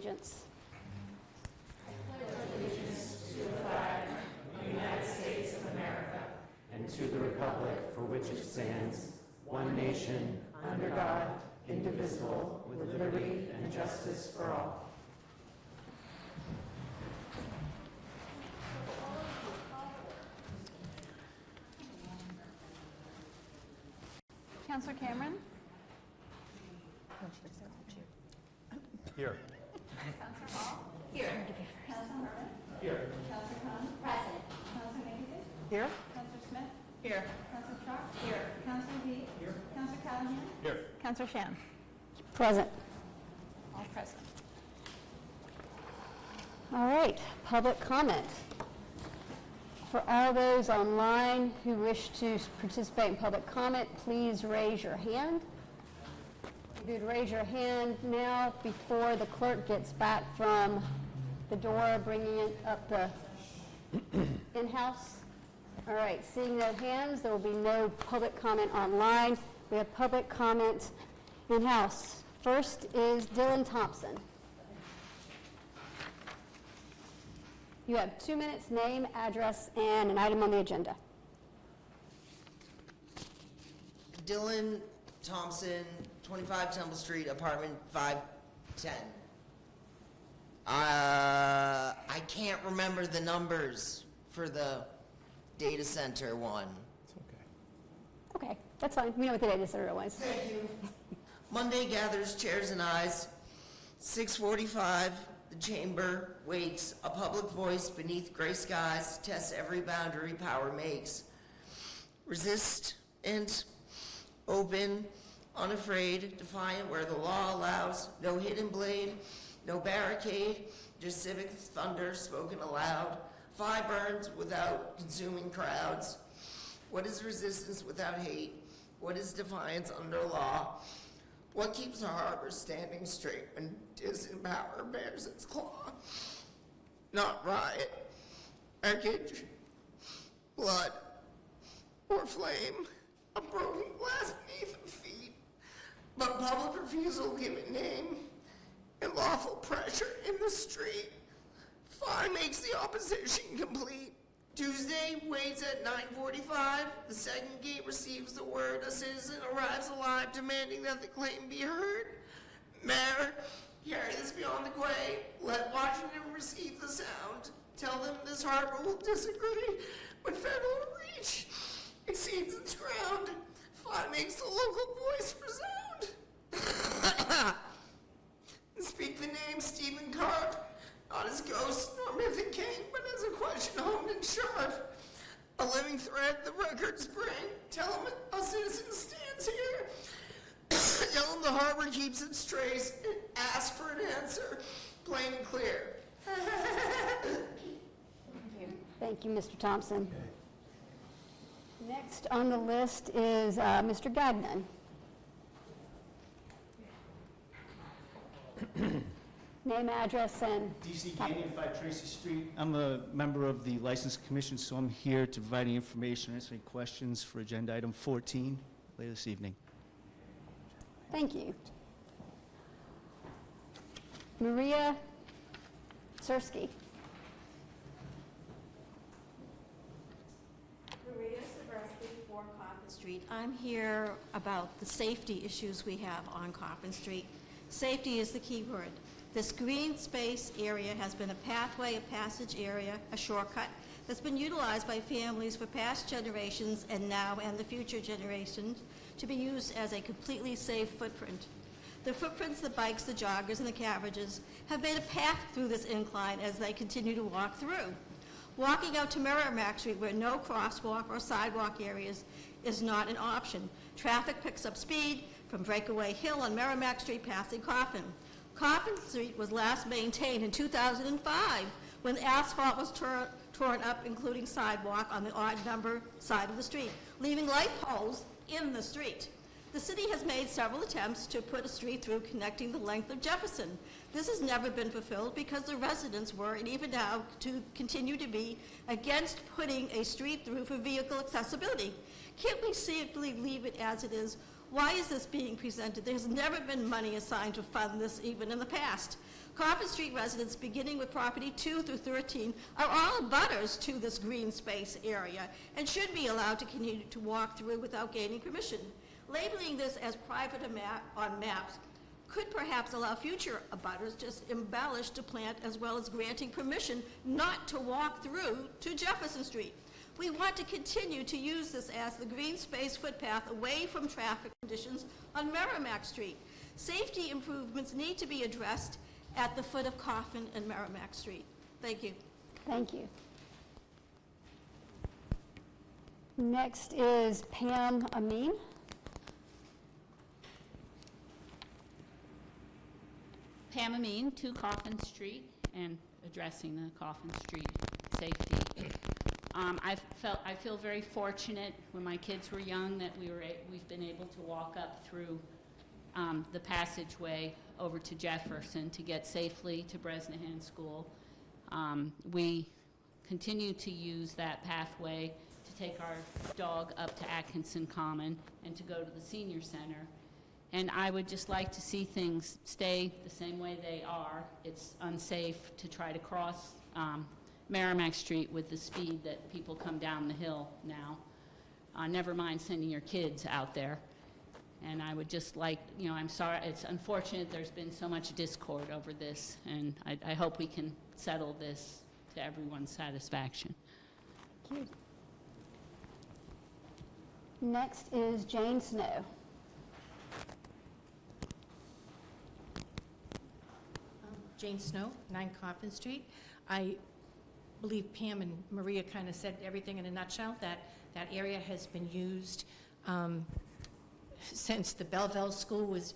allegiance. And to the republic for which it stands, one nation, under God, indivisible, with liberty and justice for all. Councillor Cameron? Here. Councillor Hall? Here. Councillor Herman? Here. Councillor Khan? Present. Councillor Nikitin? Here. Councillor Smith? Here. Councillor Clark? Here. Councillor Heath? Here. Councillor Callahan? Here. Councillor Shan? Present. All present. All right, public comment. For all those online who wish to participate in public comment, please raise your hand. If you'd raise your hand now before the clerk gets back from the door, bringing it up the in-house. All right, seeing no hands, there will be no public comment online. We have public comment in-house. First is Dylan Thompson. You have 2 minutes, name, address, and an item on the agenda. Dylan Thompson, 25 Temple Street, apartment 510. I can't remember the numbers for the data center one. It's okay. Okay, that's fine. We know what the data center was. Thank you. Monday gathers chairs and eyes. 6:45, the chamber wakes. A public voice beneath gray skies tests every boundary power makes. Resistant, open, unafraid, defiant where the law allows. No hidden blade, no barricade, just civic thunder spoken aloud. Fire burns without consuming crowds. What is resistance without hate? What is defiance under law? What keeps our harbor standing straight when distant power bears its claw? Not riot, wreckage, blood, or flame, a broken glass beneath the feet, but public refusal give it name, and lawful pressure in the street. Fire makes the opposition complete. Tuesday waits at 9:45. The second gate receives the word. A citizen arrives alive, demanding that the claim be heard. Mayor, carry this beyond the quay. Let Washington receive the sound. Tell them this harbor will disagree when federal reach exceeds its ground. Fire makes the local voice resound. Speak the name Stephen Carp. Not as ghost nor mythic king, but as a question honed and sharp. A living thread the records bring. Tell him a citizen stands here. Tell him the harbor keeps its trace. Ask for an answer, plain and clear. Thank you, Mr. Thompson. Next on the list is Mr. Gagnon. Name, address, and... DC Gagnon, 5 Tracy Street. I'm a member of the License Commission, so I'm here to provide any information, answer any questions for agenda item 14 later this evening. Thank you. Maria Sersky. Maria Seversky, 4 Coffin Street. I'm here about the safety issues we have on Coffin Street. Safety is the key word. This green space area has been a pathway, a passage area, a shortcut that's been utilized by families for past generations and now and the future generations to be used as a completely safe footprint. The footprints, the bikes, the joggers, and the carriages have made a path through this incline as they continue to walk through. Walking out to Merrimack Street where no crosswalk or sidewalk areas is not an option. Traffic picks up speed from Breakaway Hill on Merrimack Street passing Coffin. Coffin Street was last maintained in 2005 when asphalt was torn up, including sidewalk on the odd number side of the street, leaving light poles in the street. The city has made several attempts to put a street through connecting the length of Jefferson. This has never been fulfilled because the residents were, and even now to continue to be, against putting a street through for vehicle accessibility. Can't we safely leave it as it is? Why is this being presented? There's never been money assigned to fund this, even in the past. Coffin Street residents, beginning with property 2 through 13, are all abutters to this green space area and should be allowed to continue to walk through without gaining permission. Labeling this as private on maps could perhaps allow future abutters just embellish to plant, as well as granting permission not to walk through to Jefferson Street. We want to continue to use this as the green space footpath away from traffic conditions on Merrimack Street. Safety improvements need to be addressed at the foot of Coffin and Merrimack Street. Thank you. Thank you. Next is Pam Amin. Pam Amin, 2 Coffin Street, and addressing the Coffin Street safety. I feel very fortunate when my kids were young that we've been able to walk up through the passageway over to Jefferson to get safely to Bresnahan School. We continue to use that pathway to take our dog up to Atkinson Common and to go to the senior center. And I would just like to see things stay the same way they are. It's unsafe to try to cross Merrimack Street with the speed that people come down the hill now. Never mind sending your kids out there. And I would just like, I'm sorry, it's unfortunate there's been so much discord over this, and I hope we can settle this to everyone's satisfaction. Thank you. Next is Jane Snow. Jane Snow, 9 Coffin Street. I believe Pam and Maria kind of said everything in a nutshell, that area has been used since the Belleville School was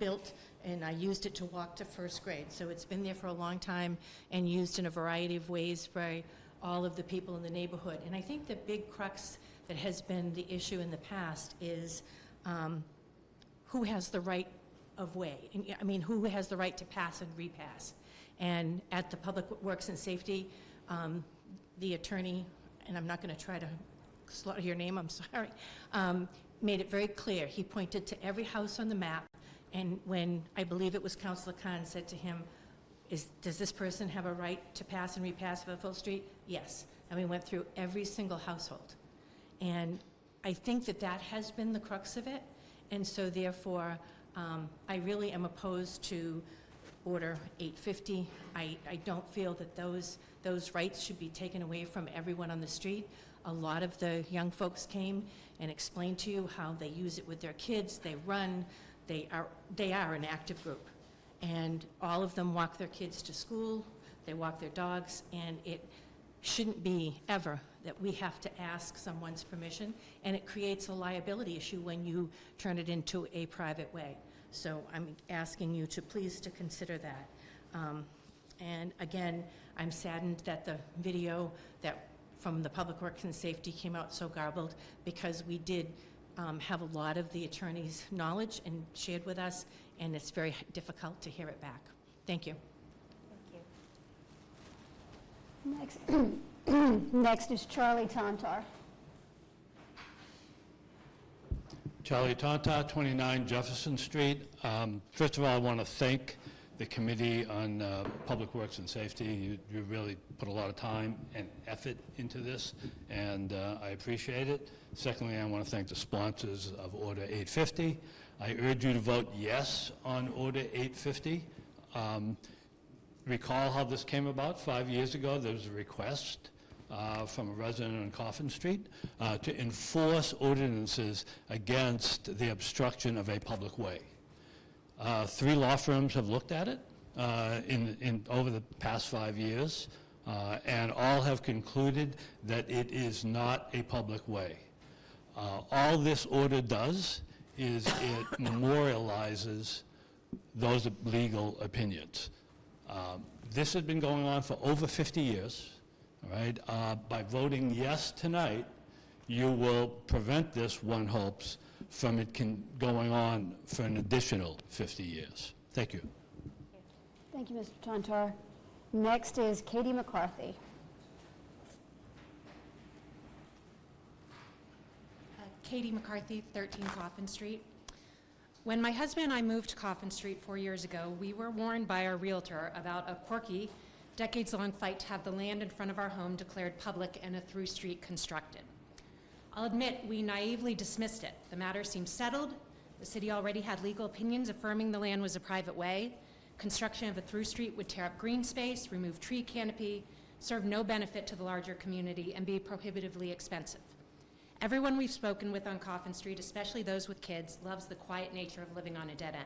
built, and I used it to walk to 1st grade. So it's been there for a long time and used in a variety of ways by all of the people in the neighborhood. And I think the big crux that has been the issue in the past is who has the right of way. I mean, who has the right to pass and repass. And at the Public Works and Safety, the attorney, and I'm not going to try to slaughter your name, I'm sorry, made it very clear. He pointed to every house on the map, and when I believe it was Councillor Khan said to him, does this person have a right to pass and repass Full Street? Yes. And we went through every single household. And I think that has been the crux of it, and so therefore, I really am opposed to Order 850. I don't feel that those rights should be taken away from everyone on the street. A lot of the young folks came and explained to you how they use it with their kids. They run. They are an active group, and all of them walk their kids to school. They walk their dogs, and it shouldn't be ever that we have to ask someone's permission, and it creates a liability issue when you turn it into a private way. So I'm asking you to please to consider that. And again, I'm saddened that the video that from the Public Works and Safety came out so garbled, because we did have a lot of the attorney's knowledge and shared with us, and it's very difficult to hear it back. Thank you. Next is Charlie Tantar. Charlie Tonta, 29 Jefferson Street. First of all, I want to thank the Committee on Public Works and Safety. You really put a lot of time and effort into this, and I appreciate it. Secondly, I want to thank the sponsors of Order 850. I urge you to vote yes on Order 850. Recall how this came about. 5 years ago, there was a request from a resident on Coffin Street to enforce ordinances against the obstruction of a public way. 3 law firms have looked at it over the past 5 years, and all have concluded that it is not a public way. All this order does is it memorializes those legal opinions. This has been going on for over 50 years. All right, by voting yes tonight, you will prevent this, one hopes, from it going on for an additional 50 years. Thank you. Thank you, Mr. Tantar. Next is Katie McCarthy. Katie McCarthy, 13 Coffin Street. When my husband and I moved to Coffin Street 4 years ago, we were warned by our realtor about a quirky, decades-long fight to have the land in front of our home declared public and a through street constructed. I'll admit we naively dismissed it. The matter seemed settled. The city already had legal opinions affirming the land was a private way. Construction of a through street would tear up green space, remove tree canopy, serve no benefit to the larger community, and be prohibitively expensive. Everyone we've spoken with on Coffin Street, especially those with kids, loves the quiet nature of living on a dead end.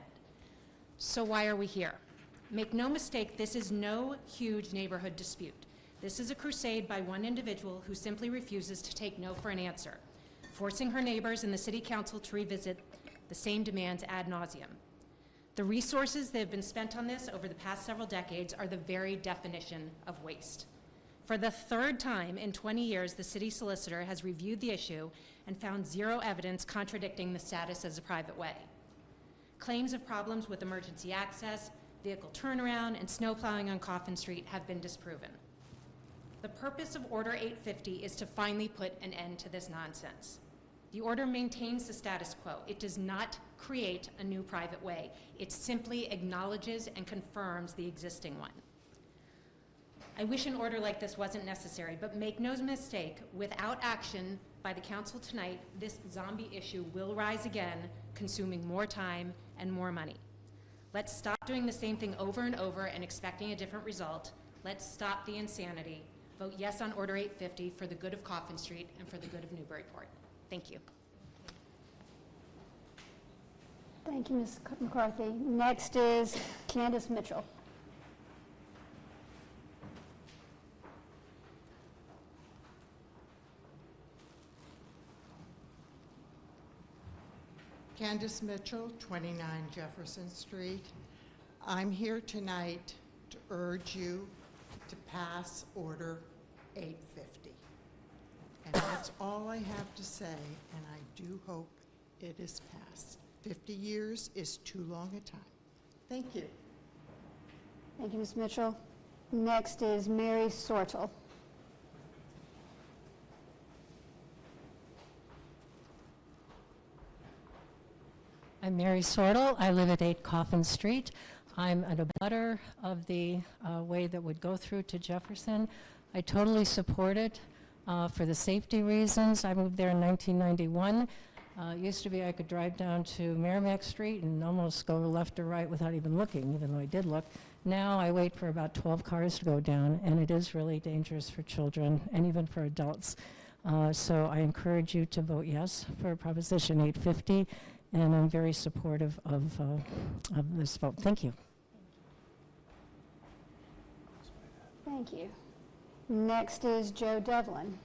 So why are we here? Make no mistake, this is no huge neighborhood dispute. This is a crusade by one individual who simply refuses to take no for an answer, forcing her neighbors and the city council to revisit the same demands ad nauseum. The resources that have been spent on this over the past several decades are the very definition of waste. For the third time in 20 years, the city solicitor has reviewed the issue and found zero evidence contradicting the status as a private way. Claims of problems with emergency access, vehicle turnaround, and snow plowing on Coffin Street have been disproven. The purpose of Order 850 is to finally put an end to this nonsense. The order maintains the status quo. It does not create a new private way. It simply acknowledges and confirms the existing one. I wish an order like this wasn't necessary, but make no mistake, without action by the council tonight, this zombie issue will rise again, consuming more time and more money. Let's stop doing the same thing over and over and expecting a different result. Let's stop the insanity. Vote yes on Order 850 for the good of Coffin Street and for the good of Newburyport. Thank you. Thank you, Ms. McCarthy. Next is Candace Mitchell. Candace Mitchell, 29 Jefferson Street. I'm here tonight to urge you to pass Order 850. And that's all I have to say, and I do hope it is passed. 50 years is too long a time. Thank you. Thank you, Ms. Mitchell. Next is Mary Sortel. I'm Mary Sortel. I live at 8 Coffin Street. I'm an abutter of the way that would go through to Jefferson. I totally support it for the safety reasons. I moved there in 1991. It used to be I could drive down to Merrimack Street and almost go left or right without even looking, even though I did look. Now I wait for about 12 cars to go down, and it is really dangerous for children and even for adults. So I encourage you to vote yes for Proposition 850. And I'm very supportive of this vote. Thank you. Thank you. Next is Joe Devlin.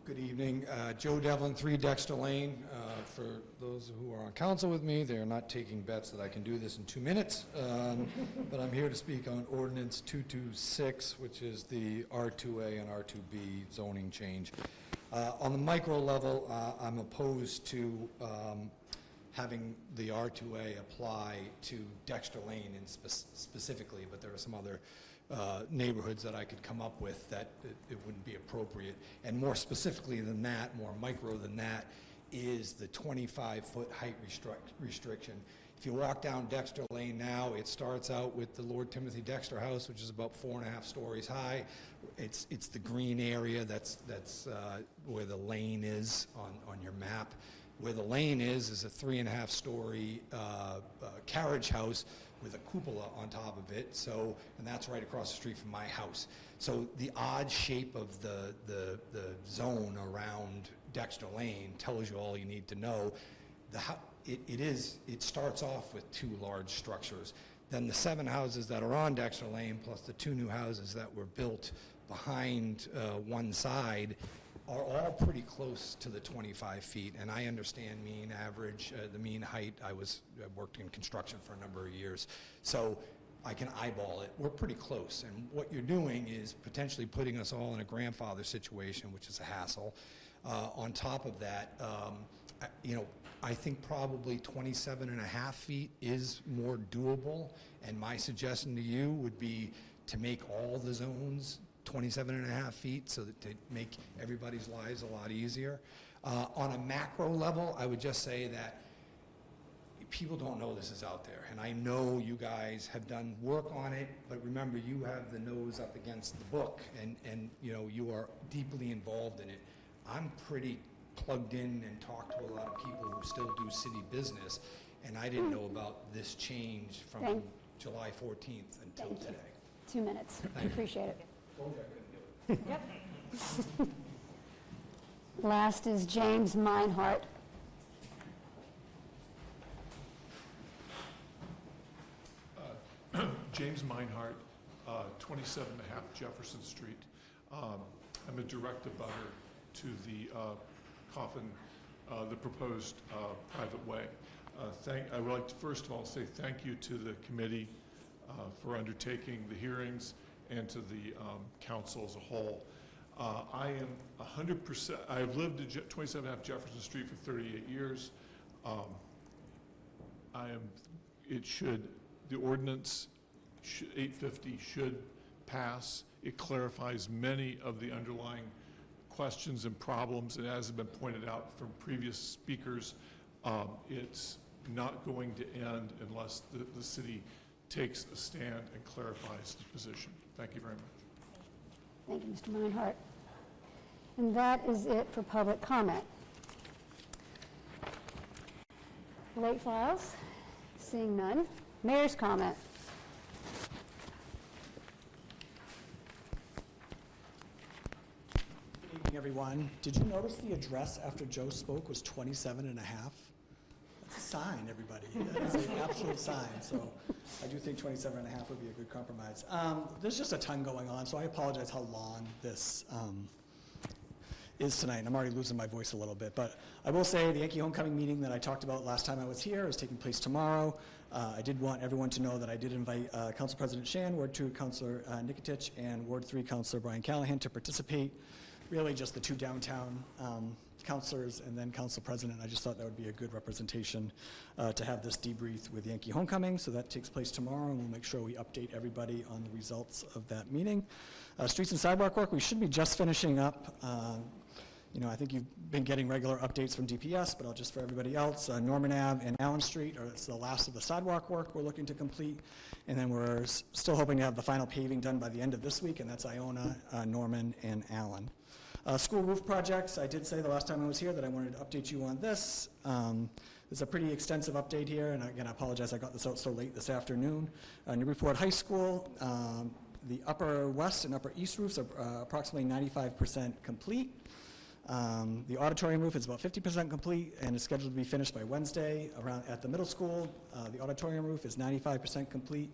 Good evening. Joe Devlin, 3 Dexter Lane. For those who are on council with me, they are not taking bets that I can do this in 2 minutes, but I'm here to speak on Ordinance 226, which is the R2A and R2B zoning change. On the micro level, I'm opposed to having the R2A apply to Dexter Lane specifically, but there are some other neighborhoods that I could come up with that it wouldn't be appropriate. And more specifically than that, more micro than that, is the 25-foot height restriction. If you walk down Dexter Lane now, it starts out with the Lord Timothy Dexter House, which is about 4.5 stories high. It's the green area, that's where the lane is on your map. Where the lane is a 3.5 story carriage house with a cupola on top of it, and that's right across the street from my house. So the odd shape of the zone around Dexter Lane tells you all you need to know. It starts off with 2 large structures. Then the 7 houses that are on Dexter Lane, plus the 2 new houses that were built behind one side, are all pretty close to the 25 feet, and I understand mean average, the mean height. I worked in construction for a number of years, so I can eyeball it. We're pretty close, and what you're doing is potentially putting us all in a grandfather situation, which is a hassle. On top of that, I think probably 27.5 feet is more doable, and my suggestion to you would be to make all the zones 27.5 feet so that they make everybody's lives a lot easier. On a macro level, I would just say that people don't know this is out there, and I know you guys have done work on it, but remember, you have the nose up against the book, and you know, you are deeply involved in it. I'm pretty plugged in and talk to a lot of people who still do city business, and I didn't know about this change from July 14th until today. 2 minutes. I appreciate it. Told you I couldn't do it. Yep. Last is James Meinhardt. James Meinhardt, 27.5 Jefferson Street. I'm a direct abutter to the Coffin, the proposed private way. I would like to first of all say thank you to the committee for undertaking the hearings and to the council as a whole. I am 100%, I've lived at 27.5 Jefferson Street for 38 years. The ordinance 850 should pass. It clarifies many of the underlying questions and problems, and as has been pointed out from previous speakers, it's not going to end unless the city takes a stand and clarifies the position. Thank you very much. Thank you, Mr. Meinhardt. And that is it for public comment. Late files, seeing none. Mayor's comment. Good evening, everyone. Did you notice the address after Joe spoke was 27.5? That's a sign, everybody. That is an absolute sign. So I do think 27.5 would be a good compromise. There's just a ton going on, so I apologize how long this is tonight. And I'm already losing my voice a little bit, but I will say the Yankee Homecoming meeting that I talked about last time I was here is taking place tomorrow. I did want everyone to know that I did invite Council President Shan, Ward 2 Councilor Nikitich, and Ward 3 Councilor Brian Callahan to participate. Really just the two downtown councilors and then Council President. I just thought that would be a good representation to have this debrief with Yankee Homecoming. So that takes place tomorrow, and we'll make sure we update everybody on the results of that meeting. Streets and sidewalk work, we should be just finishing up. You know, I think you've been getting regular updates from DPS, but I'll just for everybody else, Norman Ave and Allen Street, it's the last of the sidewalk work we're looking to complete. And then we're still hoping to have the final paving done by the end of this week, and that's Iona, Norman, and Allen. School roof projects, I did say the last time I was here that I wanted to update you on this. There's a pretty extensive update here, and again, I apologize I got this out so late this afternoon. Newburyport High School, the upper west and upper east roofs are approximately 95% complete. The auditorium roof is about 50% complete and is scheduled to be finished by Wednesday at the middle school. The auditorium roof is 95% complete.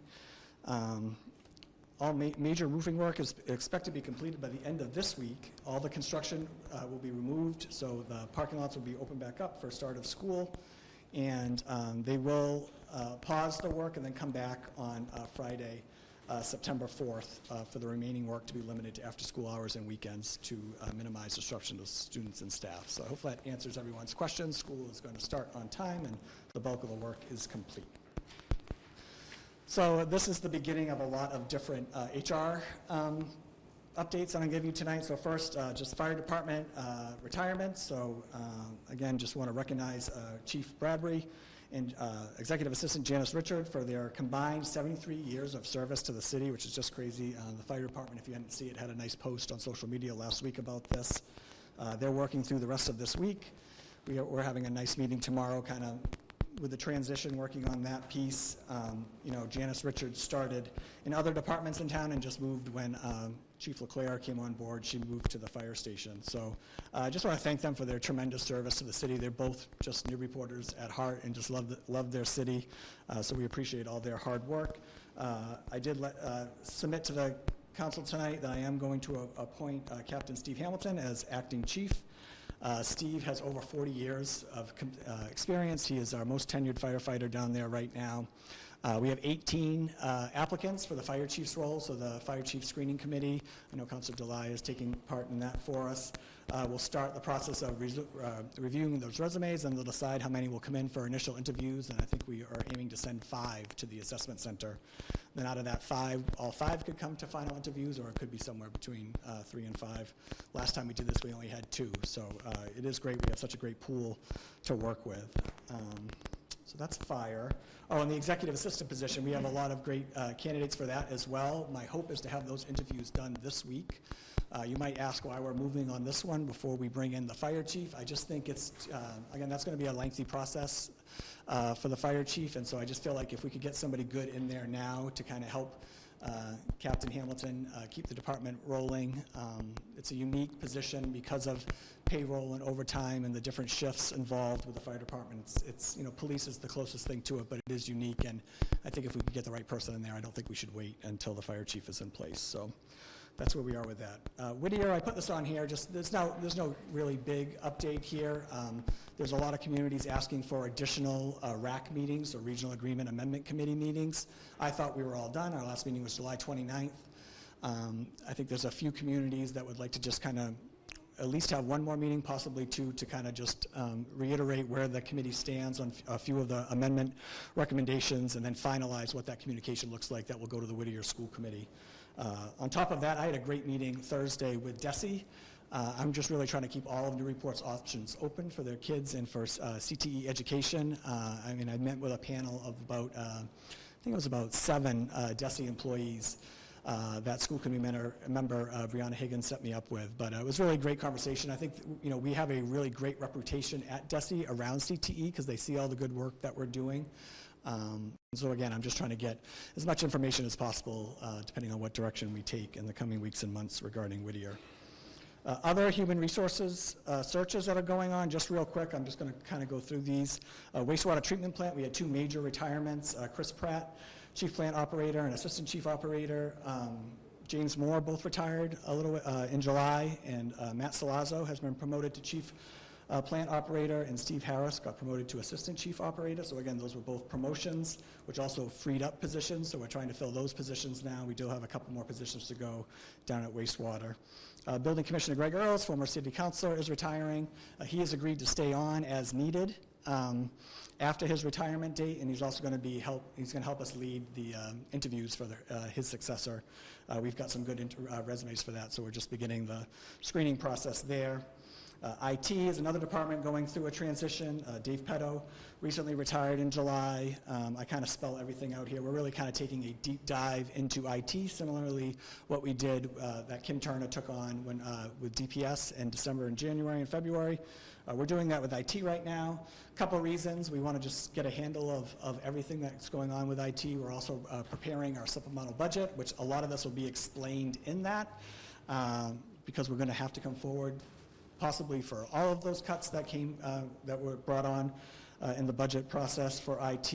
All major roofing work is expected to be completed by the end of this week. All the construction will be removed, so the parking lots will be opened back up for start of school. And they will pause the work and then come back on Friday, September 4th, for the remaining work to be limited to after-school hours and weekends to minimize disruption to students and staff. So hopefully that answers everyone's questions. School is going to start on time, and the bulk of the work is complete. So this is the beginning of a lot of different HR updates I'm going to give you tonight. So first, just fire department retirement. So again, just want to recognize Chief Bradbury and Executive Assistant Janice Richard for their combined 73 years of service to the city, which is just crazy. The fire department, if you hadn't seen it, had a nice post on social media last week about this. They're working through the rest of this week. We're having a nice meeting tomorrow, kind of with the transition, working on that piece. You know, Janice Richard started in other departments in town and just moved when Chief LeClaire came on board. She moved to the fire station. So I just want to thank them for their tremendous service to the city. They're both just Newburyporters at heart and just love their city. So we appreciate all their hard work. I did submit to the council tonight that I am going to appoint Captain Steve Hamilton as acting chief. Steve has over 40 years of experience. He is our most tenured firefighter down there right now. We have 18 applicants for the fire chief's role, so the fire chief screening committee, I know Councilor Delay is taking part in that for us. We'll start the process of reviewing those resumes, and they'll decide how many will come in for initial interviews, and I think we are aiming to send 5 to the assessment center. Then out of that 5, all 5 could come to final interviews, or it could be somewhere between 3 and 5. Last time we did this, we only had 2, so it is great. We have such a great pool to work with. So that's fire. Oh, and the executive assistant position, we have a lot of great candidates for that as well. My hope is to have those interviews done this week. You might ask why we're moving on this one before we bring in the fire chief. I just think it's, again, that's going to be a lengthy process for the fire chief, and so I just feel like if we could get somebody good in there now to kind of help Captain Hamilton keep the department rolling. It's a unique position because of payroll and overtime and the different shifts involved with the fire department. It's you know, police is the closest thing to it, but it is unique, and I think if we could get the right person in there, I don't think we should wait until the fire chief is in place. So that's where we are with that. Whittier, I put this on here, just there's no really big update here. There's a lot of communities asking for additional RAC meetings, or Regional Agreement Amendment Committee meetings. I thought we were all done. Our last meeting was July 29th. I think there's a few communities that would like to just kind of at least have one more meeting, possibly 2, to kind of just reiterate where the committee stands on a few of the amendment recommendations, and then finalize what that communication looks like that will go to the Whittier School Committee. On top of that, I had a great meeting Thursday with DESE. I'm just really trying to keep all of Newburyport's options open for their kids and for CTE education. I mean, I met with a panel of about, I think it was about 7 DESE employees that school committee member Brianna Higgins set me up with. But it was really a great conversation. I think you know, we have a really great reputation at DESE around CTE because they see all the good work that we're doing. So again, I'm just trying to get as much information as possible depending on what direction we take in the coming weeks and months regarding Whittier. Other human resources searches that are going on, just real quick, I'm just going to kind of go through these. Wastewater treatment plant, we had 2 major retirements. Chris Pratt, chief plant operator, and assistant chief operator. James Moore both retired a little in July, and Matt Salazzo has been promoted to chief plant operator, and Steve Harris got promoted to assistant chief operator. So again, those were both promotions, which also freed up positions. So we're trying to fill those positions now. We do have a couple more positions to go down at wastewater. Building Commissioner Greg Earls, former city councilor, is retiring. He has agreed to stay on as needed after his retirement date, and he's also going to he's going to help us lead the interviews for his successor. We've got some good resumes for that, so we're just beginning the screening process there. IT is another department going through a transition. Dave Petto recently retired in July. I kind of spell everything out here. We're really kind of taking a deep dive into IT, similarly what we did that Kim Turner took on with DPS in December and January and February. We're doing that with IT right now. A couple reasons. We want to just get a handle of everything that's going on with IT. We're also preparing our supplemental budget, which a lot of this will be explained in that because we're going to have to come forward possibly for all of those cuts that that were brought on in the budget process for IT.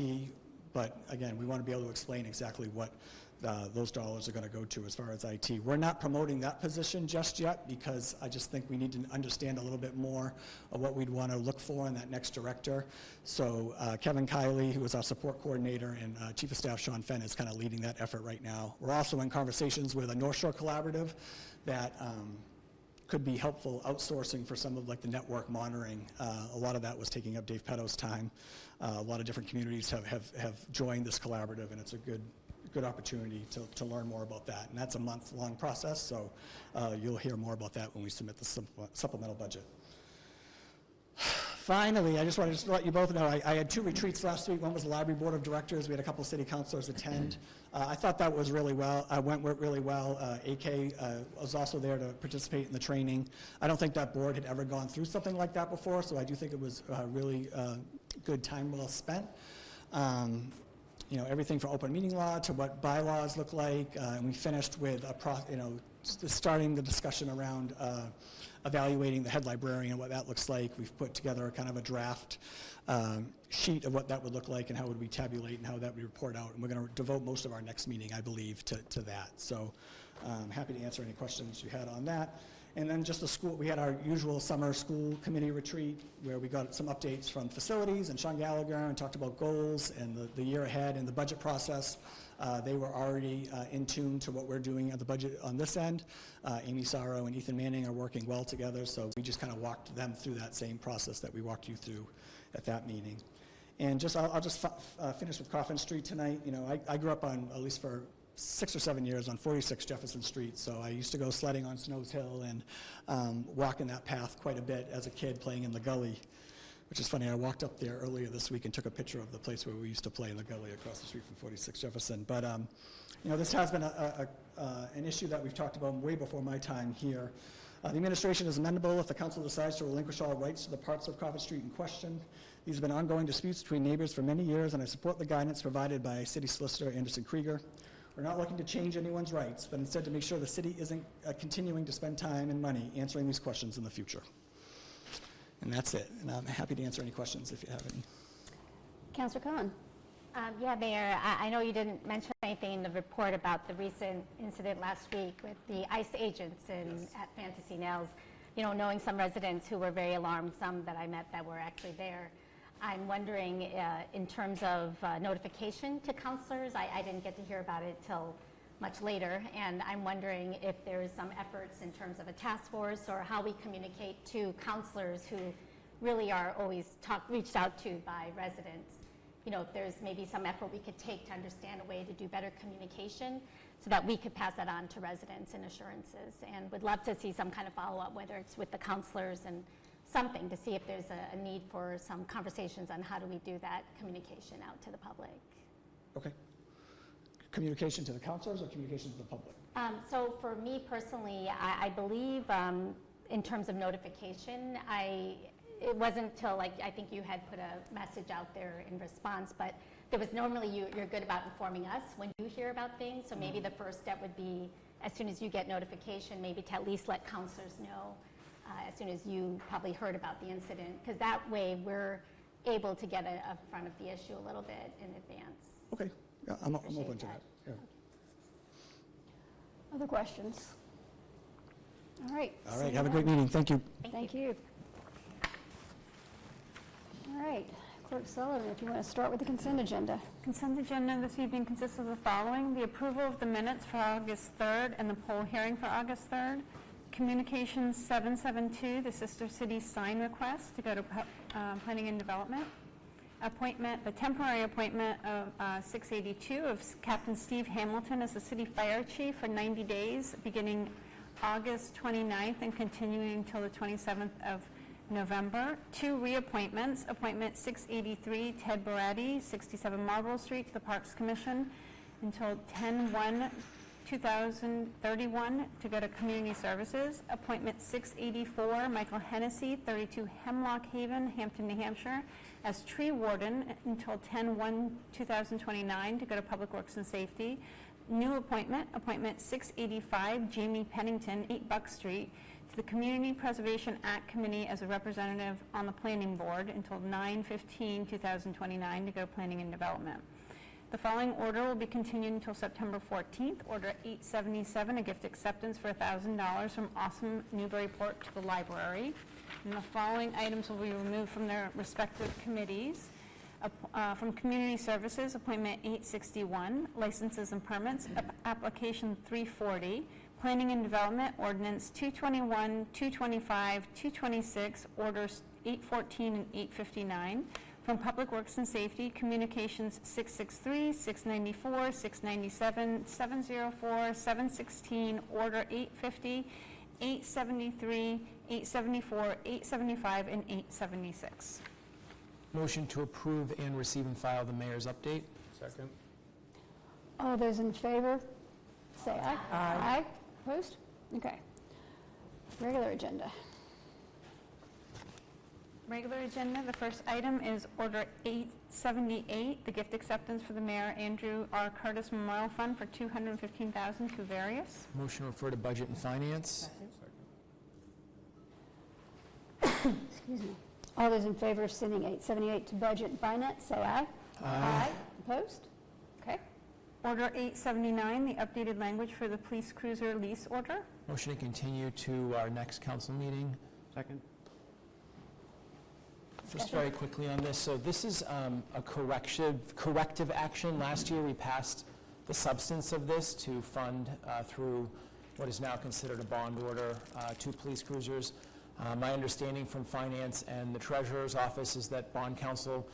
But again, we want to be able to explain exactly what those dollars are going to go to as far as IT. We're not promoting that position just yet because I just think we need to understand a little bit more of what we'd want to look for in that next director. So Kevin Kiley, who is our support coordinator, and Chief of Staff Sean Fenn is kind of leading that effort right now. We're also in conversations with a North Shore Collaborative that could be helpful outsourcing for some of like the network monitoring. A lot of that was taking up Dave Petto's time. A lot of different communities have joined this collaborative, and it's a good opportunity to learn more about that. And that's a month-long process, so you'll hear more about that when we submit the supplemental budget. Finally, I just wanted to let you both know, I had 2 retreats last week. One was the Library Board of Directors. We had a couple of city councilors attend. I thought that was really well, went really well. AK was also there to participate in the training. I don't think that board had ever gone through something like that before, so I do think it was really good time well spent. You know, everything from open meeting law to what bylaws look like, and we finished with starting the discussion around evaluating the head librarian and what that looks like. We've put together kind of a draft sheet of what that would look like and how would we tabulate and how that would report out. And we're going to devote most of our next meeting, I believe, to that. So Happy to answer any questions you had on that. And then just the school, we had our usual summer school committee retreat where we got some updates from facilities and Sean Gallagher and talked about goals and the year ahead and the budget process. They were already in tune to what we're doing at the budget on this end. Amy Sorrow and Ethan Manning are working well together, so we just kind of walked them through that same process that we walked you through at that meeting. And just I'll just finish with Coffin Street tonight. You know, I grew up on, at least for 6 or 7 years, on 46 Jefferson Street, so I used to go sledding on Snows Hill and walking that path quite a bit as a kid, playing in the gully, which is funny. I walked up there earlier this week and took a picture of the place where we used to play in the gully across the street from 46 Jefferson. But you know, this has been an issue that we've talked about way before my time here. The administration is amendable if the council decides to relinquish all rights to the parts of Coffin Street in question. These have been ongoing disputes between neighbors for many years, and I support the guidance provided by City Solicitor Anderson Krieger. We're not looking to change anyone's rights, but instead to make sure the city isn't continuing to spend time and money answering these questions in the future. And that's it. And I'm happy to answer any questions if you have any. Councillor Khan. Yeah, Mayor, I know you didn't mention anything in the report about the recent incident last week with the ICE agents at Fantasy Nails. You know, knowing some residents who were very alarmed, some that I met that were actually there. I'm wondering, in terms of notification to councillors, I didn't get to hear about it till much later, and I'm wondering if there's some efforts in terms of a task force or how we communicate to councillors who really are always reached out to by residents. You know, if there's maybe some effort we could take to understand a way to do better communication so that we could pass that on to residents and assurances. And would love to see some kind of follow-up, whether it's with the councillors and something, to see if there's a need for some conversations on how do we do that communication out to the public. Okay. Communication to the councillors or communication to the public? So for me personally, I believe in terms of notification, it wasn't until, like, I think you had put a message out there in response, but there was normally you're good about informing us when you hear about things. So maybe the first step would be, as soon as you get notification, maybe to at least let councillors know as soon as you probably heard about the incident, because that way we're able to get a front of the issue a little bit in advance. Okay, yeah, I'm open to that. Yeah. Other questions? All right. All right, have a great meeting. Thank you. Thank you. All right, Clerk Sullivan, if you want to start with the consent agenda. Consent agenda this evening consists of the following: the approval of the minutes for August 3rd and the poll hearing for August 3rd. Communications 772, the Sister City sign request to go to Planning and Development. The temporary appointment of 682 of Captain Steve Hamilton as the City Fire Chief for 90 days, beginning August 29th and continuing until the 27th of November. 2 reappointments: appointment 683 Ted Baratti, 67 Marlborough Street, to the Parks Commission until 10/1/2031 to go to Community Services. Appointment 684 Michael Hennessy, 32 Hemlock Haven, Hampton, New Hampshire, as Tree Warden until 10/1/2029 to go to Public Works and Safety. New appointment 685 Jamie Pennington, 8 Buck Street, to the Community Preservation Act Committee as a representative on the Planning Board until 9/15/2029 to go to Planning and Development. The following order will be continued until September 14th. Order 877, a gift acceptance for $1,000 from Awesome Newburyport to the library. And the following items will be removed from their respective committees. From Community Services, appointment 861, licenses and permits, application 340, Planning and Development, ordinance 221, 225, 226, orders 814 and 859. From Public Works and Safety, Communications 663, 694, 697, 704, 716, Order 850, 873, 874, 875, and 876. Motion to approve and receive and file the mayor's update. Second. All those in favor, say aye. Aye. Opposed? Okay. Regular agenda. Regular agenda, the first item is Order 878, the gift acceptance for the Mayor Andrew R. Curtis Memorial Fund for $215,000 to various. Motion to refer to Budget and Finance. Excuse me. All those in favor of sending 878 to Budget and Finance, say aye. Aye. Opposed? Okay. Order 879, the updated language for the police cruiser lease order. Motion to continue to our next council meeting. Second. Just very quickly on this, so this is a corrective action. Last year, we passed the substance of this to fund through what is now considered a bond order, 2 police cruisers. My understanding from finance and the treasurer's office is that bond counsel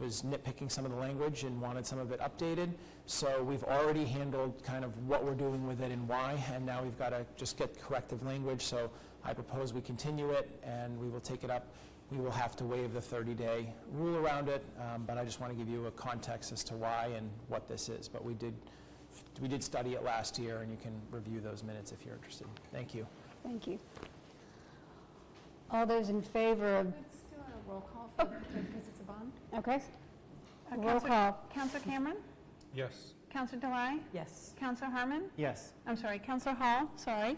was nitpicking some of the language and wanted some of it updated. So we've already handled kind of what we're doing with it and why, and now we've got to just get corrective language. So I propose we continue it, and we will take it up. We will have to waive the 30-day rule around it, but I just want to give you a context as to why and what this is. But we did study it last year, and you can review those minutes if you're interested. Thank you. Thank you. All those in favor of... Let's do a roll call because it's a bond. Okay. Roll call. Councillor Cameron? Yes. Councillor Delay? Yes. Councillor Harmon? Yes. I'm sorry, Councillor Hall, sorry.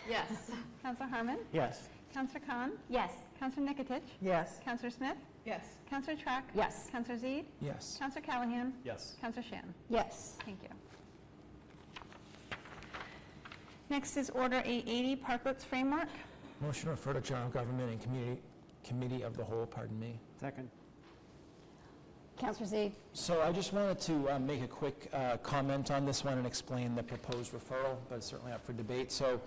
Yes. Councillor Harmon? Yes. Councillor Khan? Yes. Councillor Nikotich? Yes. Councillor Smith? Yes. Councillor Track? Yes. Councillor Zede? Yes. Councillor Callahan? Yes. Councillor Shan? Yes. Thank you. Next is Order 880, Parklets Framework. Motion to refer to General Government and Committee of the Whole, pardon me. Second. Councillor Z. So I just wanted to make a quick comment on this one and explain the proposed referral, but it's certainly up for debate. So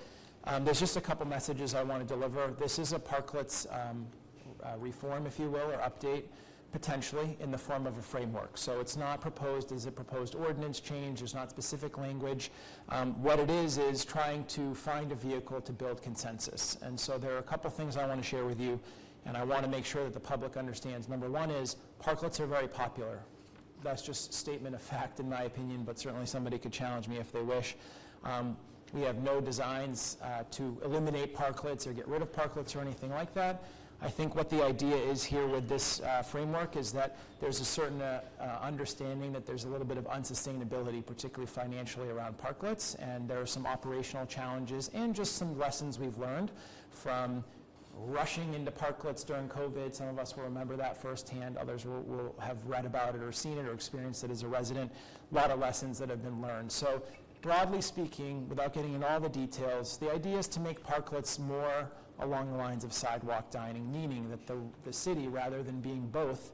there's just a couple messages I want to deliver. This is a parklets reform, if you will, or update, potentially, in the form of a framework. So it's not proposed as a proposed ordinance change. There's not specific language. What it is trying to find a vehicle to build consensus. And so there are a couple things I want to share with you, and I want to make sure that the public understands. Number one is parklets are very popular. That's just a statement of fact, in my opinion, but certainly somebody could challenge me if they wish. We have no designs to eliminate parklets or get rid of parklets or anything like that. I think what the idea is here with this framework is that there's a certain understanding that there's a little bit of unsustainability, particularly financially, around parklets, and there are some operational challenges and just some lessons we've learned from rushing into parklets during COVID. Some of us will remember that firsthand. Others will have read about it or seen it or experienced it as a resident. A lot of lessons that have been learned. So broadly speaking, without getting into all the details, the idea is to make parklets more along the lines of sidewalk dining, meaning that the city, rather than being both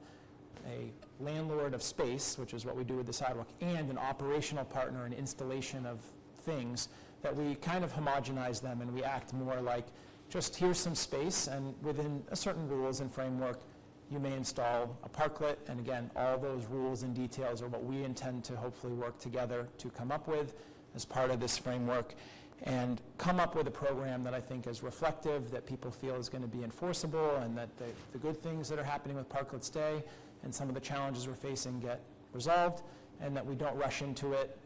a landlord of space, which is what we do with the sidewalk, and an operational partner in installation of things, that we kind of homogenize them and we act more like, just here's some space, and within a certain rules and framework, you may install a parklet. And again, all those rules and details are what we intend to hopefully work together to come up with as part of this framework, and come up with a program that I think is reflective, that people feel is going to be enforceable, and that the good things that are happening with parklets stay, and some of the challenges we're facing get resolved, and that we don't rush into it.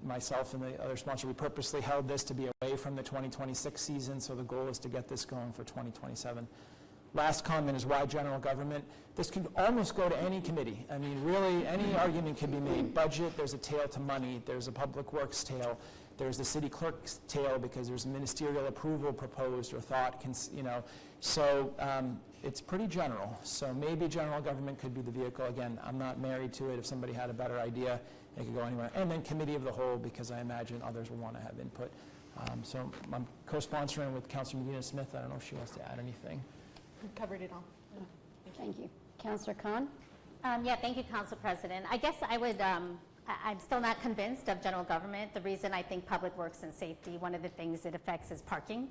Myself and the other sponsor, we purposely held this to be away from the 2026 season, so the goal is to get this going for 2027. Last comment is why general government. This could almost go to any committee. I mean, really, any argument can be made. Budget, there's a tail to money. There's a public works tail. There's the city clerk's tail because there's ministerial approval proposed or thought, So it's pretty general. So maybe general government could be the vehicle. Again, I'm not married to it. If somebody had a better idea, it could go anywhere. And then committee of the whole, because I imagine others will want to have input. So I'm co-sponsoring with Councilor Medina Smith. I don't know if she wants to add anything. We covered it all. Thank you. Councillor Khan? Yeah, thank you, Council President. I guess I would, I'm still not convinced of general government. The reason I think public works and safety, one of the things it affects is parking,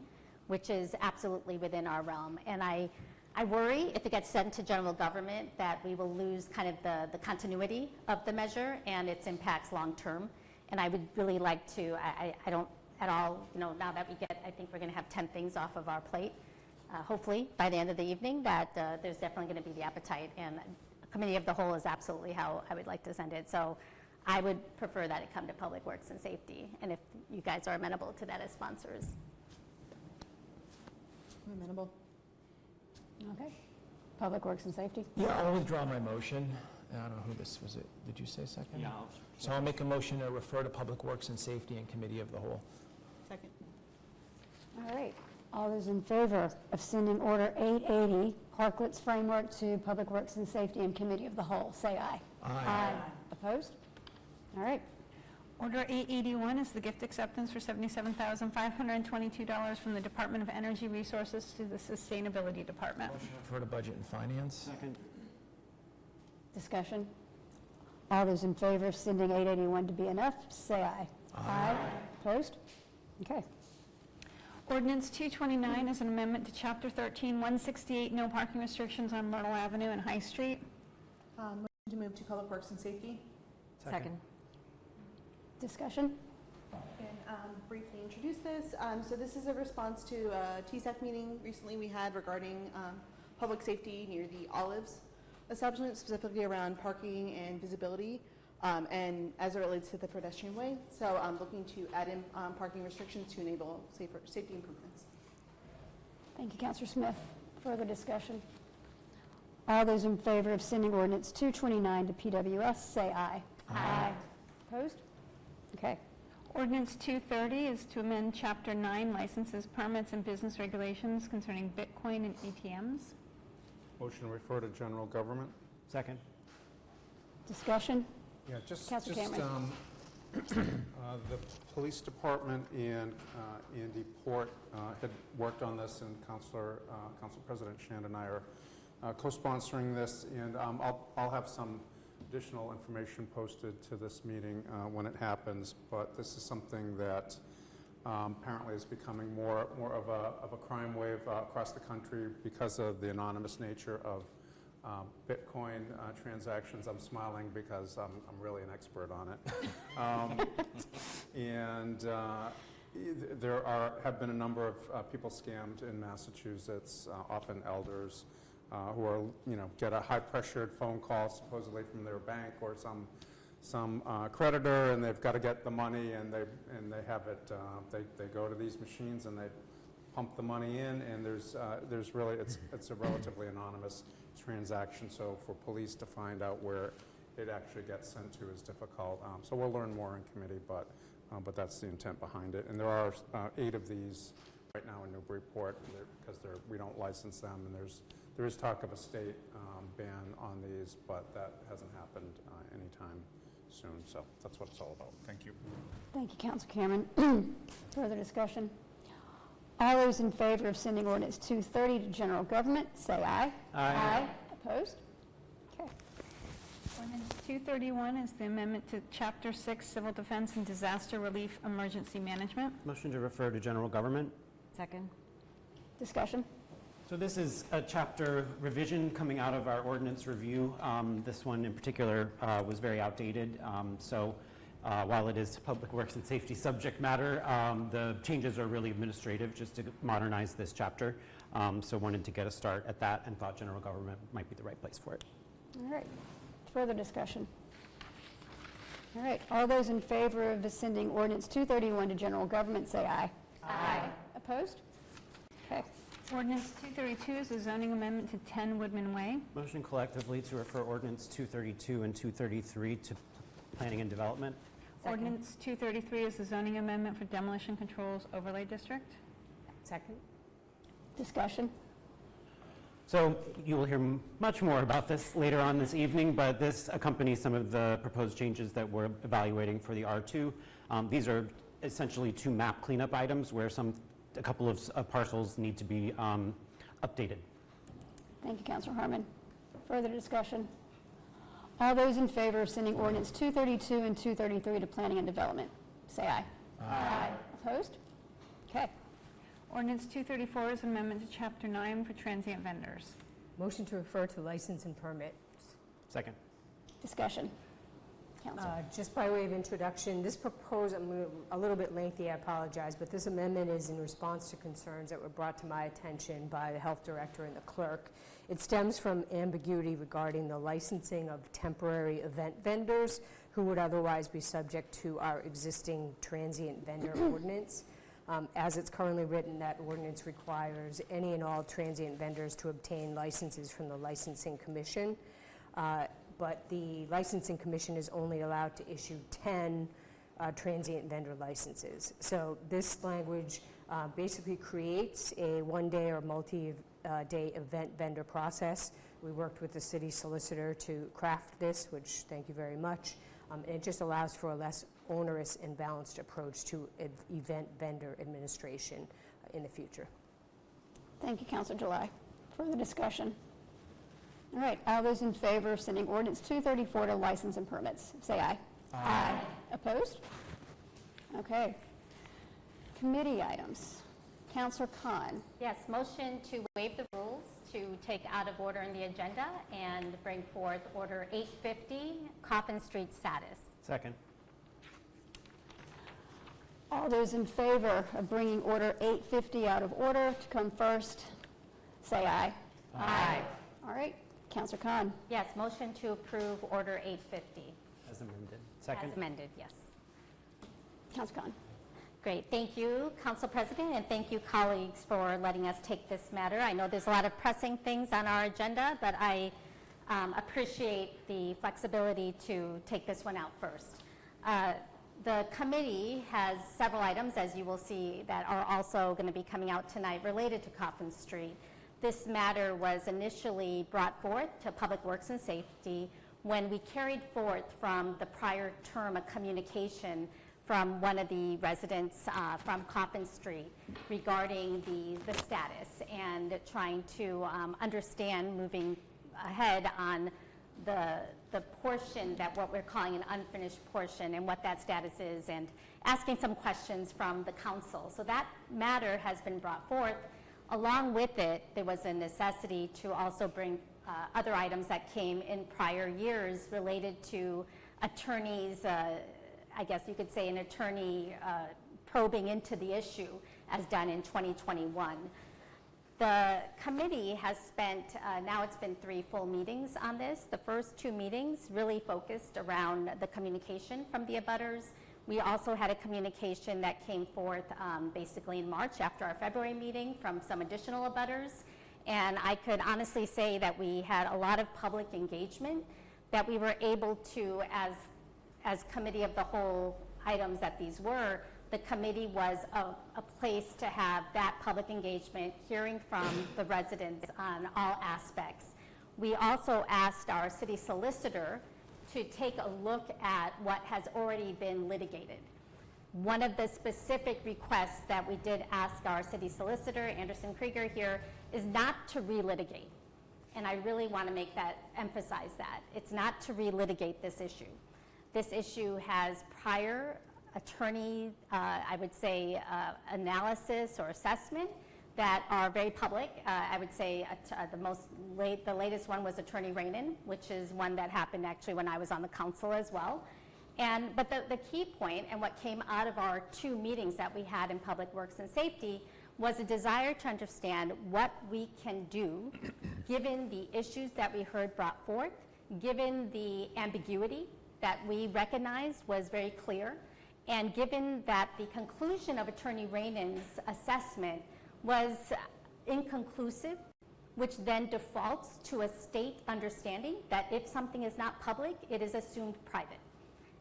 which is absolutely within our realm. And I worry if it gets sent to general government that we will lose kind of the continuity of the measure and its impacts long term. And I would really like to, I don't at all, now that I think we're going to have 10 things off of our plate. Hopefully by the end of the evening that there's definitely going to be the appetite, and committee of the whole is absolutely how I would like to send it. So I would prefer that it come to Public Works and Safety, and if you guys are amenable to that as sponsors. I'm amenable. Okay. Public Works and Safety? Yeah, I'll withdraw my motion. I don't know who this was. Did you say second? Yeah. So I'll make a motion to refer to Public Works and Safety and Committee of the Whole. Second. All right. All those in favor of sending Order 880, Parklets Framework, to Public Works and Safety and Committee of the Whole, say aye. Aye. Opposed? All right. Order 881 is the gift acceptance for $77,522 from the Department of Energy Resources to the Sustainability Department. Motion to refer to Budget and Finance. Second. Discussion? All those in favor of sending 881 to BNF, say aye. Aye. Opposed? Okay. Ordinance 229 is an amendment to Chapter 13, 168, no parking restrictions on Myrtle Avenue and High Street. Motion to move to Public Works and Safety. Second. Discussion? And briefly introduce this. So this is a response to a TSEC meeting recently we had regarding public safety near the Olives establishment, specifically around parking and visibility, and as it relates to the pedestrian way. So I'm looking to add in parking restrictions to enable safety improvements. Thank you, Councillor Smith. Further discussion? All those in favor of sending ordinance 229 to PWS, say aye. Aye. Opposed? Okay. Ordinance 230 is to amend Chapter 9, licenses, permits, and business regulations concerning Bitcoin and ATMs. Motion to refer to general government. Second. Discussion? Yeah, just Councilor Cameron. the police department and Andy Port had worked on this, and Council President Shand and I are co-sponsoring this, and I'll have some additional information posted to this meeting when it happens. But this is something that apparently is becoming more of a crime wave across the country because of the anonymous nature of Bitcoin transactions. I'm smiling because I'm really an expert on it. And there have been a number of people scammed in Massachusetts, often elders, who are, get a high-pressured phone call supposedly from their bank or some creditor, and they've got to get the money, and they have it. They go to these machines and they pump the money in, and there's really it's a relatively anonymous transaction. So for police to find out where it actually gets sent to is difficult. So we'll learn more in committee, but that's the intent behind it. And there are 8 of these right now in Newburyport because we don't license them, and there is talk of a state ban on these, but that hasn't happened anytime soon. So that's what it's all about. Thank you. Thank you, Councilor Cameron. Further discussion? All those in favor of sending ordinance 230 to general government, say aye. Aye. Opposed? Okay. Ordinance 231 is the amendment to Chapter 6, Civil Defense and Disaster Relief Emergency Management. Motion to refer to general government. Second. Discussion? So this is a chapter revision coming out of our ordinance review. This one in particular was very outdated. While it is public works and safety subject matter, the changes are really administrative just to modernize this chapter. So wanted to get a start at that and thought general government might be the right place for it. All right. Further discussion? All right. All those in favor of sending ordinance 231 to general government, say aye. Aye. Opposed? Okay. Ordinance 232 is a zoning amendment to 10 Woodman Way. Motion collectively to refer ordinance 232 and 233 to planning and development. Second. Ordinance 233 is the zoning amendment for Demolition Control's Overlay District. Second. Discussion? So you will hear much more about this later on this evening, but this accompanies some of the proposed changes that we're evaluating for the R2. These are essentially 2 map cleanup items where a couple of parcels need to be updated. Thank you, Councilor Harmon. Further discussion? All those in favor of sending ordinance 232 and 233 to planning and development, say aye. Aye. Opposed? Okay. Ordinance 234 is an amendment to Chapter 9 for transient vendors. Motion to refer to license and permit. Second. Discussion? Councilor. Just by way of introduction, this proposed, I'm a little bit lengthy, I apologize, but this amendment is in response to concerns that were brought to my attention by the health director and the clerk. It stems from ambiguity regarding the licensing of temporary event vendors who would otherwise be subject to our existing transient vendor ordinance. As it's currently written, that ordinance requires any and all transient vendors to obtain licenses from the Licensing Commission. But the Licensing Commission is only allowed to issue 10 transient vendor licenses. So this language basically creates a one-day or multi-day event vendor process. We worked with the city solicitor to craft this, which thank you very much. And it just allows for a less onerous and balanced approach to event vendor administration in the future. Thank you, Councilor July. Further discussion? All right, all those in favor of sending ordinance 234 to license and permits, say aye. Aye. Opposed? Okay. Committee items. Councilor Khan. Yes, motion to waive the rules to take out of order in the agenda and bring forth Order 850, Coffin Street status. Second. All those in favor of bringing Order 850 out of order to come first, say aye. Aye. All right, Councilor Khan. Yes, motion to approve Order 850. As amended. Second. As amended, yes. Councilor Khan. Great, thank you, Council President, and thank you, colleagues, for letting us take this matter. I know there's a lot of pressing things on our agenda, but I appreciate the flexibility to take this one out first. The committee has several items, as you will see, that are also going to be coming out tonight related to Coffin Street. This matter was initially brought forth to Public Works and Safety when we carried forth from the prior term a communication from one of the residents from Coffin Street regarding the status and trying to understand moving ahead on the portion that what we're calling an unfinished portion and what that status is, and asking some questions from the council. So that matter has been brought forth. Along with it, there was a necessity to also bring other items that came in prior years related to attorneys, I guess you could say an attorney probing into the issue as done in 2021. The committee has spent, now it's been 3 full meetings on this. The first 2 meetings really focused around the communication from the abutters. We also had a communication that came forth basically in March after our February meeting from some additional abutters. And I could honestly say that we had a lot of public engagement, that we were able to, as committee of the whole items that these were, the committee was a place to have that public engagement, hearing from the residents on all aspects. We also asked our city solicitor to take a look at what has already been litigated. One of the specific requests that we did ask our city solicitor, Anderson Krieger here, is not to relitigate. And I really want to emphasize that. It's not to relitigate this issue. This issue has prior attorney, I would say, analysis or assessment that are very public. I would say the latest one was Attorney Rainin, which is one that happened actually when I was on the council as well. But the key point, and what came out of our 2 meetings that we had in Public Works and Safety, was a desire to understand what we can do given the issues that we heard brought forth, given the ambiguity that we recognized was very clear, and given that the conclusion of Attorney Rainin's assessment was inconclusive, which then defaults to a state understanding that if something is not public, it is assumed private.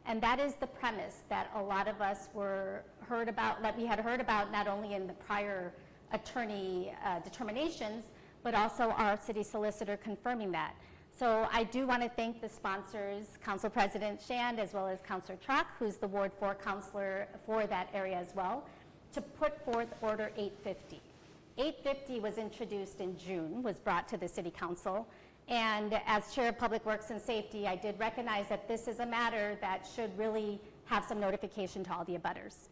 And that is the premise that a lot of us that we had heard about not only in the prior attorney determinations, but also our city solicitor confirming that. So I do want to thank the sponsors, Council President Shand, as well as Councilor Trock, who's the Ward 4 councilor for that area as well, to put forth Order 850. 850 was introduced in June, was brought to the City Council, and as Chair of Public Works and Safety, I did recognize that this is a matter that should really have some notification to all the abutters.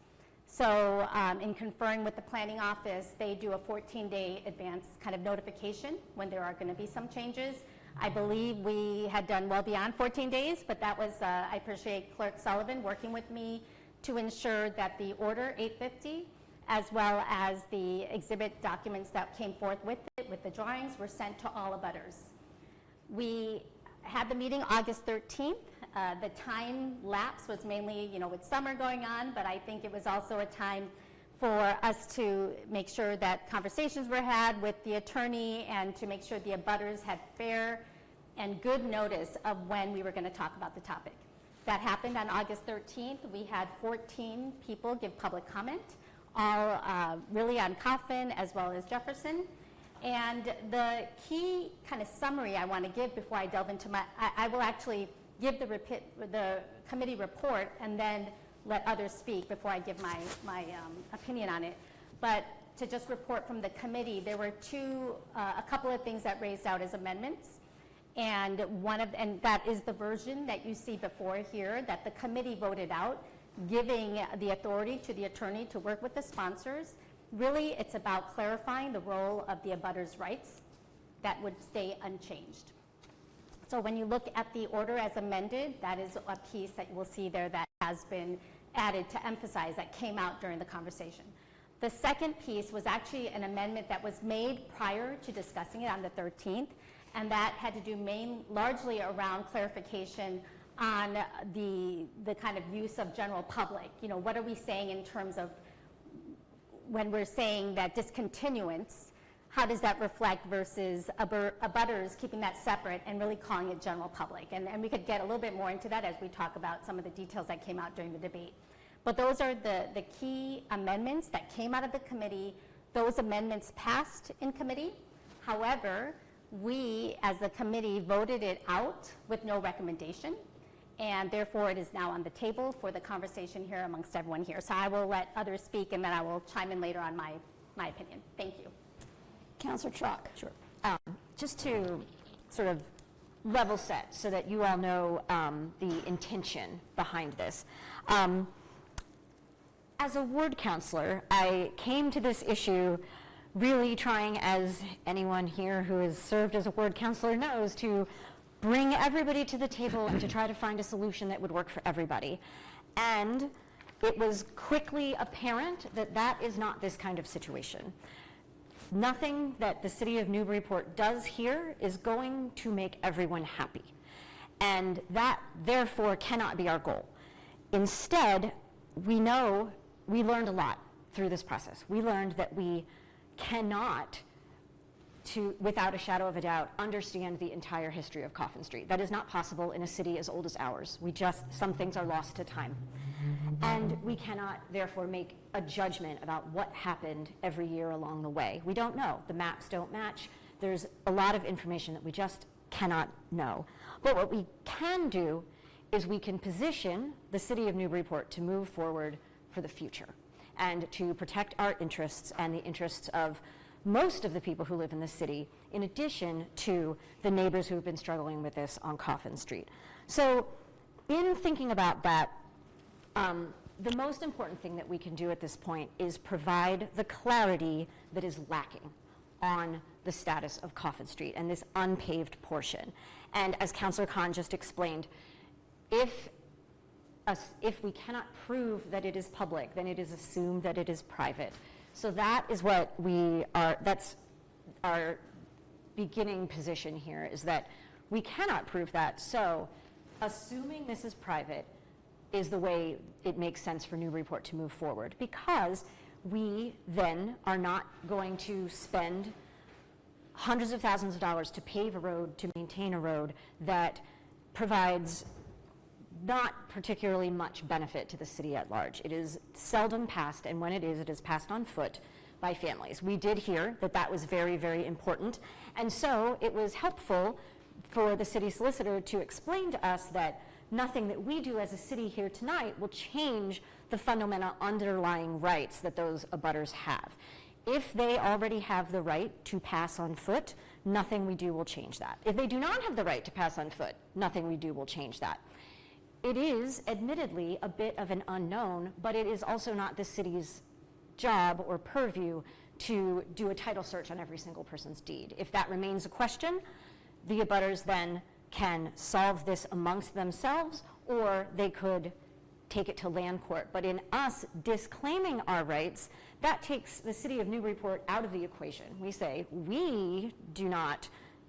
So in conferring with the planning office, they do a 14-day advance kind of notification when there are going to be some changes. I believe we had done well beyond 14 days, but that was, I appreciate Clerk Sullivan working with me to ensure that the Order 850, as well as the exhibit documents that came forth with it, with the drawings, were sent to all abutters. We had the meeting August 13th. The time lapse was mainly, with summer going on, but I think it was also a time for us to make sure that conversations were had with the attorney and to make sure the abutters had fair and good notice of when we were going to talk about the topic. That happened on August 13th. We had 14 people give public comment, all really on Coffin as well as Jefferson. And the key kind of summary I want to give before I delve into I will actually give the committee report and then let others speak before I give my opinion on it. But to just report from the committee, there were a couple of things that raised out as amendments. And that is the version that you see before here that the committee voted out, giving the authority to the attorney to work with the sponsors. Really, it's about clarifying the role of the abutters' rights that would stay unchanged. So when you look at the order as amended, that is a piece that you will see there that has been added to emphasize that came out during the conversation. The second piece was actually an amendment that was made prior to discussing it on the 13th, and that had to do largely around clarification on the kind of use of general public. You know, what are we saying in terms of when we're saying that discontinuance, how does that reflect versus abutters keeping that separate and really calling it general public? And we could get a little bit more into that as we talk about some of the details that came out during the debate. But those are the key amendments that came out of the committee. Those amendments passed in committee. However, we, as the committee, voted it out with no recommendation, and therefore it is now on the table for the conversation here amongst everyone here. So I will let others speak, and then I will chime in later on my opinion. Thank you. Councillor Chalk. Sure. Just to sort of level set so that you all know the intention behind this. As a ward councillor, I came to this issue really trying, as anyone here who has served as a ward councillor knows, to bring everybody to the table and to try to find a solution that would work for everybody. And it was quickly apparent that that is not this kind of situation. Nothing that the city of Newburyport does here is going to make everyone happy. And that, therefore, cannot be our goal. Instead, we learned a lot through this process. We learned that we cannot, without a shadow of a doubt, understand the entire history of Coffin Street. That is not possible in a city as old as ours. Some things are lost to time. And we cannot, therefore, make a judgment about what happened every year along the way. We don't know. The maps don't match. There's a lot of information that we just cannot know. But what we can do is we can position the city of Newburyport to move forward for the future and to protect our interests and the interests of most of the people who live in the city, in addition to the neighbors who have been struggling with this on Coffin Street. So in thinking about that, the most important thing that we can do at this point is provide the clarity that is lacking on the status of Coffin Street and this unpaved portion. And as Councillor Khan just explained, if we cannot prove that it is public, then it is assumed that it is private. So that is what that's our beginning position here, is that we cannot prove that. So assuming this is private is the way it makes sense for Newburyport to move forward, because we then are not going to spend hundreds of thousands of dollars to pave a road, to maintain a road that provides not particularly much benefit to the city at large. It is seldom passed, and when it is passed on foot by families. We did hear that that was very, very important, and so it was helpful for the city solicitor to explain to us that nothing that we do as a city here tonight will change the fundamental underlying rights that those abutters have. If they already have the right to pass on foot, nothing we do will change that. If they do not have the right to pass on foot, nothing we do will change that. It is admittedly a bit of an unknown, but it is also not the city's job or purview to do a title search on every single person's deed. If that remains a question, the abutters then can solve this amongst themselves, or they could take it to land court. But in us disclaiming our rights, that takes the city of Newburyport out of the equation. We say, we do not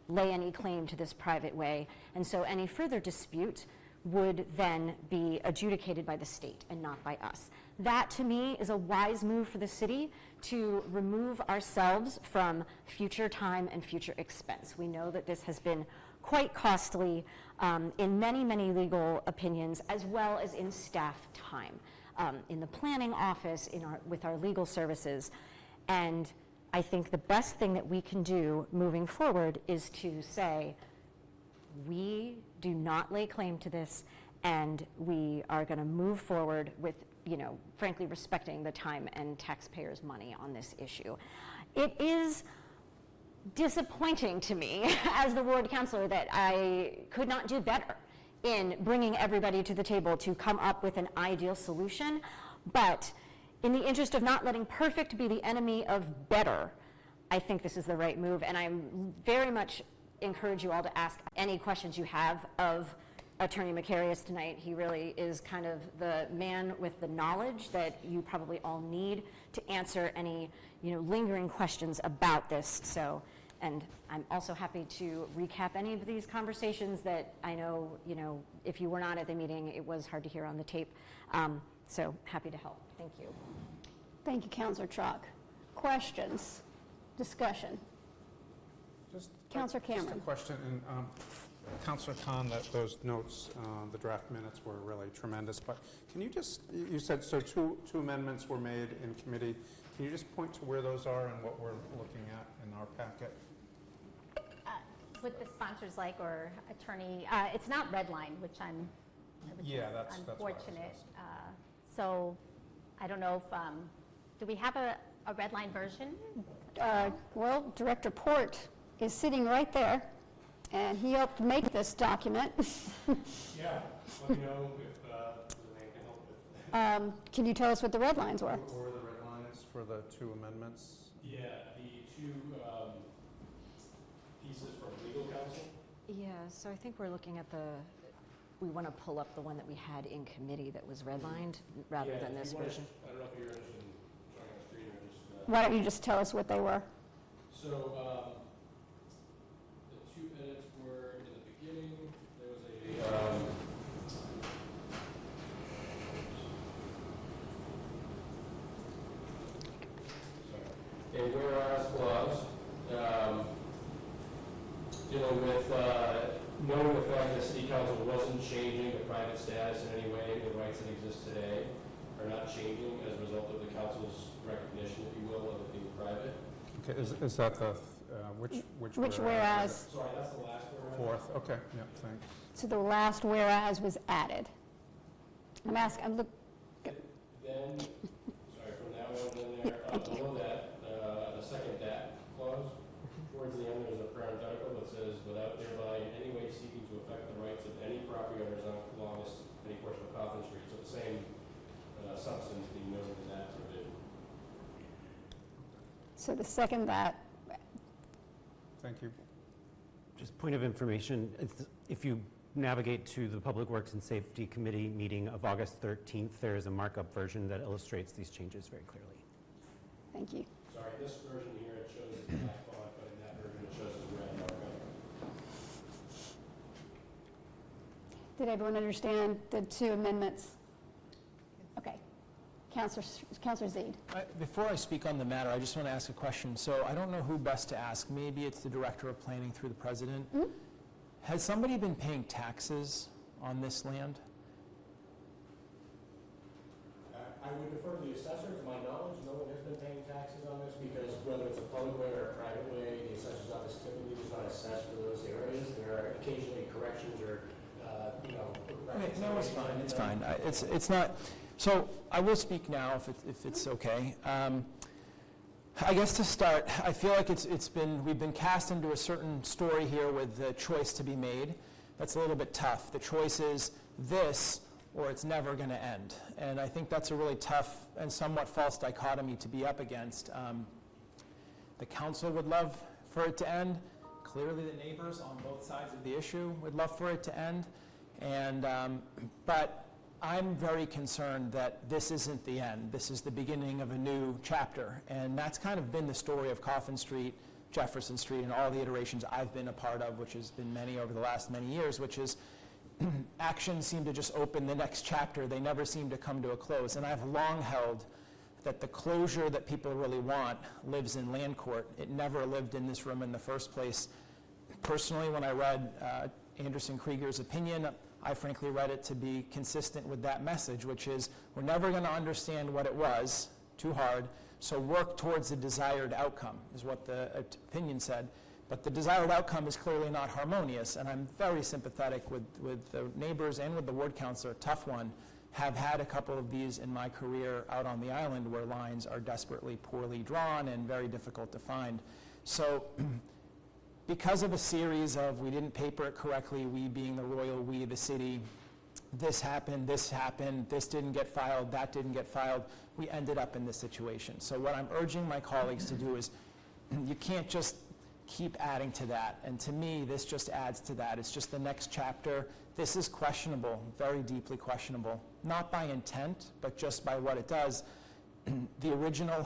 lay any claim to this private way, and so any further dispute would then be adjudicated by the state and not by us. That, to me, is a wise move for the city to remove ourselves from future time and future expense. We know that this has been quite costly in many, many legal opinions, as well as in staff time, in the planning office, with our legal services. And I think the best thing that we can do moving forward is to say, we do not lay claim to this, and we are going to move forward with, frankly, respecting the time and taxpayers' money on this issue. It is disappointing to me as the ward councilor that I could not do better in bringing everybody to the table to come up with an ideal solution, but in the interest of not letting perfect be the enemy of better, I think this is the right move, and I very much encourage you all to ask any questions you have of Attorney Macarius tonight. He really is kind of the man with the knowledge that you probably all need to answer any, lingering questions about this. So, and I'm also happy to recap any of these conversations that I know, if you were not at the meeting, it was hard to hear on the tape. So happy to help. Thank you. Thank you, Councillor Chalk. Questions? Discussion? Councillor Cameron. Just a question, and Councillor Khan, that those notes, the draft minutes were really tremendous, but can you just, you said, so two amendments were made in committee. Can you just point to where those are and what we're looking at in our packet? What the sponsors like, or attorney, it's not redline, which that's unfortunate. So I don't know if, do we have a redline version? Well, Director Port is sitting right there, and he helped make this document. Yeah, let me know if they can help with. Can you tell us what the red lines were? What were the red lines for the two amendments? Yeah, the two pieces from legal counsel. Yeah, so I think we're looking at we want to pull up the one that we had in committee that was redlined rather than this version. I don't know if you're interested in showing on the screen or just. Why don't you just tell us what they were? So the two edits were in the beginning. There was a whereas clause dealing with knowing the fact that City Council wasn't changing the private status in any way. The rights that exist today are not changing as a result of the council's recognition, if you will, of it being private. Okay, is that the which whereas? Sorry, that's the last whereas. Fourth. Okay. Yeah. Thanks. So the last whereas was added. I'm Then, sorry, from that one in there, below that, the second that clause, towards the end there's a parenthetical that says, without thereby in any way seeking to affect the rights of any property owners along any portion of Coffin Street. So the same substance being noted in that provision. So the second that. Thank you. Just point of information, if you navigate to the Public Works and Safety Committee meeting of August 13th, there is a markup version that illustrates these changes very clearly. Thank you. Sorry, this version here, it shows as black font, but in that version it shows as red markup. Did everyone understand the two amendments? Okay. Councillor Zaid. Before I speak on the matter, I just want to ask a question. So I don't know who best to ask. Maybe it's the Director of Planning through the President. Mm-hmm. Has somebody been paying taxes on this land? I would defer to the assessor. To my knowledge, no one has been paying taxes on this because whether it's a public way or a private way, the assessor's office typically does not assess for those areas. There are occasionally corrections or, Okay, no, it's fine. It's fine. It's not. So I will speak now if it's okay. I guess to start, I feel like we've been cast into a certain story here with the choice to be made. That's a little bit tough. The choice is this or it's never going to end. And I think that's a really tough and somewhat false dichotomy to be up against. The council would love for it to end. Clearly the neighbors on both sides of the issue would love for it to end. And but I'm very concerned that this isn't the end. This is the beginning of a new chapter. And that's kind of been the story of Coffin Street, Jefferson Street, and all the iterations I've been a part of, which has been many over the last many years, which is actions seem to just open the next chapter. They never seem to come to a close. And I've long held that the closure that people really want lives in land court. It never lived in this room in the first place. Personally, when I read Anderson Krieger's opinion, I frankly read it to be consistent with that message, which is we're never going to understand what it was, too hard, so work towards the desired outcome, is what the opinion said. But the desired outcome is clearly not harmonious, and I'm very sympathetic with the neighbors and with the ward councilor, tough one, have had a couple of these in my career out on the island where lines are desperately poorly drawn and very difficult to find. So because of a series of we didn't paper it correctly, we being the royal we, the city, this happened, this didn't get filed, that didn't get filed, we ended up in this situation. So what I'm urging my colleagues to do is you can't just keep adding to that. And to me, this just adds to that. It's just the next chapter. This is questionable, very deeply questionable, not by intent, but just by what it does. The original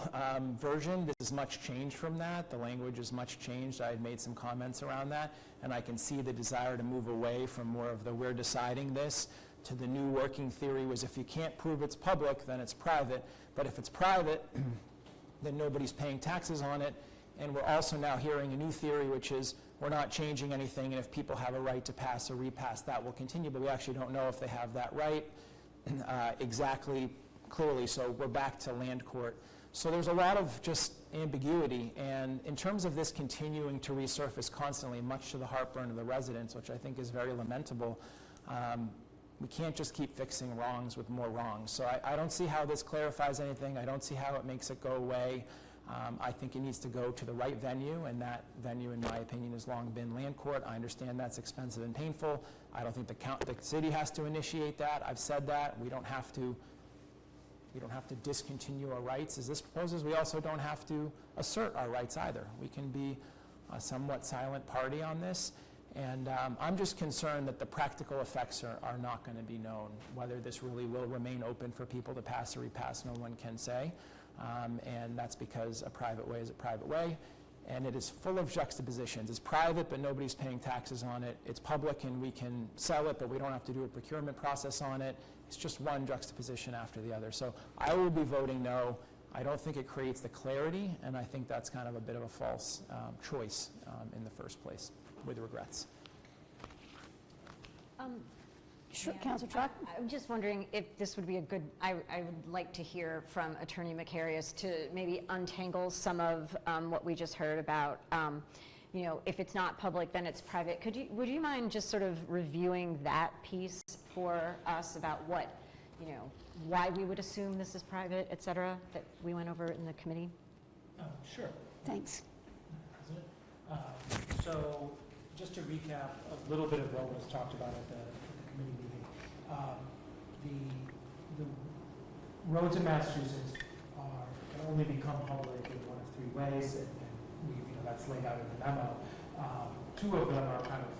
version, this is much changed from that. The language is much changed. I had made some comments around that, and I can see the desire to move away from more of the we're deciding this to the new working theory was if you can't prove it's public, then it's private. But if it's private, then nobody's paying taxes on it. And we're also now hearing a new theory, which is we're not changing anything, and if people have a right to pass or repass, that will continue, but we actually don't know if they have that right exactly clearly, so we're back to land court. So there's a lot of just ambiguity, and in terms of this continuing to resurface constantly, much to the heartburn of the residents, which I think is very lamentable, we can't just keep fixing wrongs with more wrongs. So I don't see how this clarifies anything. I don't see how it makes it go away. I think it needs to go to the right venue, and that venue, in my opinion, has long been land court. I understand that's expensive and painful. I don't think the city has to initiate that. I've said that. We don't have to discontinue our rights, as this proposes. We also don't have to assert our rights either. We can be a somewhat silent party on this, and I'm just concerned that the practical effects are not going to be known. Whether this really will remain open for people to pass or repass, no one can say. And that's because a private way is a private way, and it is full of juxtapositions. It's private, but nobody's paying taxes on it. It's public, and we can sell it, but we don't have to do a procurement process on it. It's just one juxtaposition after the other. So I will be voting no. I don't think it creates the clarity, and I think that's kind of a bit of a false choice in the first place, with regrets. Sure, Councilor Truck. I'm just wondering if this would be a good, I would like to hear from Attorney Macarius to maybe untangle some of what we just heard about, if it's not public, then it's private. Would you mind just sort of reviewing that piece for us about what, why we would assume this is private, et cetera, that we went over in the committee? Sure. Thanks. So just to recap a little bit of what was talked about at the committee meeting. The roads in Massachusetts can only become public in one of three ways, and that's laid out in the memo. Two of them are kind of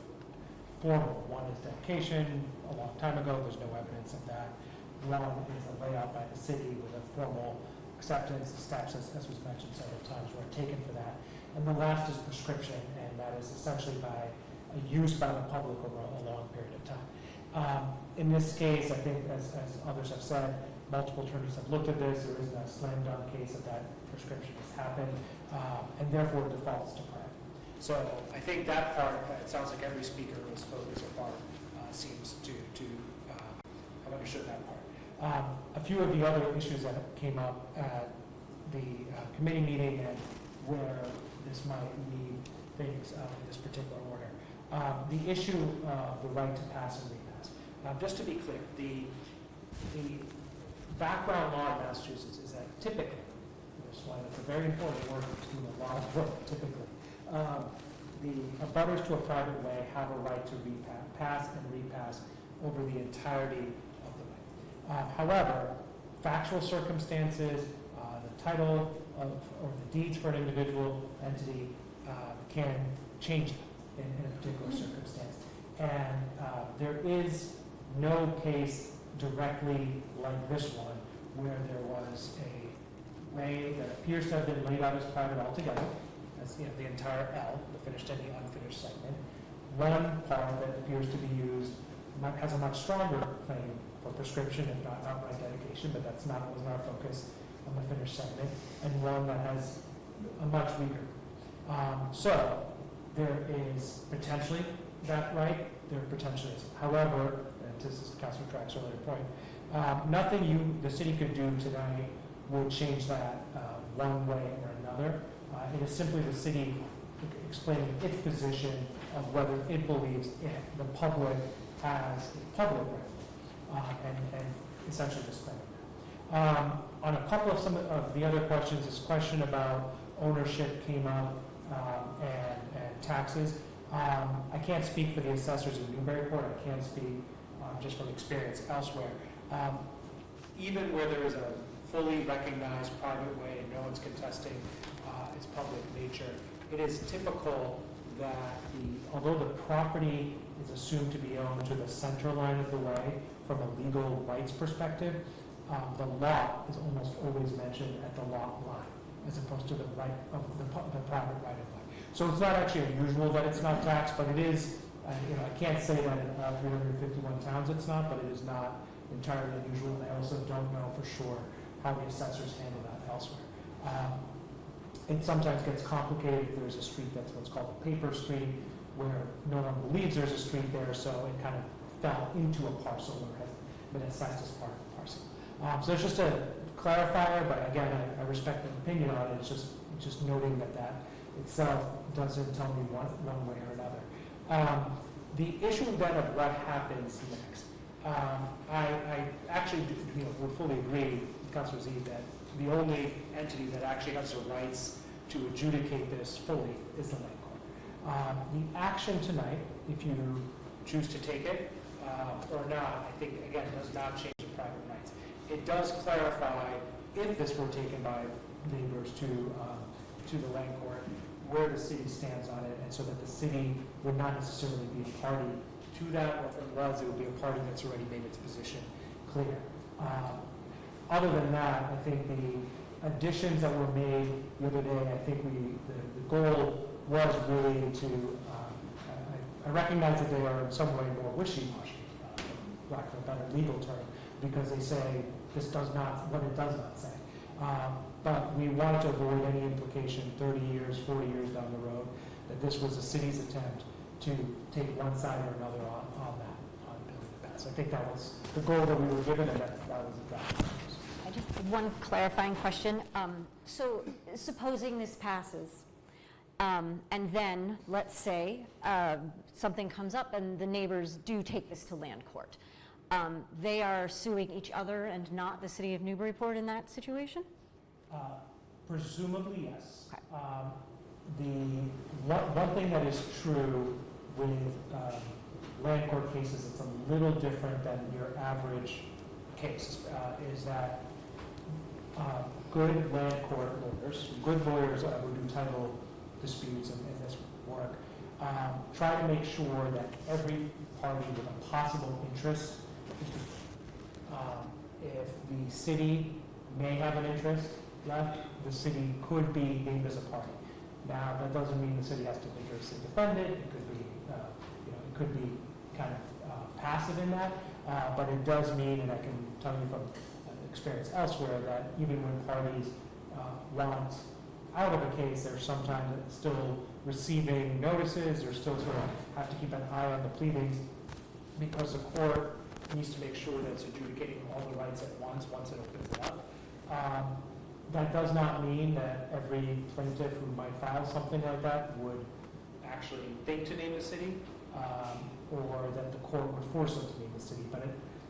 formal. One is dedication a long time ago. There's no evidence of that. One is a layout by the city with a formal acceptance. The steps, as was mentioned several times, were taken for that. And the last is prescription, and that is essentially by a use by the public over a long period of time. In this case, I think, as others have said, multiple attorneys have looked at this. There isn't a slam dunk case of that prescription has happened, and therefore defaults to private. So I think that part, it sounds like every speaker who has spoken so far seems to have understood that part. A few of the other issues that came up at the committee meeting and where this might lead things in this particular order. The issue of the right to pass and repass. Just to be clear, the background law in Massachusetts is that typically, this one is a very important word to do a lot of work, typically, the abutters to a private way have a right to pass and repass over the entirety of the way. However, factual circumstances, the title or the deeds for an individual entity can change that in a particular circumstance. And there is no case directly like this one where there was a way that appears to have been laid out as private altogether, as the entire L, the finished and the unfinished segment. One part that appears to be used has a much stronger claim for prescription, if not outright dedication, but that's not what was our focus on the finished segment, and one that has a much weaker. So there is potentially that right, there potentially isn't. However, and this is Councilor Track's earlier point, nothing the city could do tonight would change that one way or another. It is simply the city explaining its position of whether it believes the public has a public right, and essentially disclaiming that. On a couple of some of the other questions, this question about ownership came up, and taxes. I can't speak for the assessors in Newburyport. I can speak just from experience elsewhere. Even where there is a fully recognized private way and no one's contesting its public nature, it is typical that although the property is assumed to be owned to the center line of the way from a legal rights perspective, the lot is almost always mentioned at the lot line as opposed to the right of the private right of way. So it's not actually unusual that it's not taxed, but it is, I can't say that in 351 towns it's not, but it is not entirely unusual. And I also don't know for sure how the assessors handle that elsewhere. It sometimes gets complicated if there's a street that's what's called a paper street, where no one believes there's a street there, so it kind of fell into a parcel or has been assessed as part of the parcel. So it's just a clarifier, but again, I respect the opinion on it. It's just noting that itself doesn't tell me one way or another. The issue then of what happens next. I actually would fully agree with Councillor Z that the only entity that actually has the rights to adjudicate this fully is the land court. The action tonight, if you choose to take it or not, I think, again, does not change the private rights. It does clarify, if this were taken by neighbors to the land court, where the city stands on it, and so that the city would not necessarily be a party to that, or if it was, it would be a party that's already made its position clear. Other than that, I think the additions that were made the other day, I think the goal was really to, I recognize that they are in some way more wishy-washy, for lack of a better legal term, because they say this does not, what it does not say. But we wanted to avoid any implication 30 years, 40 years down the road that this was the city's attempt to take one side or another on building the path. So I think that was the goal that we were given, and that was the draft. I just one clarifying question. So supposing this passes, and then let's say something comes up and the neighbors do take this to land court. They are suing each other and not the city of Newburyport in that situation? Presumably, yes. One thing that is true with land court cases, it's a little different than your average case, is that good land court lawyers, good lawyers who do title disputes and this work, try to make sure that every party with a possible interest, if the city may have an interest left, the city could be named as a party. Now, that doesn't mean the city has to vigorously defend it. It could be, it could be kind of passive in that, but it does mean, and I can tell you from experience elsewhere, that even when parties want out of a case, they're sometimes still receiving notices, or still sort of have to keep an eye on the pleadings, because the court needs to make sure that it's adjudicating all the rights at once it opens it up. That does not mean that every plaintiff who might file something like that would actually think to name the city, or that the court would force them to name the city. But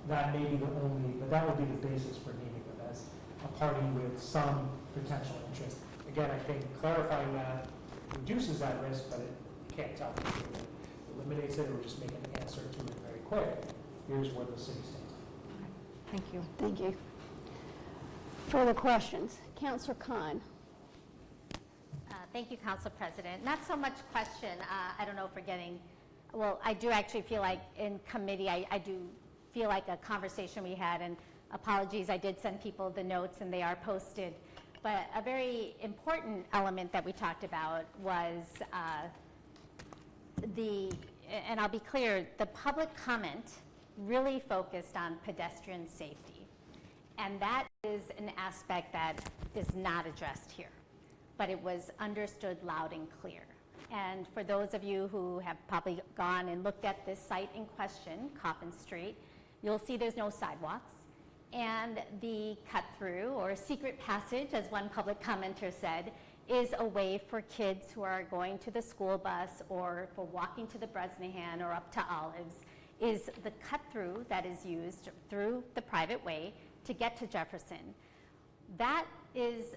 that may be but that would be the basis for naming them as a party with some potential interest. Again, I think clarifying that reduces that risk, but it can't tell if it eliminates it or just make an answer to it very quick. Here's where the city stands. Thank you. Thank you. Further questions? Councillor Khan. Thank you, Council President. Not so much question. I don't know if we're getting, well, I do actually feel like in committee, I do feel like a conversation we had, and apologies, I did send people the notes and they are posted. But a very important element that we talked about was and I'll be clear, the public comment really focused on pedestrian safety. And that is an aspect that is not addressed here, but it was understood loud and clear. And for those of you who have probably gone and looked at this site in question, Coffin Street, you'll see there's no sidewalks. And the cut through, or secret passage, as one public commenter said, is a way for kids who are going to the school bus or for walking to the Bresnahan or up to Olives, is the cut-through that is used through the private way to get to Jefferson. That is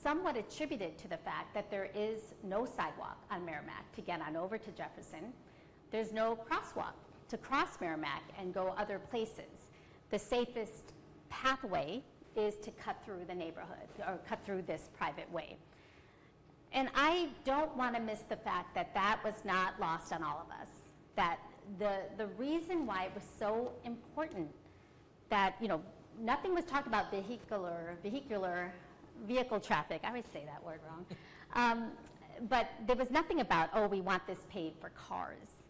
somewhat attributed to the fact that there is no sidewalk on Merrimack to get on over to Jefferson. There's no crosswalk to cross Merrimack and go other places. The safest pathway is to cut through the neighborhood or cut through this private way. And I don't want to miss the fact that that was not lost on all of us, that the reason why it was so important that, you know, nothing was talked about vehicle traffic. I always say that word wrong. But there was nothing about, oh, we want this paved for cars.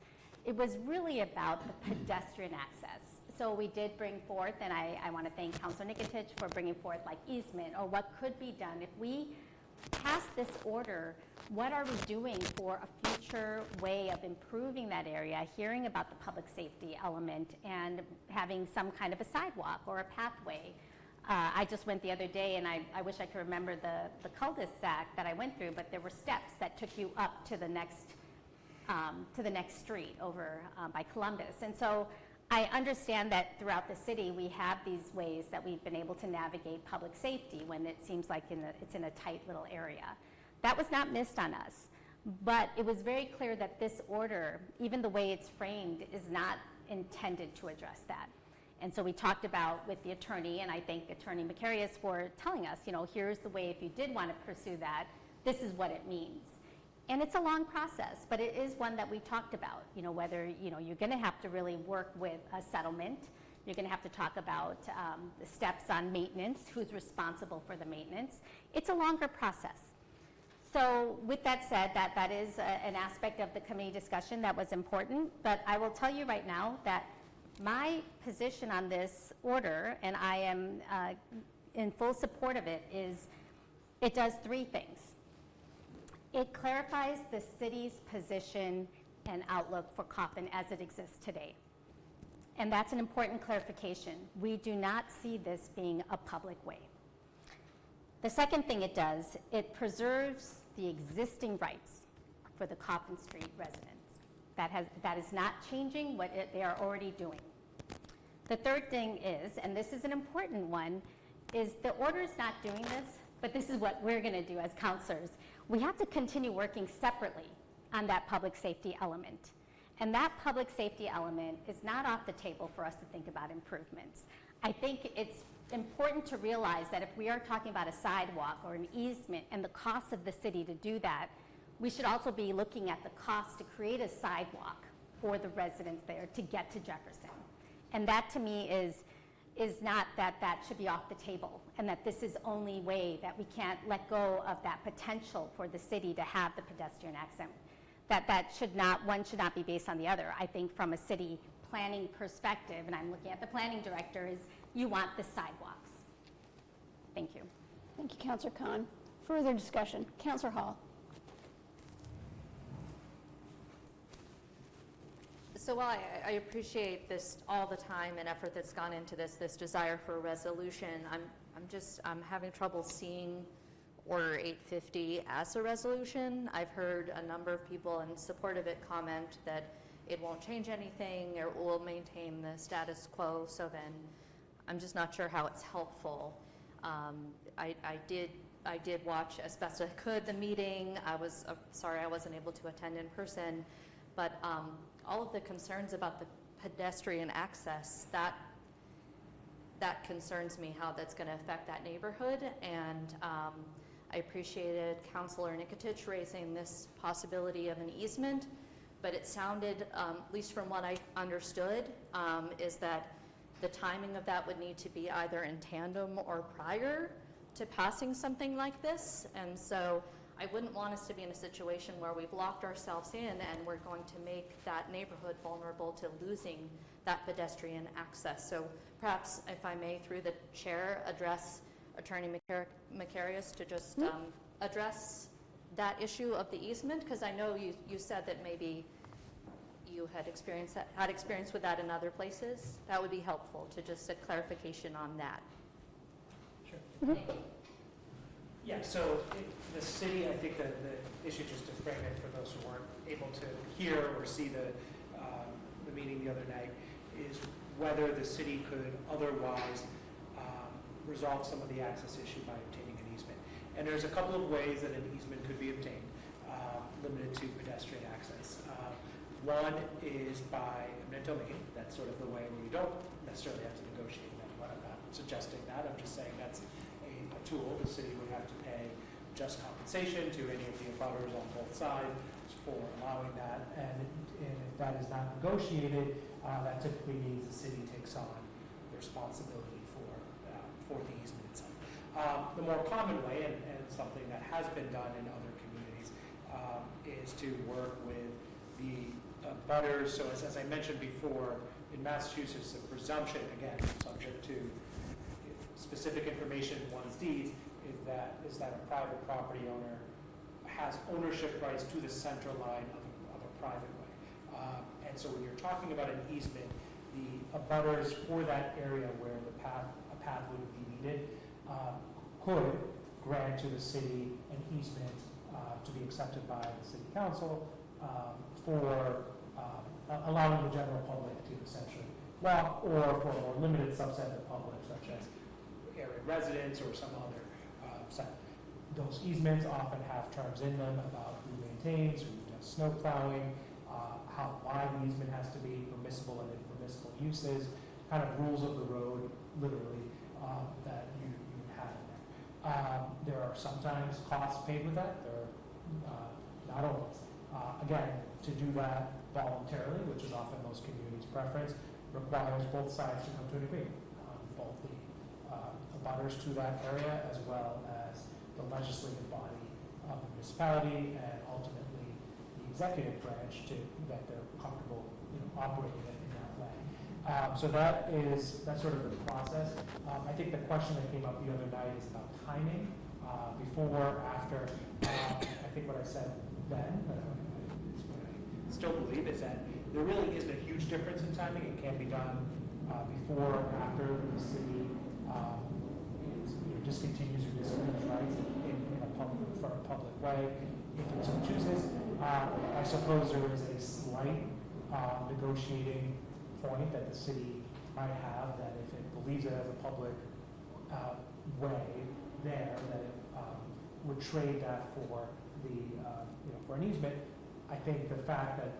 It was really about the pedestrian access. So we did bring forth, and I want to thank Councilor Nikotich for bringing forth like easement or what could be done. If we pass this order, what are we doing for a future way of improving that area, hearing about the public safety element and having some kind of a sidewalk or a pathway? I just went the other day, and I wish I could remember the cul-de-sac that I went through, but there were steps that took you up to the next street over by Columbus. And so I understand that throughout the city we have these ways that we've been able to navigate public safety when it seems like it's in a tight little area. That was not missed on us, but it was very clear that this order, even the way it's framed, is not intended to address that. And so we talked about with the attorney, and I thank Attorney Macarius for telling us, you know, here's the way if you did want to pursue that, this is what it means. And it's a long process, but it is one that we talked about, you know, whether, you know, you're going to have to really work with a settlement. You're going to have to talk about the steps on maintenance, who's responsible for the maintenance. It's a longer process. So with that said, that is an aspect of the committee discussion that was important, but I will tell you right now that my position on this order, and I am in full support of it, is it does three things. It clarifies the city's position and outlook for Coffin as it exists today. And that's an important clarification. We do not see this being a public way. The second thing it does, it preserves the existing rights for the Coffin Street residents. That is not changing what they are already doing. The third thing is, and this is an important one, is the order is not doing this, but this is what we're going to do as councillors. We have to continue working separately on that public safety element. And that public safety element is not off the table for us to think about improvements. I think it's important to realize that if we are talking about a sidewalk or an easement and the cost of the city to do that, we should also be looking at the cost to create a sidewalk for the residents there to get to Jefferson. And that to me is not that should be off the table, and that this is the only way that we can't let go of that potential for the city to have the pedestrian access. One should not be based on the other. I think from a city planning perspective, and I'm looking at the planning director, is you want the sidewalks. Thank you. Thank you, Councillor Khan. Further discussion. Councillor Hall. So while I appreciate this, all the time and effort that's gone into this desire for a resolution, I'm having trouble seeing Order 850 as a resolution. I've heard a number of people in support of it comment that it won't change anything or it will maintain the status quo, so then I'm just not sure how it's helpful. I did watch as best I could the meeting. I was sorry I wasn't able to attend in person, but all of the concerns about the pedestrian access, that concerns me, how that's going to affect that neighborhood. And I appreciated Councilor Nikotich raising this possibility of an easement, but it sounded, at least from what I understood, is that the timing of that would need to be either in tandem or prior to passing something like this. And so I wouldn't want us to be in a situation where we've locked ourselves in and we're going to make that neighborhood vulnerable to losing that pedestrian access. So perhaps, if I may, through the chair, address Attorney Macarius to just address that issue of the easement, because I know you said that maybe you had experience with that in other places. That would be helpful, to just a clarification on that. Sure. Thank you. Yeah, so the city, I think that the issue, just to frame it for those who weren't able to hear or see the meeting the other night, is whether the city could otherwise resolve some of the access issue by obtaining an easement. And there's a couple of ways that an easement could be obtained, limited to pedestrian access. One is by eminent domain. That's sort of the way where you don't necessarily have to negotiate that. But I'm not suggesting that. I'm just saying that's a tool. The city would have to pay just compensation to any of the abutters on both sides for allowing that. And if that is not negotiated, that typically means the city takes on the responsibility for the easement itself. The more common way, and something that has been done in other communities, is to work with the abutters. So as I mentioned before, in Massachusetts, the presumption, again, subject to specific information in one's deeds, is that a private property owner has ownership rights to the center line of a private way. And so when you're talking about an easement, the abutters for that area where a path would be needed could grant to the city an easement to be accepted by the city council for allowing the general public to essentially walk, or for a more limited subset of the public, such as area residents or some other set. Those easements often have terms in them about who maintains, who does snow plowing, how wide the easement has to be, permissible and impermissible uses, kind of rules of the road, literally, that you have in there. There are sometimes costs paid with that. There are not always. Again, to do that voluntarily, which is often most communities' preference, requires both sides to come to an agreement. Both the abutters to that area, as well as the legislative body of the municipality, and ultimately the executive branch, that they're comfortable operating it in that way. So that's sort of the process. I think the question that came up the other night is about timing, before, after. I think what I said then, what I still believe, is that there really isn't a huge difference in timing. It can be done before, after the city discontinues or discontinues rights for a public way, if it so chooses. I suppose there is a slight negotiating point that the city might have, that if it believes it has a public way there, that it would trade that for for an easement. I think the fact that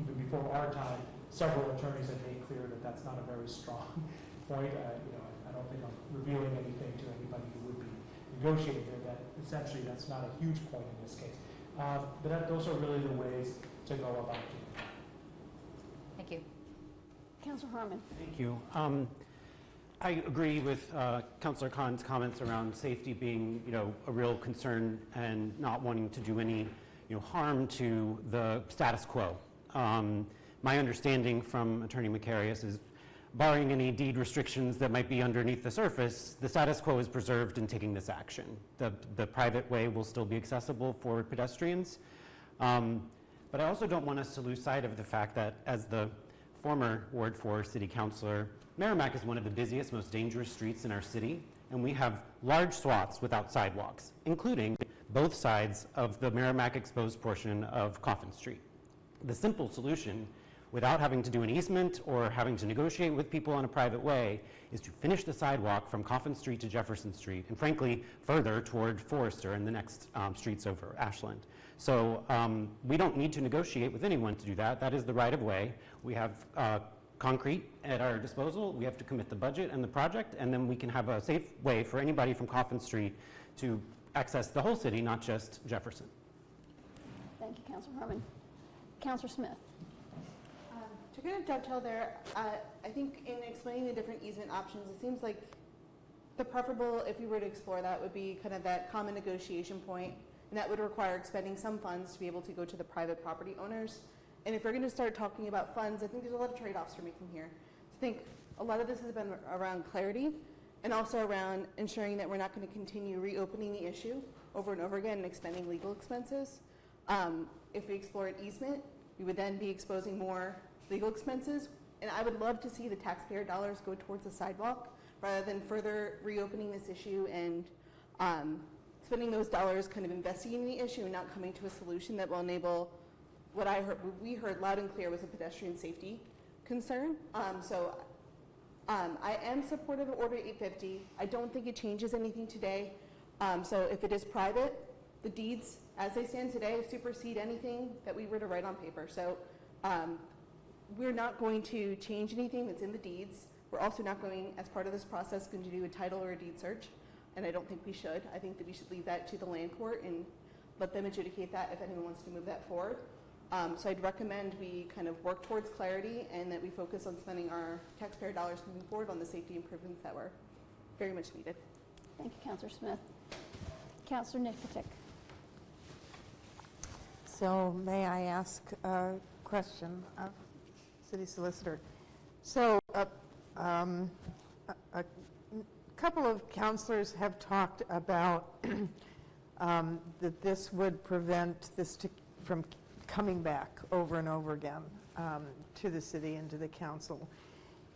even before our time, several attorneys have made clear that that's not a very strong point. I don't think I'm revealing anything to anybody who would be negotiating there, that essentially that's not a huge point in this case. But those are really the ways to go about doing that. Thank you. Councilor Harmon. Thank you. I agree with Councilor Khan's comments around safety being, a real concern, and not wanting to do any, harm to the status quo. My understanding from Attorney Macarius is, barring any deed restrictions that might be underneath the surface, the status quo is preserved in taking this action. The private way will still be accessible for pedestrians. But I also don't want us to lose sight of the fact that, as the former Ward 4 City Councilor, Merrimack is one of the busiest, most dangerous streets in our city, and we have large swaths without sidewalks, including both sides of the Merrimack exposed portion of Coffin Street. The simple solution, without having to do an easement or having to negotiate with people on a private way, is to finish the sidewalk from Coffin Street to Jefferson Street, and frankly, further toward Forrester and the next streets over Ashland. So we don't need to negotiate with anyone to do that. That is the right of way. We have concrete at our disposal. We have to commit the budget and the project, and then we can have a safe way for anybody from Coffin Street to access the whole city, not just Jefferson. Thank you, Councilor Harmon. Councilor Smith. To kind of dovetail there, I think in explaining the different easement options, it seems like the preferable, if we were to explore that, would be kind of that common negotiation point, and that would require expending some funds to be able to go to the private property owners. And if we're going to start talking about funds, I think there's a lot of trade-offs we're making here. I think a lot of this has been around clarity, and also around ensuring that we're not going to continue reopening the issue over and over again and expending legal expenses. If we explore an easement, we would then be exposing more legal expenses, and I would love to see the taxpayer dollars go towards the sidewalk rather than further reopening this issue and spending those dollars kind of investigating the issue and not coming to a solution that will enable what we heard loud and clear was a pedestrian safety concern. I am supportive of Order 850. I don't think it changes anything today. So if it is private, the deeds as they stand today supersede anything that we were to write on paper. So we're not going to change anything that's in the deeds. We're also not going, as part of this process, going to do a title or a deed search. And I don't think we should. I think that we should leave that to the land court and let them adjudicate that if anyone wants to move that forward. So I'd recommend we kind of work towards clarity and that we focus on spending our taxpayer dollars moving forward on the safety improvements that were very much needed. Thank you, Councillor Smith. Councillor Nikitic. So may I ask a question of City Solicitor? So a couple of councillors have talked about that this would prevent this from coming back over and over again to the city and to the council.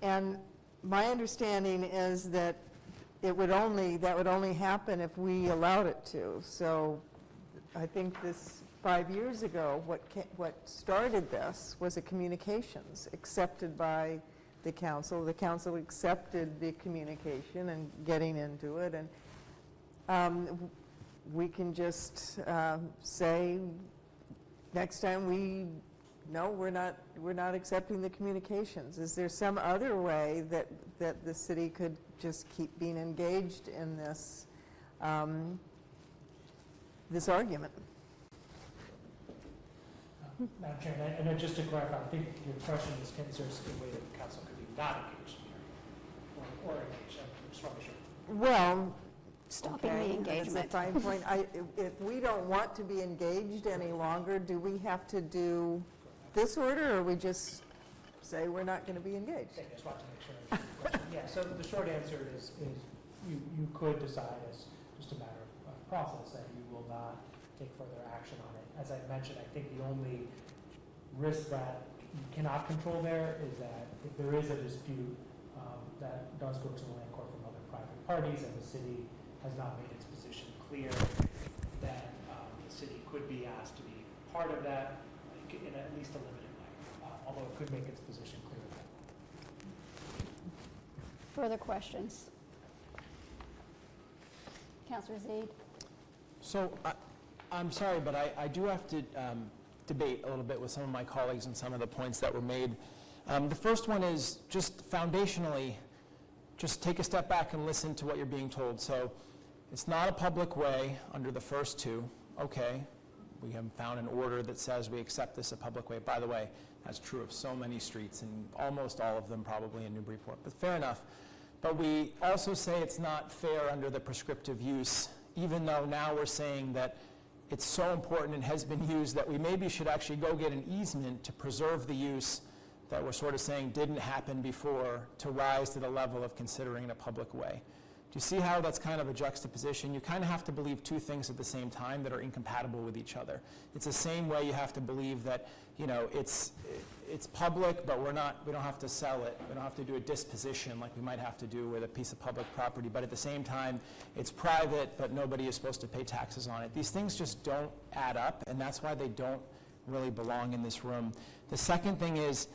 And my understanding is that that would only happen if we allowed it to. So I think this 5 years ago, what started this was a communications accepted by the council. The council accepted the communication and getting into it, and we can just say next time we're not accepting the communications. Is there some other way that the city could just keep being engaged in this this argument? Madam Chair, and just to clarify, I think your question is, is there a way that the council could be not engaged here or engaged? I just want to be sure. Well, stopping the engagement. That's a fine point. If we don't want to be engaged any longer, do we have to do this order, or we just say we're not going to be engaged? I just want to make sure. Yeah, so the short answer is you could decide as just a matter of process that you will not take further action on it. As I mentioned, I think the only risk that you cannot control there is that if there is a dispute that does go to the land court from other private parties and the city has not made its position clear, that the city could be asked to be part of that in at least a limited way, although it could make its position clear. Further questions? Councillor Zaid. So I'm sorry, but I do have to debate a little bit with some of my colleagues and some of the points that were made. The first one is just foundationally, just take a step back and listen to what you're being told. So it's not a public way under the first two. Okay, we have found an order that says we accept this a public way. By the way, that's true of so many streets and almost all of them probably in Newburyport, but fair enough. But we also say it's not fair under the prescriptive use, even though now we're saying that it's so important and has been used that we maybe should actually go get an easement to preserve the use that we're sort of saying didn't happen before to rise to the level of considering it a public way. Do you see how that's kind of a juxtaposition? You kind of have to believe two things at the same time that are incompatible with each other. It's the same way you have to believe that, you know, it's public, but we don't have to sell it. We don't have to do a disposition like we might have to do with a piece of public property, but at the same time, it's private, but nobody is supposed to pay taxes on it. These things just don't add up, and that's why they don't really belong in this room. The second thing is,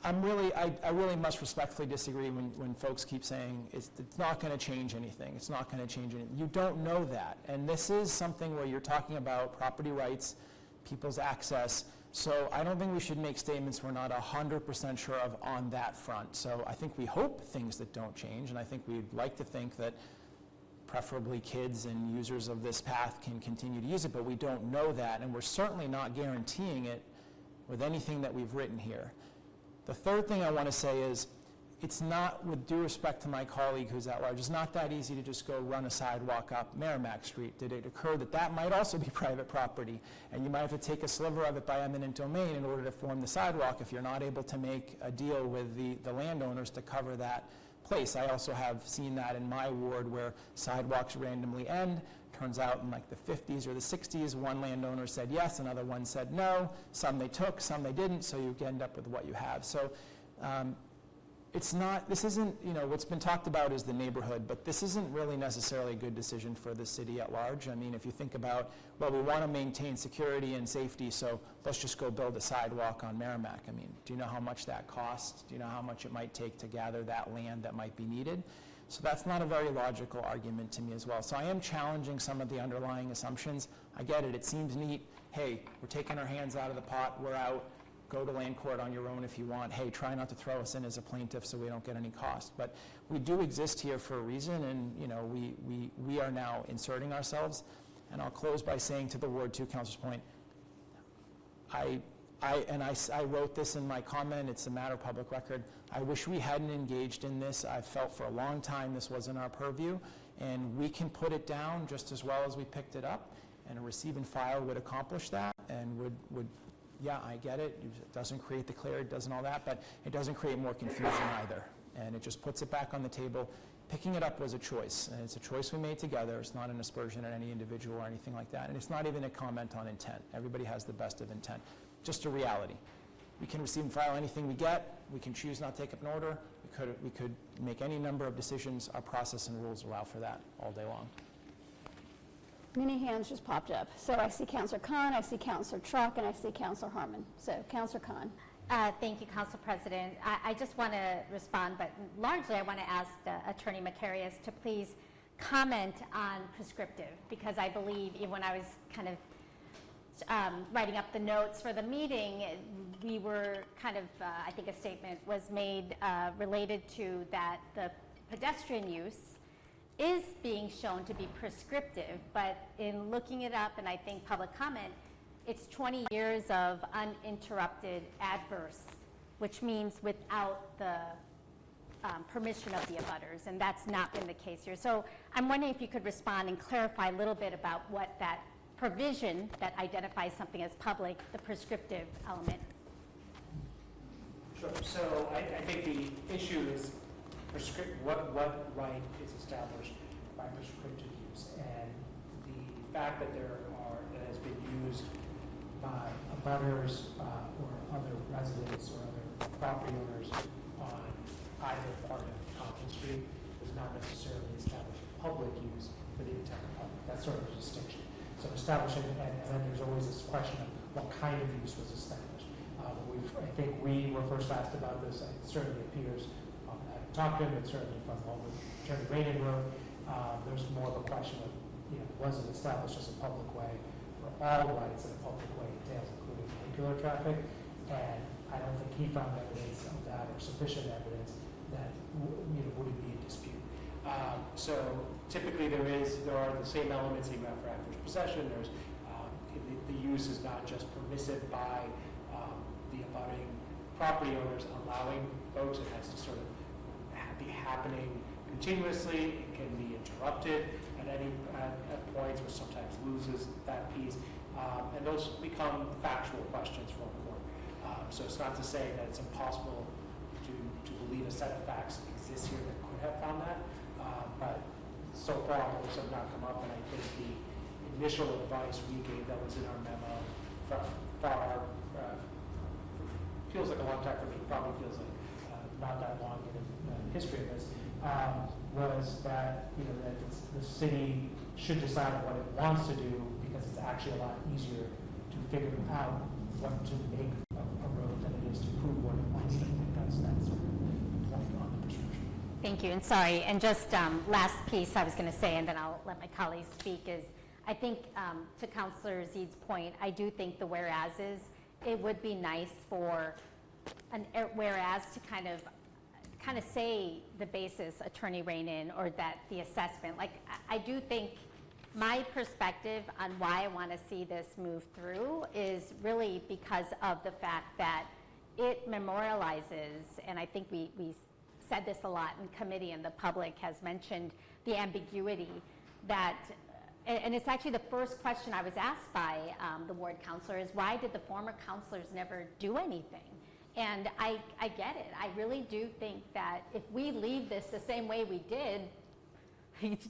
I really must respectfully disagree when folks keep saying it's not going to change anything. It's not going to change anything. You don't know that. And this is something where you're talking about property rights, people's access. So I don't think we should make statements we're not 100% sure of on that front. So I think we hope things that don't change, and I think we'd like to think that preferably kids and users of this path can continue to use it, but we don't know that, and we're certainly not guaranteeing it with anything that we've written here. The third thing I want to say is, it's not, with due respect to my colleague who's at large, it's not that easy to just go run a sidewalk up Merrimack Street. Did it occur that that might also be private property, and you might have to take a sliver of it by eminent domain in order to form the sidewalk if you're not able to make a deal with the landowners to cover that place. I also have seen that in my ward where sidewalks randomly end. Turns out in like the 50s or the 60s, one landowner said yes, another one said no. Some they took, some they didn't, so you end up with what you have. So It's not, this isn't, what's been talked about is the neighborhood, but this isn't really necessarily a good decision for the city at large. I mean, if you think about, well, we want to maintain security and safety, so let's just go build a sidewalk on Merrimack. I mean, do you know how much that costs? Do you know how much it might take to gather that land that might be needed? So that's not a very logical argument to me as well. So I am challenging some of the underlying assumptions. I get it. It seems neat. Hey, we're taking our hands out of the pot. We're out. Go to land court on your own if you want. Hey, try not to throw us in as a plaintiff so we don't get any cost. But we do exist here for a reason, and we are now inserting ourselves. And I'll close by saying to the Ward 2 Councilor's point, I wrote this in my comment. It's a matter of public record. I wish we hadn't engaged in this. I've felt for a long time this wasn't our purview, and we can put it down just as well as we picked it up, and a receive and file would accomplish that and would yeah, I get it. It doesn't create the clarity, it doesn't all that, but it doesn't create more confusion either. And it just puts it back on the table. Picking it up was a choice, and it's a choice we made together. It's not an aspersion at any individual or anything like that, and it's not even a comment on intent. Everybody has the best of intent. Just a reality. We can receive and file anything we get. We can choose not to take up an order. We could make any number of decisions. Our process and rules allow for that all day long. Many hands just popped up. So I see Councillor Khan, I see Councillor Truck, and I see Councillor Harmon. So Councillor Khan. Thank you, Council President. I just want to respond, but largely I want to ask Attorney Macarius to please comment on prescriptive, because I believe even when I was kind of writing up the notes for the meeting, we were kind of, I think a statement was made related to that the pedestrian use is being shown to be prescriptive, but in looking it up, and I think public comment, it's 20 years of uninterrupted adverse, which means without the permission of the abutters, and that's not been the case here. So I'm wondering if you could respond and clarify a little bit about what that provision that identifies something as public, the prescriptive element. Sure. So I think the issue is what right is established by prescriptive use, and the fact that that has been used by abutters or other residents or other property owners on either part of Coffin Street does not necessarily establish public use for the entire public. That's sort of a distinction. So establishing, and then there's always this question of what kind of use was established. I think we were first asked about this. It certainly appears, I talked to him, and certainly from what Attorney Raymond wrote, there's more of a question of, was it established as a public way for all rights that a public way entails, including vehicular traffic? And I don't think he found evidence of that or sufficient evidence that would it be in dispute. So typically there are the same elements that you have for adverse possession. There's the use is not just permissive by the abutting property owners allowing folks. It has to sort of be happening continuously. It can be interrupted at points, which sometimes loses that piece. And those become factual questions for a court. So it's not to say that it's impossible to believe a set of facts exists here that could have found that. But so far, those have not come up, and I think the initial advice we gave that was in our memo feels like a long time for me, probably feels like not that long in the history of this, was that that the city should decide what it wants to do, because it's actually a lot easier to figure out what to make a road than it is to prove what it wants to do. That's sort of the point on the prescription. Thank you, and sorry, and just last piece I was going to say, and then I'll let my colleagues speak, is I think to Councillor Zeid's point, I do think the whereases, it would be nice for an whereas to kind of say the basis, Attorney Rainin, or that the assessment. Like, I do think my perspective on why I want to see this move through is really because of the fact that it memorializes, and I think we said this a lot in committee and the public has mentioned the ambiguity that, and it's actually the first question I was asked by the ward councilor is, why did the former councilors never do anything? And I get it. I really do think that if we leave this the same way we did,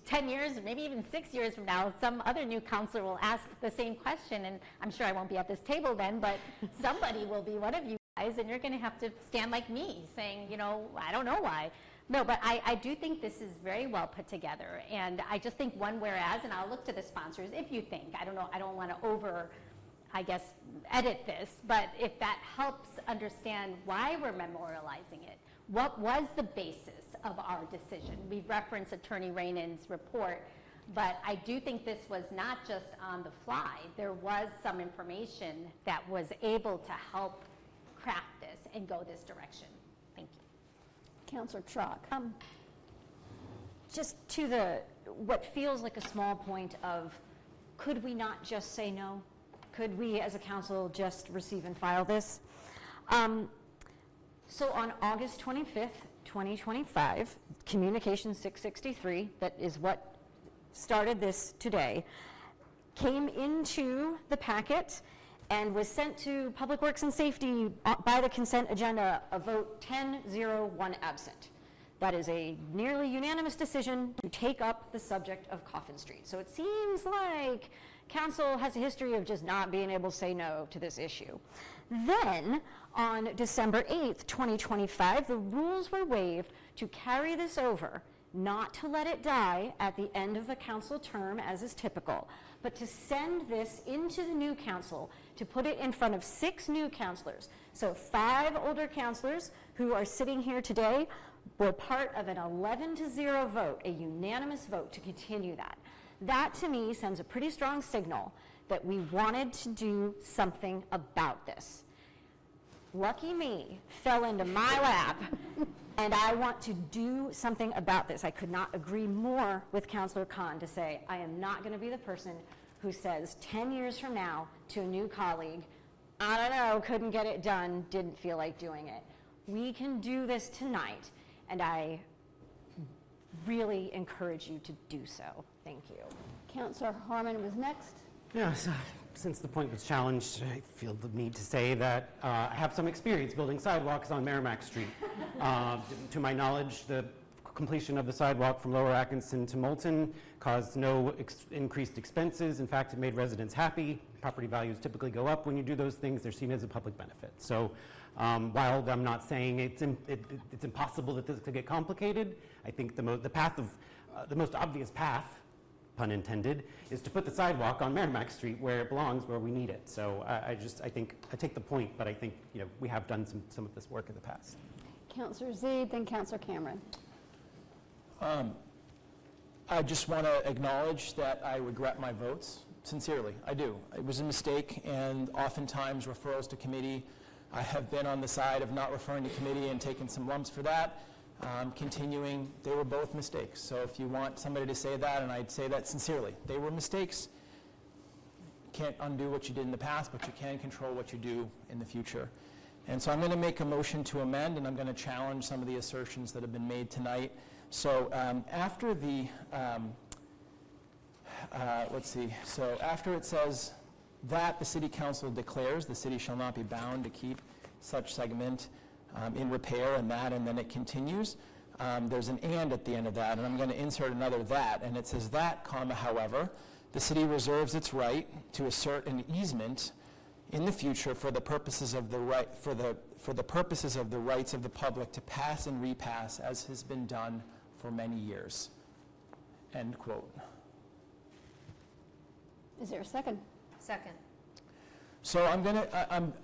10 years, maybe even 6 years from now, some other new councilor will ask the same question, and I'm sure I won't be at this table then, but somebody will be, one of you and you're going to have to stand like me saying, you know, I don't know why. No, but I do think this is very well put together, and I just think one whereas, and I'll look to the sponsors if you think, I don't know, I don't want to edit this, but if that helps understand why we're memorializing it, what was the basis of our decision? We reference Attorney Rainan's report, but I do think this was not just on the fly. There was some information that was able to help craft this and go this direction. Thank you. Councillor Chalk. Just to what feels like a small point of, could we not just say no? Could we as a council just receive and file this? So on August 25th, 2025, Communication 663, that is what started this today, came into the packet and was sent to Public Works and Safety by the consent agenda, a vote 10-0, 1 absent. That is a nearly unanimous decision to take up the subject of Coffin Street. So it seems like council has a history of just not being able to say no to this issue. Then, on December 8th, 2025, the rules were waived to carry this over, not to let it die at the end of the council term, as is typical, but to send this into the new council, to put it in front of 6 new councilors. So 5 older councilors who are sitting here today were part of an 11-0 vote, a unanimous vote to continue that. That, to me, sends a pretty strong signal that we wanted to do something about this. Lucky me, fell into my lap, and I want to do something about this. I could not agree more with Councillor Khan to say, I am not going to be the person who says 10 years from now to a new colleague, I don't know, couldn't get it done, didn't feel like doing it. We can do this tonight, and I really encourage you to do so. Thank you. Councillor Harmon was next. Yeah, so since the point was challenged, I feel the need to say that I have some experience building sidewalks on Merrimack Street. To my knowledge, the completion of the sidewalk from Lower Atkinson to Moulton caused no increased expenses. In fact, it made residents happy. Property values typically go up when you do those things. They're seen as a public benefit. So while I'm not saying it's impossible that this could get complicated, I think the most obvious path, pun intended, is to put the sidewalk on Merrimack Street where it belongs, where we need it. So I think I take the point, but I think we have done some of this work in the past. Councillor Zeid, then Councillor Cameron. I just want to acknowledge that I regret my votes. Sincerely, I do. It was a mistake, and oftentimes referrals to committee, I have been on the side of not referring to committee and taking some lumps for that. Continuing, they were both mistakes. So if you want somebody to say that, and I'd say that sincerely, they were mistakes. Can't undo what you did in the past, but you can control what you do in the future. And so I'm going to make a motion to amend, and I'm going to challenge some of the assertions that have been made tonight. So after the, after it says that the City Council declares the city shall not be bound to keep such segment in repair and then it continues. There's an and at the end of that, and I'm going to insert another that, and it says that, comma, however, the city reserves its right to assert an easement in the future for the purposes of the right for the purposes of the rights of the public to pass and repass as has been done for many years. End quote. Is there a second? Second. So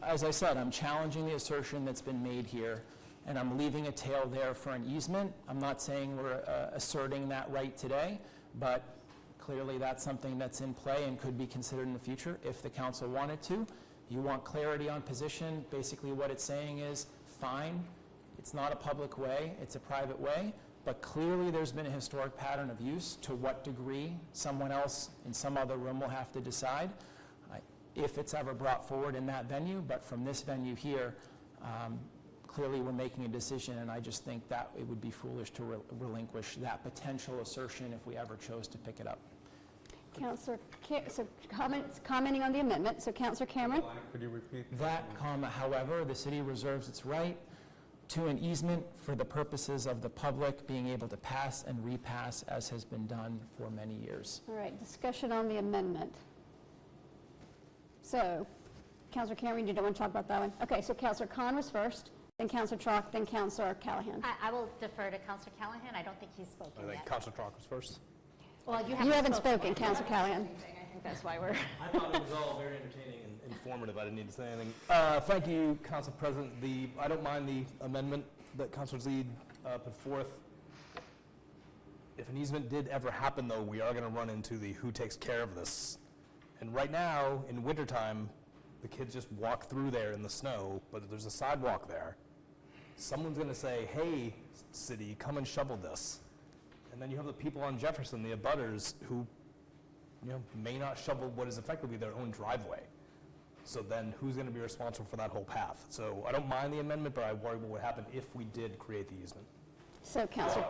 as I said, I'm challenging the assertion that's been made here, and I'm leaving a tail there for an easement. I'm not saying we're asserting that right today, but clearly that's something that's in play and could be considered in the future if the council wanted to. You want clarity on position. Basically what it's saying is, fine, it's not a public way, it's a private way, but clearly there's been a historic pattern of use. To what degree, someone else in some other room will have to decide if it's ever brought forward in that venue, but from this venue here, clearly we're making a decision, and I just think that it would be foolish to relinquish that potential assertion if we ever chose to pick it up. Councillor, commenting on the amendment, so Councillor Cameron? Could you repeat? That, comma, however, the city reserves its right to an easement for the purposes of the public being able to pass and repass as has been done for many years. All right, discussion on the amendment. So, Councillor Cameron, you don't want to talk about that one? Okay, so Councillor Khan was first, then Councillor Chalk, then Councillor Callahan. I will defer to Councillor Callahan. I don't think he's spoken I think yet. Councilor Chalk was first. Well, You haven't spoken, Councillor Callahan. I think that's why we're... I thought it was all very entertaining and informative. I didn't need to say anything. Thank you, Council President. I don't mind the amendment that Councilor Zede put forth. If an easement did ever happen, though, we are going to run into the who takes care of this. And right now, in wintertime, the kids just walk through there in the snow, but if there's a sidewalk there, someone's going to say, hey, city, come and shovel this. And then you have the people on Jefferson, the abutters, who may not shovel what is effectively their own driveway. So then who's going to be responsible for that whole path? So I don't mind the amendment, but I worry what would happen if we did create the easement. So, Councillor.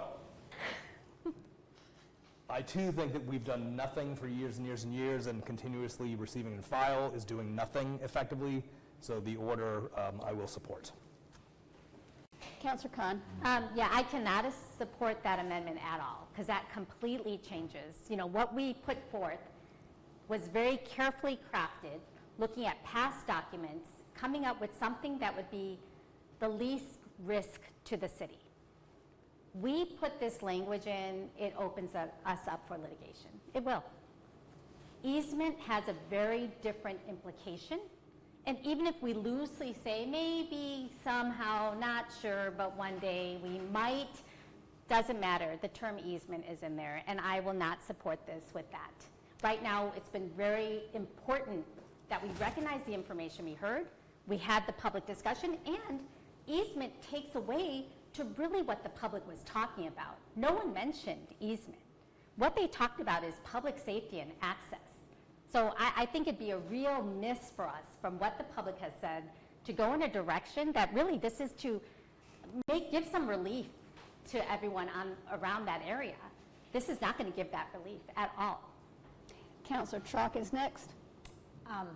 I too think that we've done nothing for years and years and years, and continuously receiving and file is doing nothing effectively. So the order I will support. Councillor Khan. Yeah, I cannot support that amendment at all, because that completely changes. What we put forth was very carefully crafted, looking at past documents, coming up with something that would be the least risk to the city. We put this language in, it opens us up for litigation. It will. Easement has a very different implication. And even if we loosely say, maybe, somehow, not sure, but one day we might, doesn't matter. The term easement is in there, and I will not support this with that. Right now, it's been very important that we recognize the information we heard, we had the public discussion, and easement takes away to really what the public was talking about. No one mentioned easement. What they talked about is public safety and access. So I think it'd be a real miss for us from what the public has said to go in a direction that really this is to give some relief to everyone around that area. This is not going to give that relief at all. Councillor Chalk is next. I'm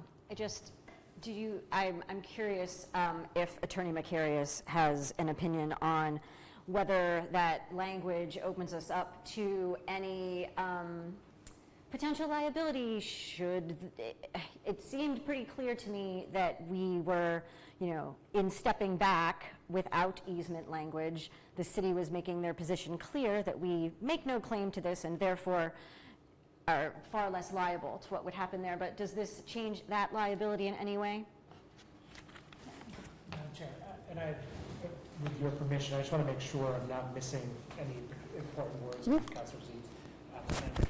curious if Attorney Macarius has an opinion on whether that language opens us up to any potential liability. It seemed pretty clear to me that we were, in stepping back without easement language, the city was making their position clear that we make no claim to this and therefore are far less liable to what would happen there. But does this change that liability in any way? Madam Chair, and with your permission, I just want to make sure I'm not missing any important words from Councillor Zede's amendment.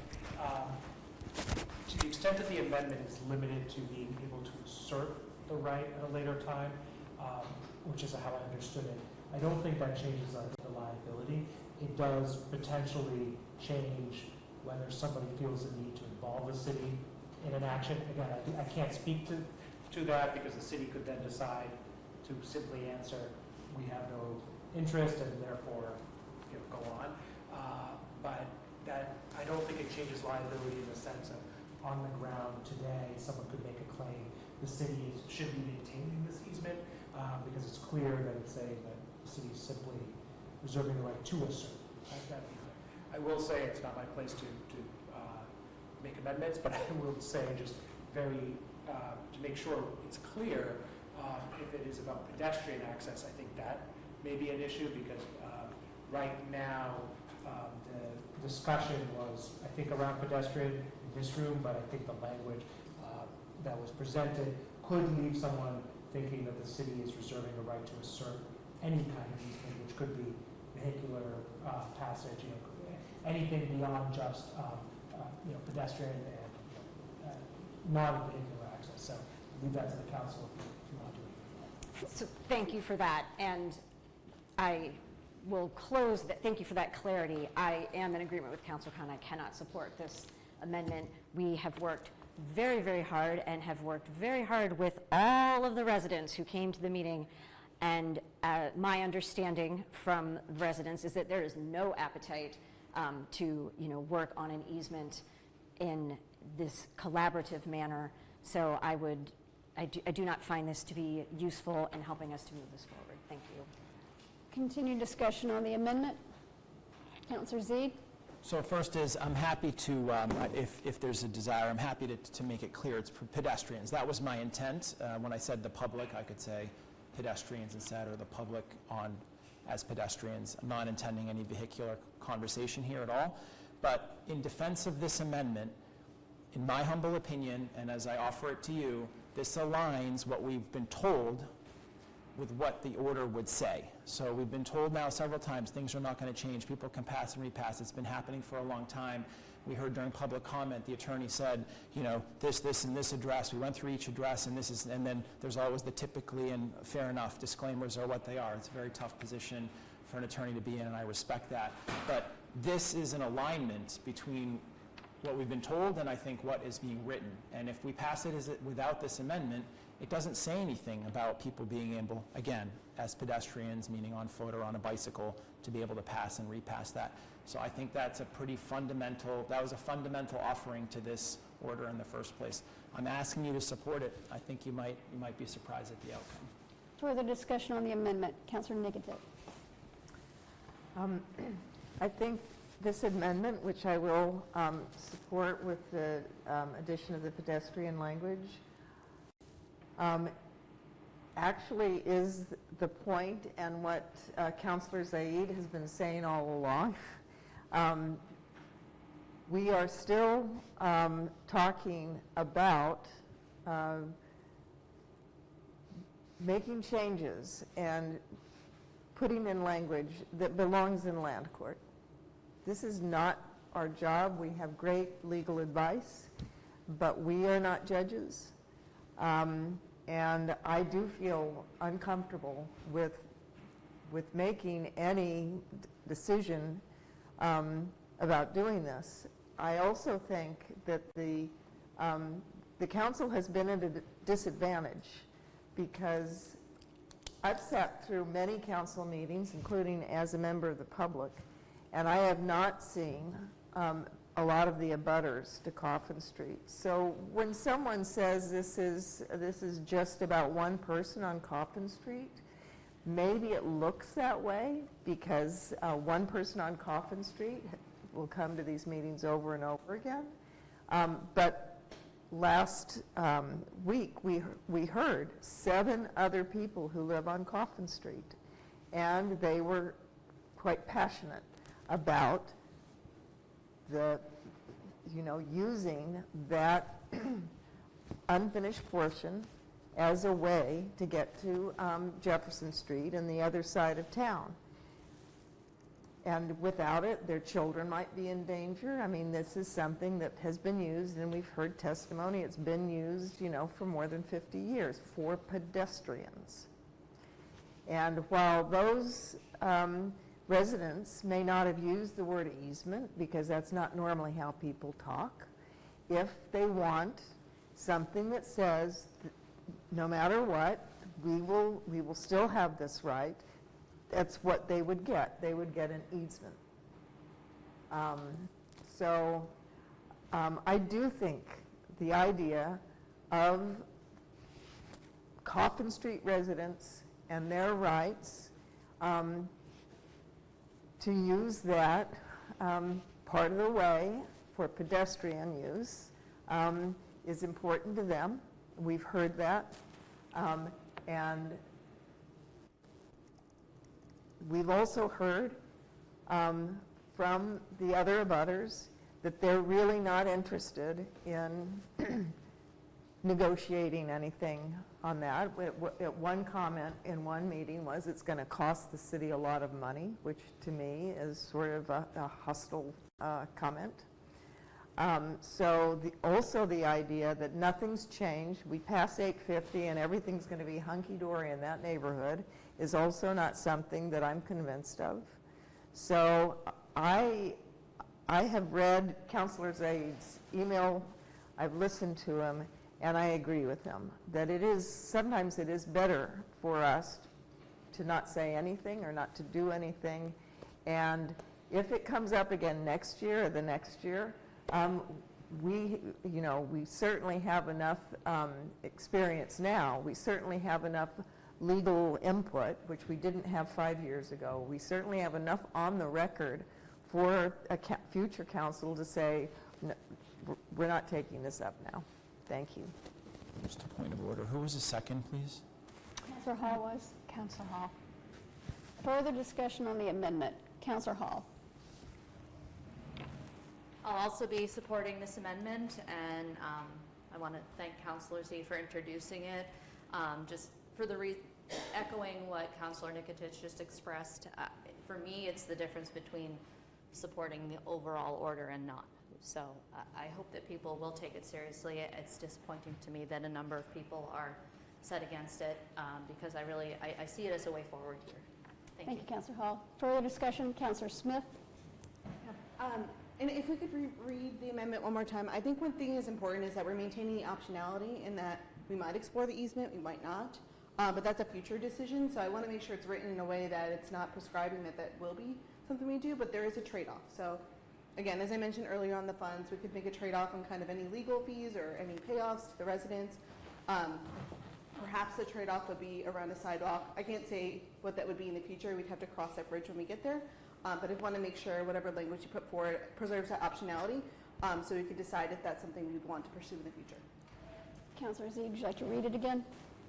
To the extent that the amendment is limited to being able to assert the right at a later time, which is how I understood it, I don't think that changes the liability. It does potentially change whether somebody feels the need to involve the city in an action. Again, I can't speak to that because the city could then decide to simply answer, we have no interest and therefore go on. But that, I don't think it changes liability in the sense of on the ground today, someone could make a claim the city should be maintaining this easement because it's clear that it's saying that the city is simply reserving the right to assert. I will say it's not my place to make amendments, but I will say just very, to make sure it's clear, if it is about pedestrian access, I think that may be an issue because right now the discussion was, I think, around pedestrian in this room, but I think the language that was presented could leave someone thinking that the city is reserving the right to assert any kind of easement, which could be vehicular passage, anything beyond just pedestrian and non-vehicular access. So leave that to the council if you want to do it. So thank you for that, and I will close that. Thank you for that clarity. I am in agreement with Councilor Khan. I cannot support this amendment. We have worked very, very hard and have worked very hard with all of the residents who came to the meeting, and my understanding from residents is that there is no appetite to work on an easement in this collaborative manner. So I do not find this to be useful in helping us to move this forward. Thank you. Continued discussion on the amendment. Councillor Zede. So first is, I'm happy to, if there's a desire, I'm happy to make it clear it's for pedestrians. That was my intent. When I said the public, I could say pedestrians instead, or the public on as pedestrians. I'm not intending any vehicular conversation here at all. But in defense of this amendment, in my humble opinion, and as I offer it to you, this aligns what we've been told with what the order would say. So we've been told now several times things are not going to change. People can pass and repass. It's been happening for a long time. We heard during public comment, the attorney said, you know, this, and this address. We went through each address, and this is, and then there's always the typically and fair enough. Disclaimers are what they are. It's a very tough position for an attorney to be in, and I respect that. But this is an alignment between what we've been told and I think what is being written. And if we pass it without this amendment, it doesn't say anything about people being able, again, as pedestrians, meaning on foot or on a bicycle, to be able to pass and repass that. So I think that's a pretty fundamental, that was a fundamental offering to this order in the first place. I'm asking you to support it. I think you might be surprised at the outcome. Further discussion on the amendment. Councillor Nicodetti. I think this amendment, which I will support with the addition of the pedestrian language, actually is the point and what Councillor Zaid has been saying all along. We are still talking about making changes and putting in language that belongs in land court. This is not our job. We have great legal advice, but we are not judges. And I do feel uncomfortable with making any decision about doing this. I also think that the council has been at a disadvantage because I've sat through many council meetings, including as a member of the public, and I have not seen a lot of the abutters to Coffin Street. So when someone says this is just about one person on Coffin Street, maybe it looks that way because one person on Coffin Street will come to these meetings over and over again. But last week we heard 7 other people who live on Coffin Street, and they were quite passionate about using that unfinished portion as a way to get to Jefferson Street and the other side of town. And without it, their children might be in danger. I mean, this is something that has been used, and we've heard testimony, it's been used, for more than 50 years for pedestrians. And while those residents may not have used the word easement, because that's not normally how people talk, if they want something that says that no matter what, we will still have this right, that's what they would get. They would get an easement. I do think the idea of Coffin Street residents and their rights to use that part of the way for pedestrian use is important to them. We've heard that. And we've also heard from the other abutters that they're really not interested in negotiating anything on that. One comment in one meeting was it's going to cost the city a lot of money, which to me is sort of a hostile comment. Also the idea that nothing's changed, we pass 850 and everything's going to be hunky-dory in that neighborhood is also not something that I'm convinced of. So I have read Councillor Zaid's email, I've listened to him, and I agree with him that sometimes it is better for us to not say anything or not to do anything. And if it comes up again next year or the next year, we certainly have enough experience now. We certainly have enough legal input, which we didn't have 5 years ago. We certainly have enough on the record for a future council to say, "No, we're not taking this up now. Thank you." Just a point of order. Who was the second, please? Councillor Hall was. Councilor Hall. Further discussion on the amendment. Councillor Hall. I'll also be supporting this amendment, and I want to thank Councillor Z for introducing it. Just for the echoing what Councillor Nikotich just expressed, for me, it's the difference between supporting the overall order and not. So I hope that people will take it seriously. It's disappointing to me that a number of people are set against it, because I see it as a way forward here. Thank you. Councillor Hall. Further discussion. Councillor Smith. And if we could read the amendment one more time, I think one thing is important is that we're maintaining the optionality in that we might explore the easement, we might not, but that's a future decision. So I want to make sure it's written in a way that it's not prescribing that that will be something we do, but there is a trade-off. So again, as I mentioned earlier on the funds, we could make a trade-off on kind of any legal fees or any payoffs to the residents. Perhaps the trade-off would be around a sidewalk. I can't say what that would be in the future. We'd have to cross that bridge when we get there. But I want to make sure whatever language you put forward preserves that optionality, so we could decide if that's something we'd want to pursue in the future. Councillor Z, would you like to read it again,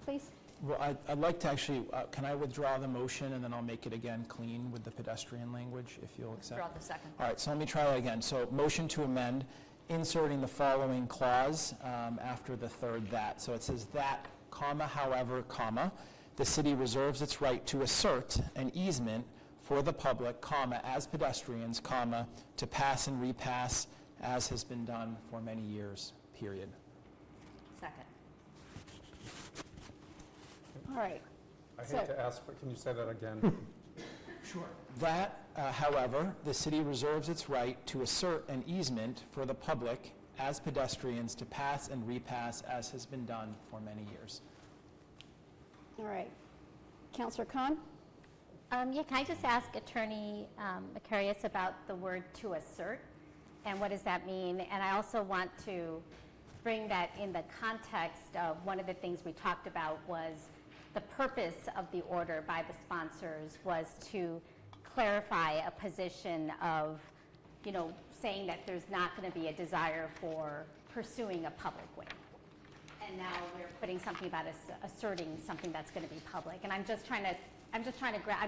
please? Well, I'd like to actually, can I withdraw the motion and then I'll make it again clean with the pedestrian language, if you'll accept? Withdraw the second. All right, so let me try that again. So motion to amend, inserting the following clause after the third that. So it says that, comma, however, comma, the city reserves its right to assert an easement for the public, comma, as pedestrians, comma, to pass and repass as has been done for many years, period. Second. All right. I hate to ask, but can you say that again? Sure. That, however, the city reserves its right to assert an easement for the public as pedestrians to pass and repass as has been done for many years. All right. Councillor Khan? Yeah, can I just ask Attorney Macarius about the word "to assert" and what does that mean? And I also want to bring that in the context of one of the things we talked about was the purpose of the order by the sponsors was to clarify a position of, you know, saying that there's not going to be a desire for pursuing a public way. And now we're putting something about asserting something that's going to be public. And I'm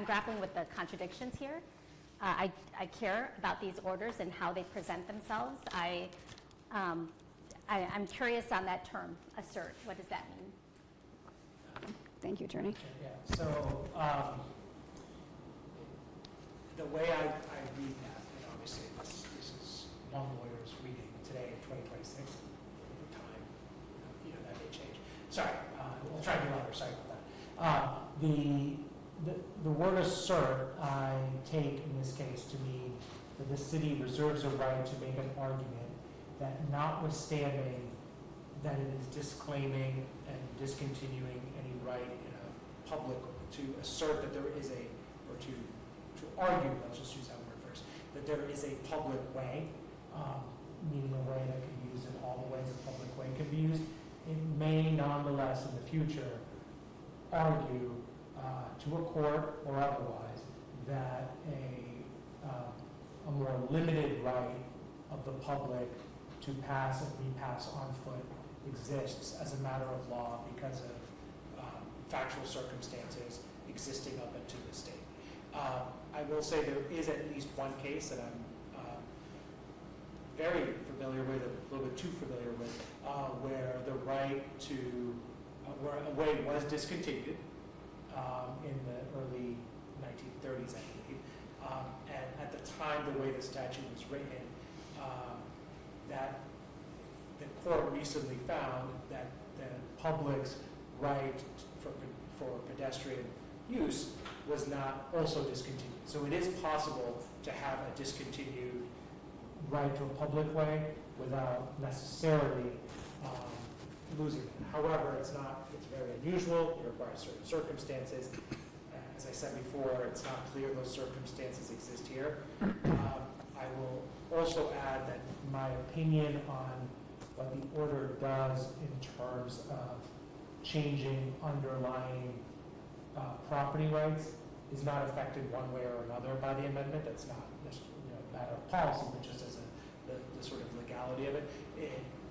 grappling with the contradictions here. I care about these orders and how they present themselves. I'm curious on that term, assert. What does that mean? Thank you, Attorney. Yeah, so the way I read that, and obviously this is one lawyer's reading today in 2026, over time, you know, that may change. Sorry, we'll try to be louder, sorry about that. The word assert, I take in this case to mean that the city reserves a right to make an argument that notwithstanding that it is disclaiming and discontinuing any right in a public, to assert that there is or to argue, let's just use that word first, that there is a public way, meaning a way that can be used in all the ways a public way can be used, it may nonetheless in the future argue to a court or otherwise that a more limited right of the public to pass and repass on foot exists as a matter of law because of factual circumstances existing up into the state. I will say there is at least one case that I'm very familiar with, a little bit too familiar with, where the right to, where a way was discontinued in the early 1930s, I believe. And at the time, the way the statute was written, that the court recently found that the public's right for pedestrian use was not also discontinued. So it is possible to have a discontinued right to a public way without necessarily losing it. However, it's very unusual. It requires certain circumstances. As I said before, it's not clear those circumstances exist here. I will also add that my opinion on what the order does in terms of changing underlying property rights is not affected one way or another by the amendment. That's not matter of policy, but just as the sort of legality of it,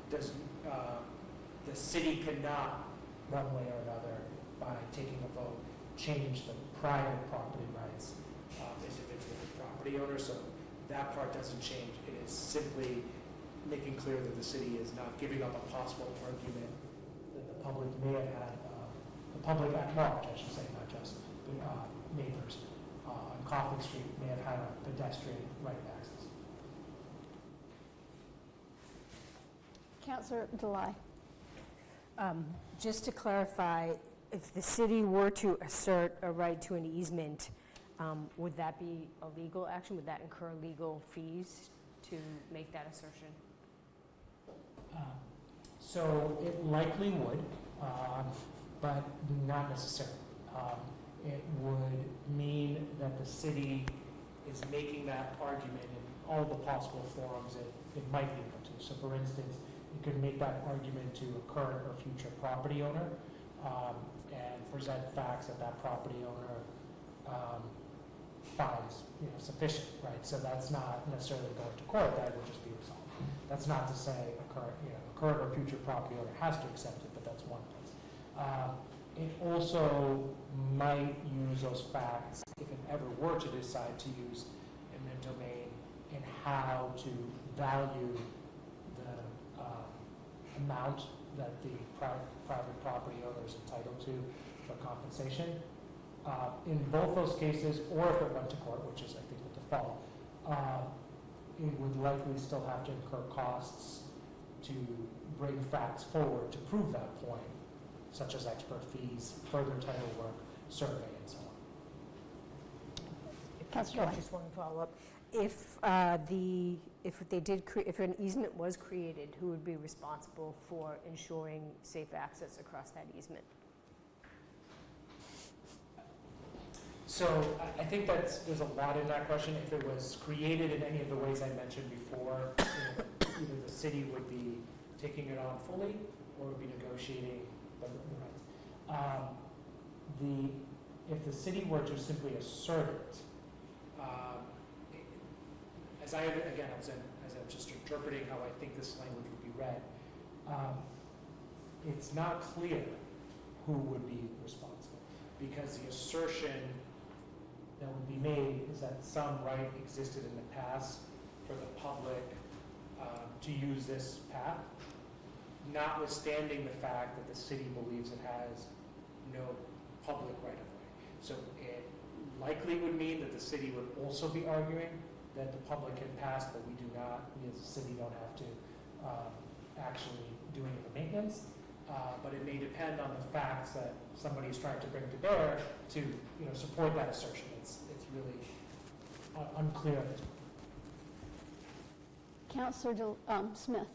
the city cannot, one way or another, by taking a vote, change the private property rights of individual property owners. So that part doesn't change. It is simply making clear that the city is not giving up a possible argument that the public may have had, the public at large, I should say, not just neighbors on Coffin Street may have had a pedestrian right of access. Councillor Delay. Just to clarify, if the city were to assert a right to an easement, would that be a legal action? Would that incur legal fees to make that assertion? So it likely would, but not necessarily. It would mean that the city is making that argument in all the possible forums it might be able to. So for instance, it could make that argument to a current or future property owner and present facts that that property owner finds sufficient, right? So that's not necessarily going to court, that would just be resolved. That's not to say a current or future property owner has to accept it, but that's one place. It also might use those facts, if it ever were to decide to use eminent domain, in how to value the amount that the private property owner is entitled to for compensation. In both those cases, or if it went to court, which is I think the default, it would likely still have to incur costs to bring facts forward to prove that point, such as expert fees, further title work, survey, and so on. I just want to follow up. If if an easement was created, who would be responsible for ensuring safe access across that easement? So I think there's a lot in that question. If it was created in any of the ways I mentioned before, either the city would be taking it on fully or would be negotiating the rights. If the city were to simply assert it, as I'm just interpreting how I think this language would be read, it's not clear who would be responsible, because the assertion that would be made is that some right existed in the past for the public to use this path, notwithstanding the fact that the city believes it has no public right of way. So it likely would mean that the city would also be arguing that the public can pass, but we do not. We as a city don't have to actually do any of the maintenance. But it may depend on the facts that somebody is trying to bring to bear to support that assertion. It's really unclear at this point. Councillor Smith.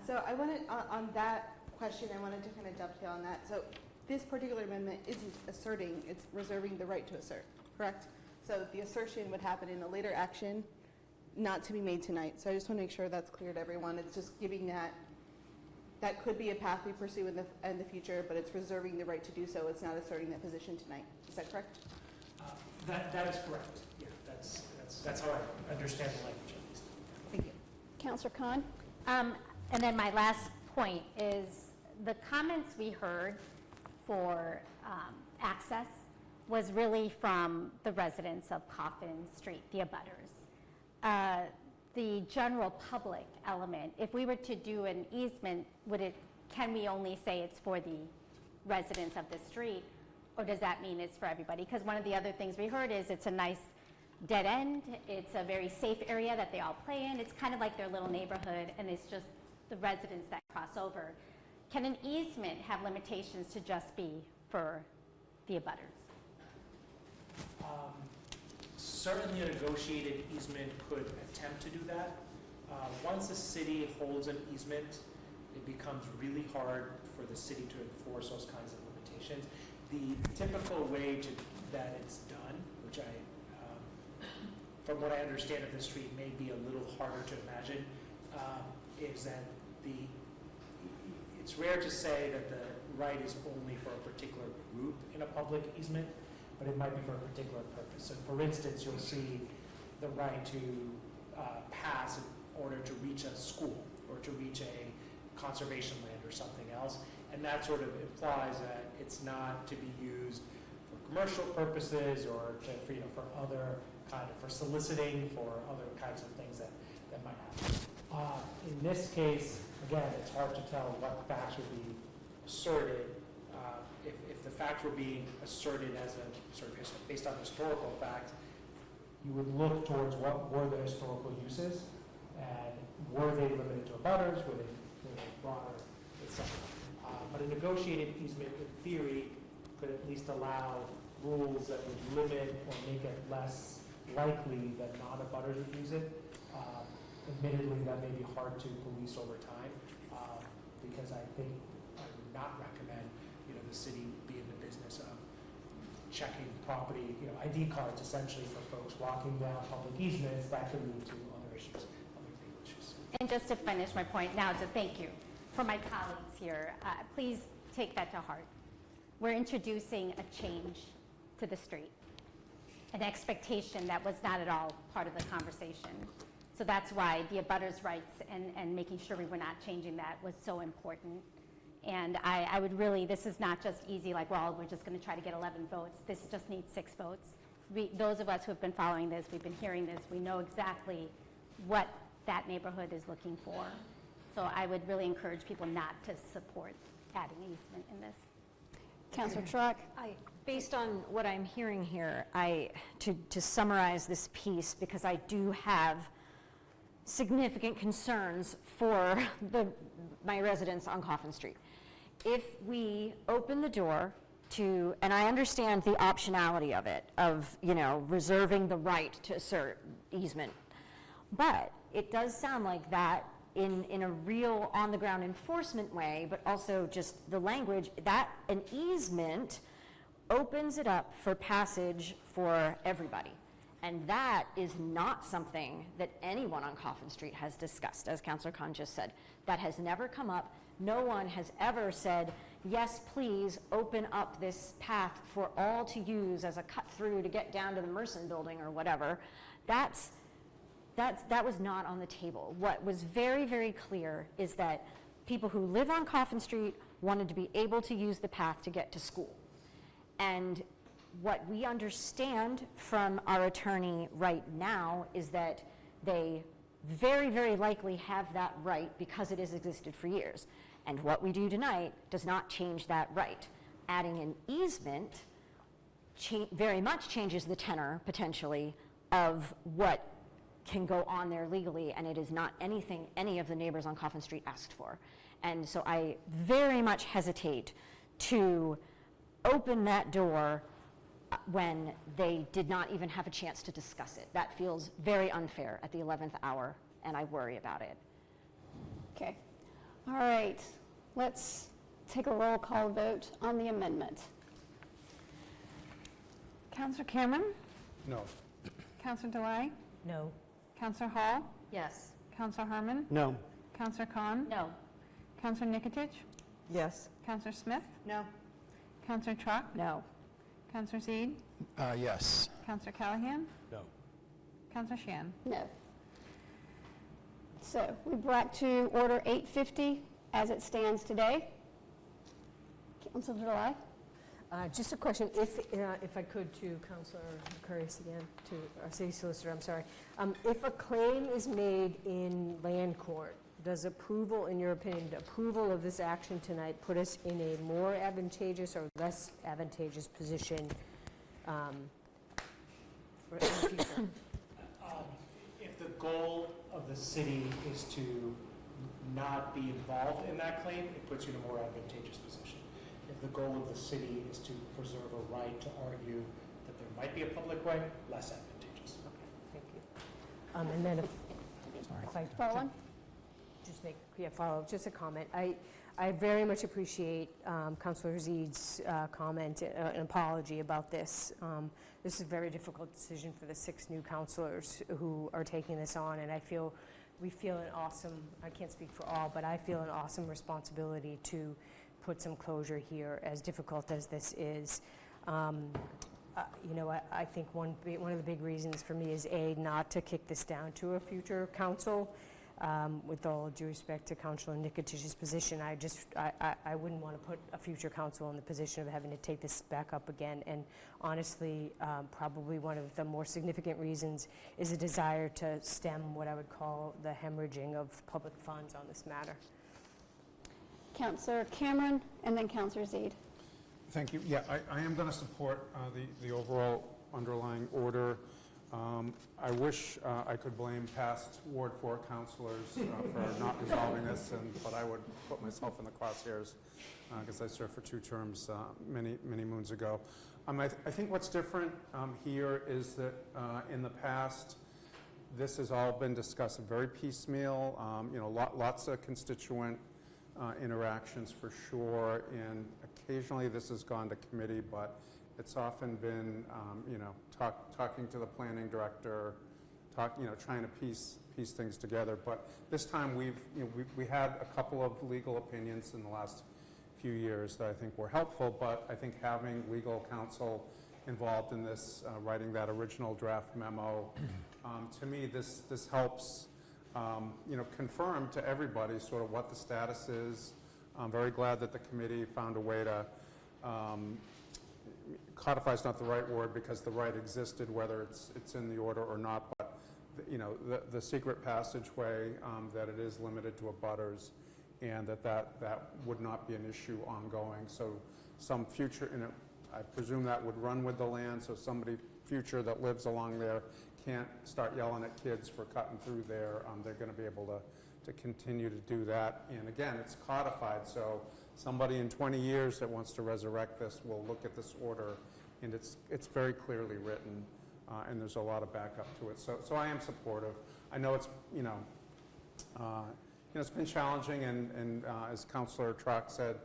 So I wanted, on that question, I wanted to kind of dovetail on that. So this particular amendment isn't asserting, it's reserving the right to assert, correct? So the assertion would happen in a later action, not to be made tonight. So I just want to make sure that's clear to everyone. It's just giving that could be a path we pursue in the future, but it's reserving the right to do so. It's not asserting that position tonight. Is that correct? That is correct. Yeah, that's how I understand the language at least. Thank you. Councillor Khan. And then my last point is the comments we heard for access was really from the residents of Coffin Street, the abutters. The general public element, if we were to do an easement, can we only say it's for the residents of the street, or does that mean it's for everybody? Because one of the other things we heard is it's a nice dead end, it's a very safe area that they all play in, it's kind of like their little neighborhood, and it's just the residents that cross over. Can an easement have limitations to just be for the abutters? Certainly a negotiated easement could attempt to do that. Once a city holds an easement, it becomes really hard for the city to enforce those kinds of limitations. The typical way that it's done, which from what I understand of the street, may be a little harder to imagine, is that it's rare to say that the right is only for a particular group in a public easement, but it might be for a particular purpose. So for instance, you'll see the right to pass in order to reach a school or to reach a conservation land or something else. And that sort of implies that it's not to be used for commercial purposes or to, for other for soliciting for other kinds of things that might happen. In this case, again, it's hard to tell what facts would be asserted. If the facts were being asserted as a sort of based on historical facts, you would look towards what were the historical uses and were they limited to abutters, were they broader, etc. But a negotiated easement, in theory, could at least allow rules that would limit or make it less likely that non-abutters would use it. Admittedly, that may be hard to police over time, because I think I would not recommend, the city be in the business of checking property, ID cards essentially for folks walking down public easements. That could lead to other issues, other legal issues. And just to finish my point now, to thank you for my colleagues here, please take that to heart. We're introducing a change to the street, an expectation that was not at all part of the conversation. So that's why the abutters' rights and making sure we were not changing that was so important. And I would really, this is not just easy, like, well, we're just going to try to get 11 votes. This just needs 6 votes. Those of us who have been following this, we've been hearing this, we know exactly what that neighborhood is looking for. So I would really encourage people not to support adding easement in this. Councilor Truck? Based on what I'm hearing here, to summarize this piece, because I do have significant concerns for my residents on Coffin Street. If we open the door to, and I understand the optionality of it, of, reserving the right to assert easement, but it does sound like that in a real on-the-ground enforcement way, but also just the language, that an easement opens it up for passage for everybody. And that is not something that anyone on Coffin Street has discussed, as Councilor Khan just said. That has never come up. No one has ever said, yes, please open up this path for all to use as a cut through to get down to the Merson building or whatever. That was not on the table. What was very, very clear is that people who live on Coffin Street wanted to be able to use the path to get to school. And what we understand from our attorney right now is that they very, very likely have that right because it has existed for years. And what we do tonight does not change that right. Adding an easement very much changes the tenor, potentially, of what can go on there legally, and it is not anything any of the neighbors on Coffin Street asked for. And so I very much hesitate to open that door when they did not even have a chance to discuss it. That feels very unfair at the 11th hour, and I worry about it. Okay. All right. Let's take a roll call vote on the amendment. Councillor Cameron? No. Councillor Delay? No. Councillor Hall? Yes. Councillor Harmon? No. Councillor Khan? No. Councillor Nikitich? Yes. Councillor Smith? No. Councillor Truck? No. Councillor Zeid? Yes. Councillor Callahan? No. Councillor Shan? No. So we brought to order 850 as it stands today. Councilor July? Just a question, if I could, to Councilor Curtis again, to our city solicitor, I'm sorry. If a claim is made in land court, does approval, in your opinion, approval of this action tonight put us in a more advantageous or less advantageous position for the future? If the goal of the city is to not be involved in that claim, it puts you in a more advantageous position. If the goal of the city is to preserve a right to argue that there might be a public way, less advantageous. Okay, thank you. And then if I Follow on? just make follow just a comment. I very much appreciate Councilor Zeid's comment and apology about this. This is a very difficult decision for the 6 new councilors who are taking this on, and we feel an awesome, I can't speak for all, but I feel an awesome responsibility to put some closure here, as difficult as this is. I think one of the big reasons for me is not to kick this down to a future council. With all due respect to Councilor Nikitish's position, I wouldn't want to put a future council in the position of having to take this back up again. And honestly, probably one of the more significant reasons is a desire to stem what I would call the hemorrhaging of public funds on this matter. Councillor Cameron, and then Councillor Zaid. Thank you. Yeah, I am going to support the overall underlying order. I wish I could blame past Ward 4 councillors for not resolving this, but I would put myself in the crosshairs because I served for 2 terms many moons ago. I think what's different here is that in the past, this has all been discussed very piecemeal. Lots of constituent interactions for sure, and occasionally this has gone to committee, but it's often been, talking to the planning director, trying to piece things together. But this time we had a couple of legal opinions in the last few years that I think were helpful, but I think having legal counsel involved in this, writing that original draft memo, to me this helps, confirm to everybody sort of what the status is. I'm very glad that the committee found a way to codify is not the right word because the right existed, whether it's in the order or not, but the secret passageway, that it is limited to abutters, and that would not be an issue ongoing. So some future, I presume that would run with the land, so somebody future that lives along there can't start yelling at kids for cutting through there. They're going to be able to continue to do that. And again, it's codified, so somebody in 20 years that wants to resurrect this will look at this order, and it's very clearly written, and there's a lot of backup to it. So I am supportive. I know it's it's been challenging, and as Councillor Trock said,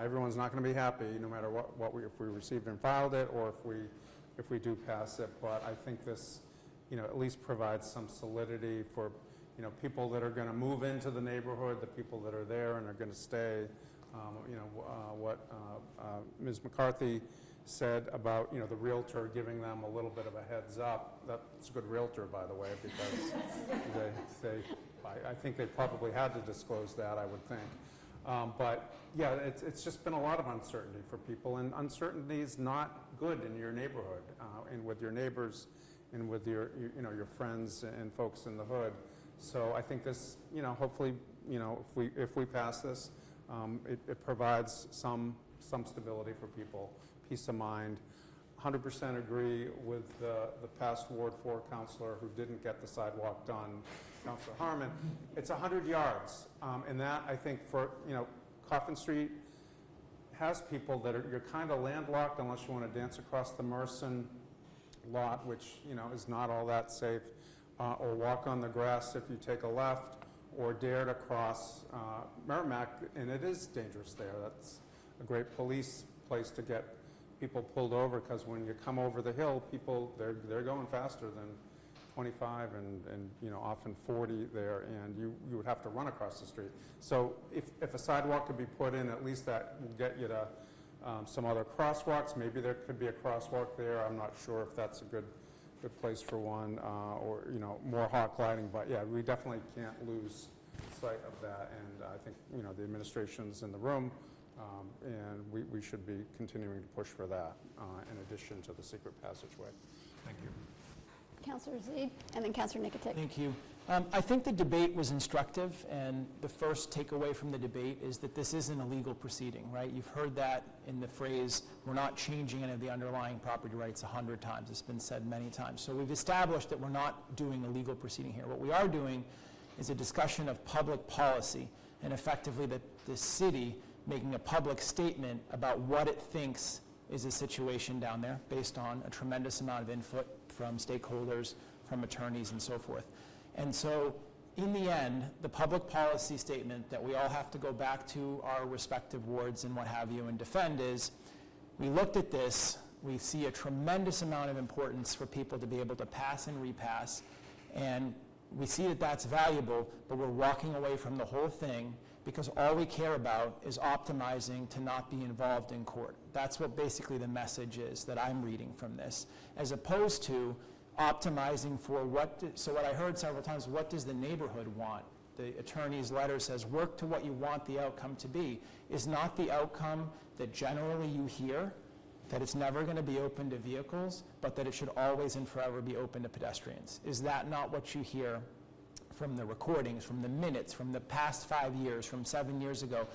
everyone's not going to be happy no matter if we received and filed it or if we do pass it. But I think this at least provides some solidity for people that are going to move into the neighborhood, the people that are there and are going to stay. What Ms. McCarthy said about the realtor giving them a little bit of a heads up. That's a good realtor, by the way, because I think they probably had to disclose that, I would think. But yeah, it's just been a lot of uncertainty for people, and uncertainty is not good in your neighborhood and with your neighbors and with your friends and folks in the hood. So I think this, hopefully, if we pass this, it provides some stability for people, peace of mind. 100% agree with the past Ward 4 councillor who didn't get the sidewalk done, Councillor Harmon. It's 100 yards, and that I think for Coffin Street has people that you're kind of landlocked unless you want to dance across the Merson lot, which is not all that safe, or walk on the grass if you take a left, or dare to cross Merrimack, and it is dangerous there. That's a great police place to get people pulled over, because when you come over the hill, people they're going faster than 25 and often 40 there, and you would have to run across the street. So if a sidewalk could be put in, at least that will get you to some other crosswalks. Maybe there could be a crosswalk there. I'm not sure if that's a good place for one, or more hawk lighting. But yeah, we definitely can't lose sight of that. And I think the administration's in the room, and we should be continuing to push for that in addition to the secret passageway. Thank you. Councillor Zaid, and then Councillor Nikitic. Thank you. I think the debate was instructive, and the first takeaway from the debate is that this isn't a legal proceeding, right? You've heard that in the phrase, we're not changing any of the underlying property rights 100 times. It's been said many times. So we've established that we're not doing a legal proceeding here. What we are doing is a discussion of public policy, and effectively that the city making a public statement about what it thinks is the situation down there based on a tremendous amount of input from stakeholders, from attorneys, and so forth. And so, in the end, the public policy statement that we all have to go back to our respective wards and what have you and defend is, we looked at this, we see a tremendous amount of importance for people to be able to pass and repass, and we see that that's valuable, but we're walking away from the whole thing because all we care about is optimizing to not be involved in court. That's what basically the message is that I'm reading from this, as opposed to optimizing for so what I heard several times, what does the neighborhood want? The attorney's letter says, work to what you want the outcome to be. Is not the outcome that generally you hear, that it's never going to be open to vehicles, but that it should always and forever be open to pedestrians? Is that not what you hear from the recordings, from the minutes, from the past 5 years, from 7 years ago?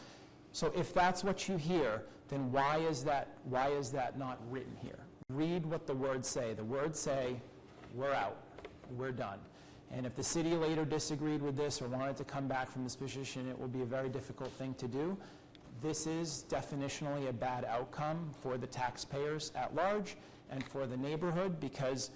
So if that's what you hear, then why is that not written here? Read what the words say. The words say, we're out, we're done. And if the city later disagreed with this or wanted to come back from this position, it will be a very difficult thing to do. This is definitionally a bad outcome for the taxpayers at large and for the neighborhood, because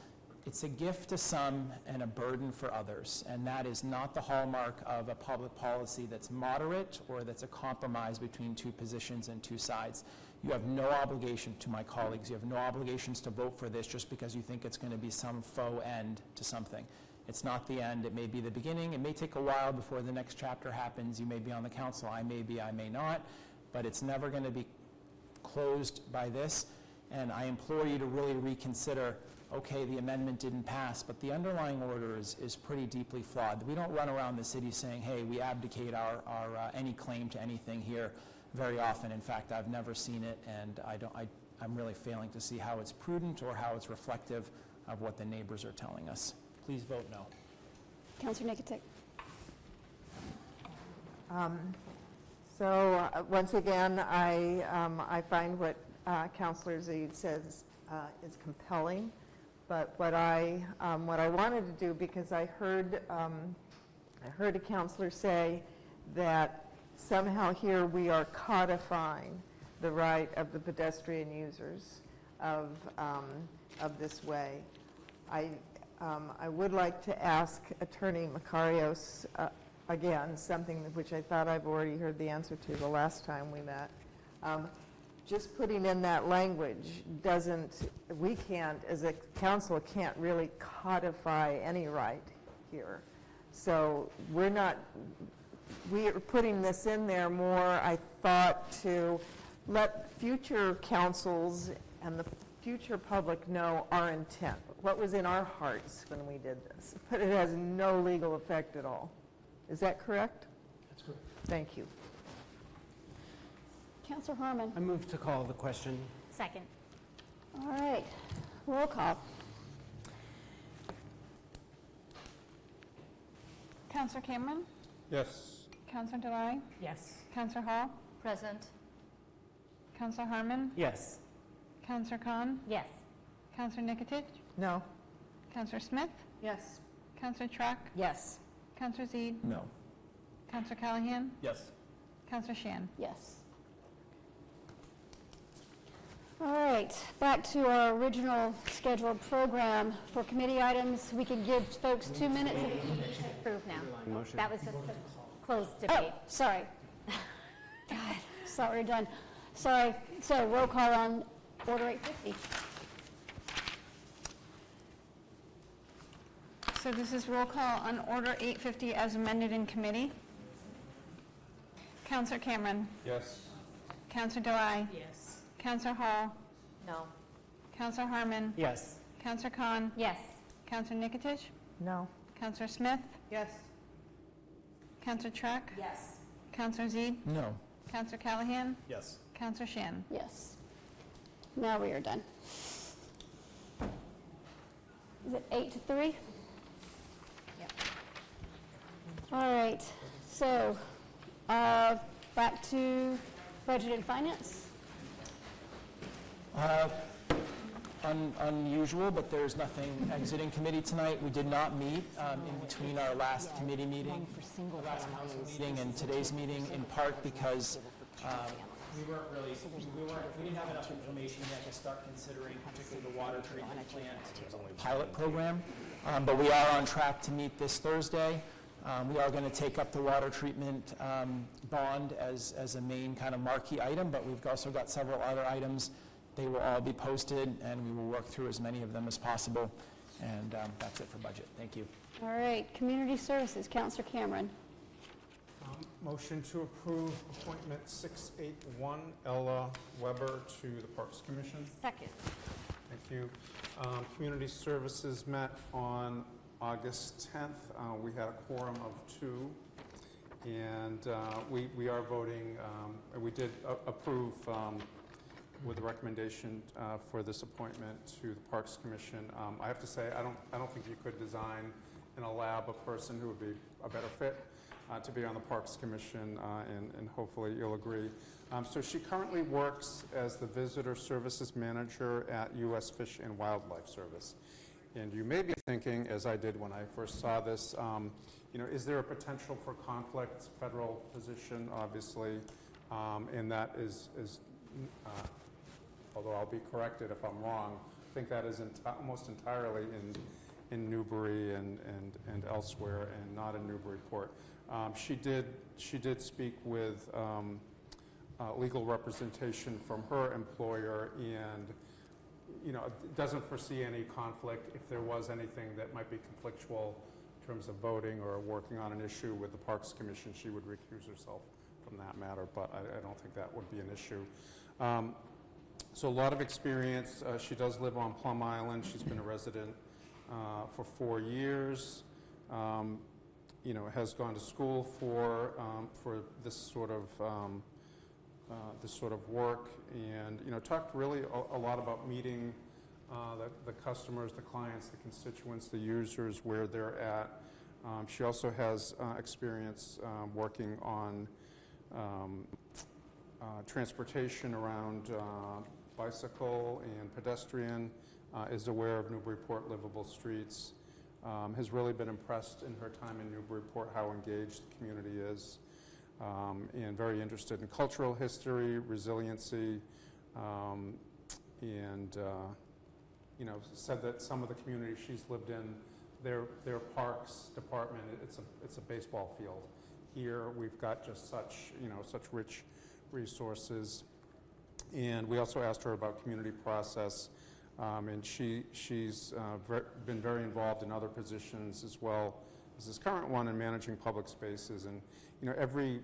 it's a gift to some and a burden for others. And that is not the hallmark of a public policy that's moderate or that's a compromise between two positions and two sides. You have no obligation, to my colleagues, you have no obligations to vote for this just because you think it's going to be some faux end to something. It's not the end. It may be the beginning. It may take a while before the next chapter happens. You may be on the council. I may be, I may not. But it's never going to be closed by this. And I implore you to really reconsider, okay, the amendment didn't pass, but the underlying order is pretty deeply flawed. We don't run around the city saying, hey, we abdicate our any claim to anything here very often. In fact, I've never seen it, and I'm really failing to see how it's prudent or how it's reflective of what the neighbors are telling us. Please vote no. Councillor Nikitic. Once again, I find what Councillor Zede says is compelling, but what I wanted to do, because I heard a councillor say that somehow here we are codifying the right of the pedestrian users of this way. I would like to ask Attorney Makarios again, something which I thought I've already heard the answer to the last time we met. Just putting in that language we can't, as a council, can't really codify any right here. So we are putting this in there more, I thought, to let future councils and the future public know our intent, what was in our hearts when we did this. But it has no legal effect at all. Is that correct? That's correct. Thank you. Councillor Harmon. I move to call the question. Second. All right, roll call. Councillor Cameron? Yes. Councillor Delay? Yes. Councillor Hall? Present. Councillor Harmon? Yes. Councillor Khan? Yes. Councillor Nikitic? No. Councillor Smith? Yes. Councillor Truck? Yes. Councillor Zede? No. Councillor Callahan? Yes. Councillor Shan? Yes. All right, back to our original scheduled program for committee items. We can give folks 2 minutes. Approve now. Motion. That was just a closed Oh, debate. sorry. God, thought we were done. Sorry. So roll call on Order 850. So this is roll call on Order 850 as amended in committee. Councillor Cameron? Yes. Councillor Delay? Yes. Councillor Hall? No. Councillor Harmon? Yes. Councillor Khan? Yes. Councillor Nikitic? No. Councillor Smith? Yes. Councillor Truck? Yes. Councillor Zede? No. Councillor Callahan? Yes. Councillor Shan? Yes. Now we are done. Is it 8 to 3? Yep. All right, so back to budget and finance. Unusual, but there's nothing exiting committee tonight. We did not meet in between our last committee meeting, our last council meeting, and today's meeting, in part because we didn't have enough information yet to start considering particularly the water treatment plant pilot program. But we are on track to meet this Thursday. We are going to take up the water treatment bond as a main kind of marquee item, but we've also got several other items. They will all be posted, and we will work through as many of them as possible. And that's it for budget. Thank you. All right, community services, Councillor Cameron. Motion to approve appointment 681, Ella Weber to the Parks Commission. Second. Thank you. Community Services met on August 10th. We had a quorum of 2, and we are voting, we did approve with the recommendation for this appointment to the Parks Commission. I have to say, I don't think you could design in a lab a person who would be a better fit to be on the Parks Commission, and hopefully you'll agree. So she currently works as the Visitor Services Manager at U.S. Fish and Wildlife Service. And you may be thinking, as I did when I first saw this, is there a potential for conflict? Federal position, obviously, and that is although I'll be corrected if I'm wrong, I think that is almost entirely in Newbury and elsewhere, and not in Newburyport. She did speak with legal representation from her employer, and doesn't foresee any conflict. If there was anything that might be conflictual in terms of voting or working on an issue with the Parks Commission, she would recuse herself from that matter, but I don't think that would be an issue. So a lot of experience. She does live on Plum Island. She's been a resident for 4 years. Has gone to school for this sort of work, and talked really a lot about meeting the customers, the clients, the constituents, the users where they're at. She also has experience working on transportation around bicycle and pedestrian, is aware of Newburyport livable streets, has really been impressed in her time in Newburyport how engaged the community is, and very interested in cultural history, resiliency, and said that some of the communities she's lived in, their parks department, it's a baseball field. Here we've got just such rich resources. And we also asked her about community process, and she's been very involved in other positions as well as this current one in managing public spaces. And every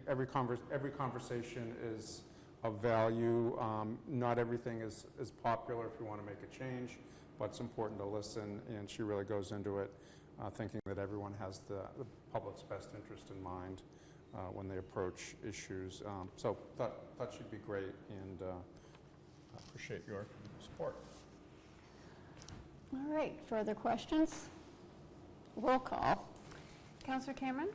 conversation is of value. Not everything is popular if you want to make a change, but it's important to listen. And she really goes into it thinking that everyone has the public's best interest in mind when they approach issues. So thought she'd be great, and appreciate your support. All right, further questions? Roll call. Councillor Cameron?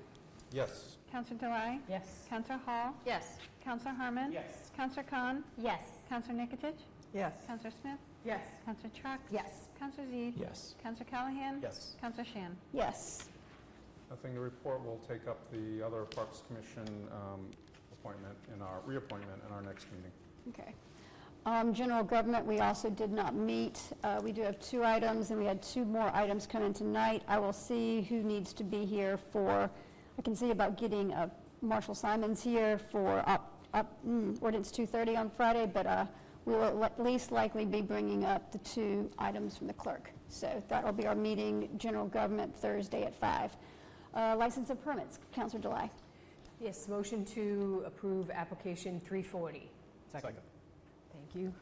Yes. Councillor Delay? Yes. Councillor Hall? Yes. Councillor Harmon? Yes. Councillor Khan? Yes. Councillor Nikotich? Yes. Councillor Smith? Yes. Councillor Chuck? Yes. Councillor Zede? Yes. Councillor Callahan? Yes. Councillor Shan? Yes. Nothing to report. We'll take up the other Parks Commission reappointment in our next meeting. Okay. General government, we also did not meet. We do have 2 items, and we had 2 more items come in tonight. I will see who needs to be here I can see about getting Marshall Simons here for ordinance 230 on Friday, but we will at least likely be bringing up the 2 items from the clerk. So that will be our meeting, general government, Thursday at 5. License and permits, Councillor Delay. Yes, motion to approve application 340. Second. Thank you.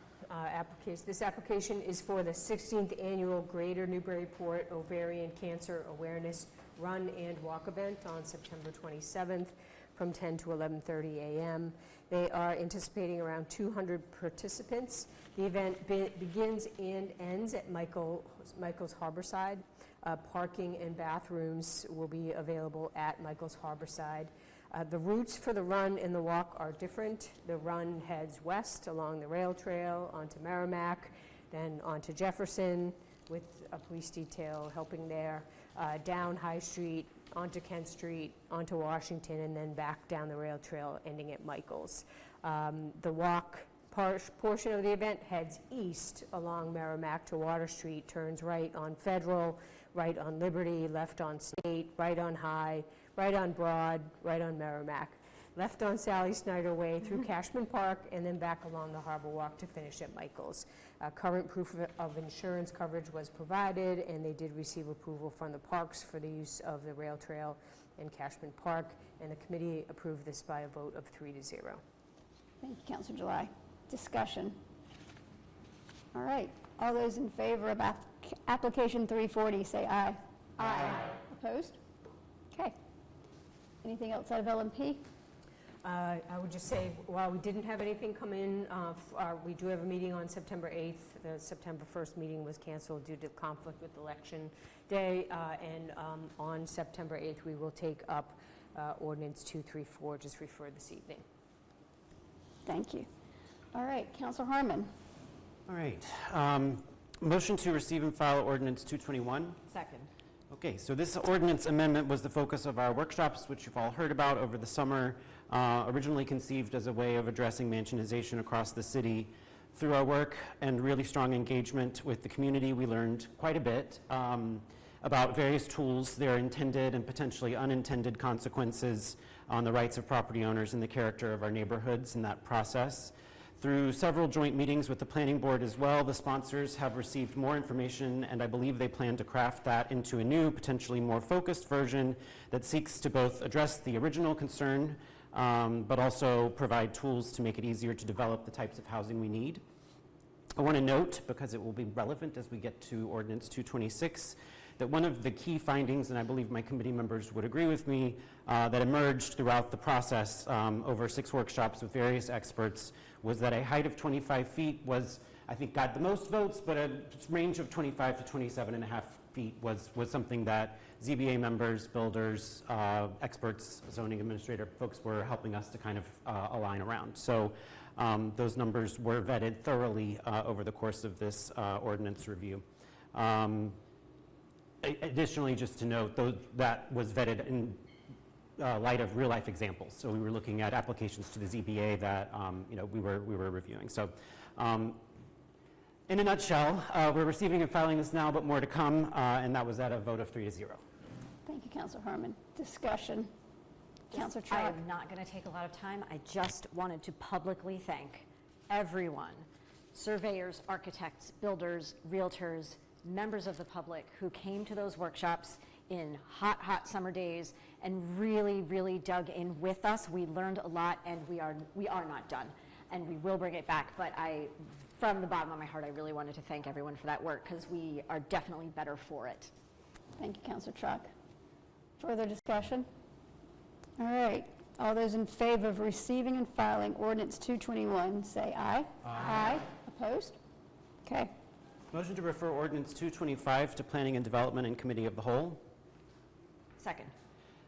This application is for the 16th Annual Greater Newburyport Ovarian Cancer Awareness Run and Walk event on September 27th from 10 to 11:30 a.m. They are anticipating around 200 participants. The event begins and ends at Michael's Harborside. Parking and bathrooms will be available at Michael's Harborside. The routes for the run and the walk are different. The run heads west along the rail trail onto Merrimack, then onto Jefferson with a police detail helping there, down High Street, onto Kent Street, onto Washington, and then back down the rail trail ending at Michael's. The walk portion of the event heads east along Merrimack to Water Street, turns right on Federal, right on Liberty, left on State, right on High, right on Broad, right on Merrimack. left on Sally Snyder Way through Cashman Park, and then back along the Harbor Walk to finish at Michael's. Current proof of insurance coverage was provided, and they did receive approval from the parks for the use of the rail trail in Cashman Park, and the committee approved this by a vote of 3-0. Thank you, Councilor July. Discussion. All right. All those in favor of application 340, say aye. Aye. Opposed? Okay. Anything outside of LMP? I would just say, while we didn't have anything come in, we do have a meeting on September 8th. The September 1st meeting was canceled due to conflict with Election Day, and on September 8th, we will take up ordinance 234, just referred this evening. Thank you. All right, Councilor Harmon. All right. Motion to receive and file ordinance 221. Second. Okay, so this ordinance amendment was the focus of our workshops, which you've all heard about over the summer, originally conceived as a way of addressing mansionization across the city. Through our work and really strong engagement with the community, we learned quite a bit about various tools, their intended and potentially unintended consequences on the rights of property owners and the character of our neighborhoods in that process. Through several joint meetings with the planning board as well, the sponsors have received more information, and I believe they plan to craft that into a new, potentially more focused version that seeks to both address the original concern, but also provide tools to make it easier to develop the types of housing we need. I want to note, because it will be relevant as we get to Ordinance 226, that one of the key findings, and I believe my committee members would agree with me, that emerged throughout the process over 6 workshops with various experts, was that a height of 25 feet was, I think, got the most votes, but a range of 25 to 27.5 feet was something that ZBA members, builders, experts, zoning administrator folks were helping us to kind of align around. So those numbers were vetted thoroughly over the course of this ordinance review. Additionally, just to note, that was vetted in light of real-life examples. So we were looking at applications to the ZBA that we were reviewing. So in a nutshell, we're receiving and filing this now, but more to come, and that was at a vote of 3-0. Thank you, Councilor Harmon. Discussion. Councilor I Trott. am not going to take a lot of time. I just wanted to publicly thank everyone, surveyors, architects, builders, realtors, members of the public who came to those workshops in hot summer days and really, really dug in with us. We learned a lot, and we are not done, and we will bring it back. But from the bottom of my heart, I really wanted to thank everyone for that work, because we are definitely better for it. Thank you, Councilor Trott. Further discussion? All right. All those in favor of receiving and filing Ordinance 221, say aye. Aye. Opposed? Okay. Motion to refer Ordinance 225 to Planning and Development and Committee of the Whole. Second.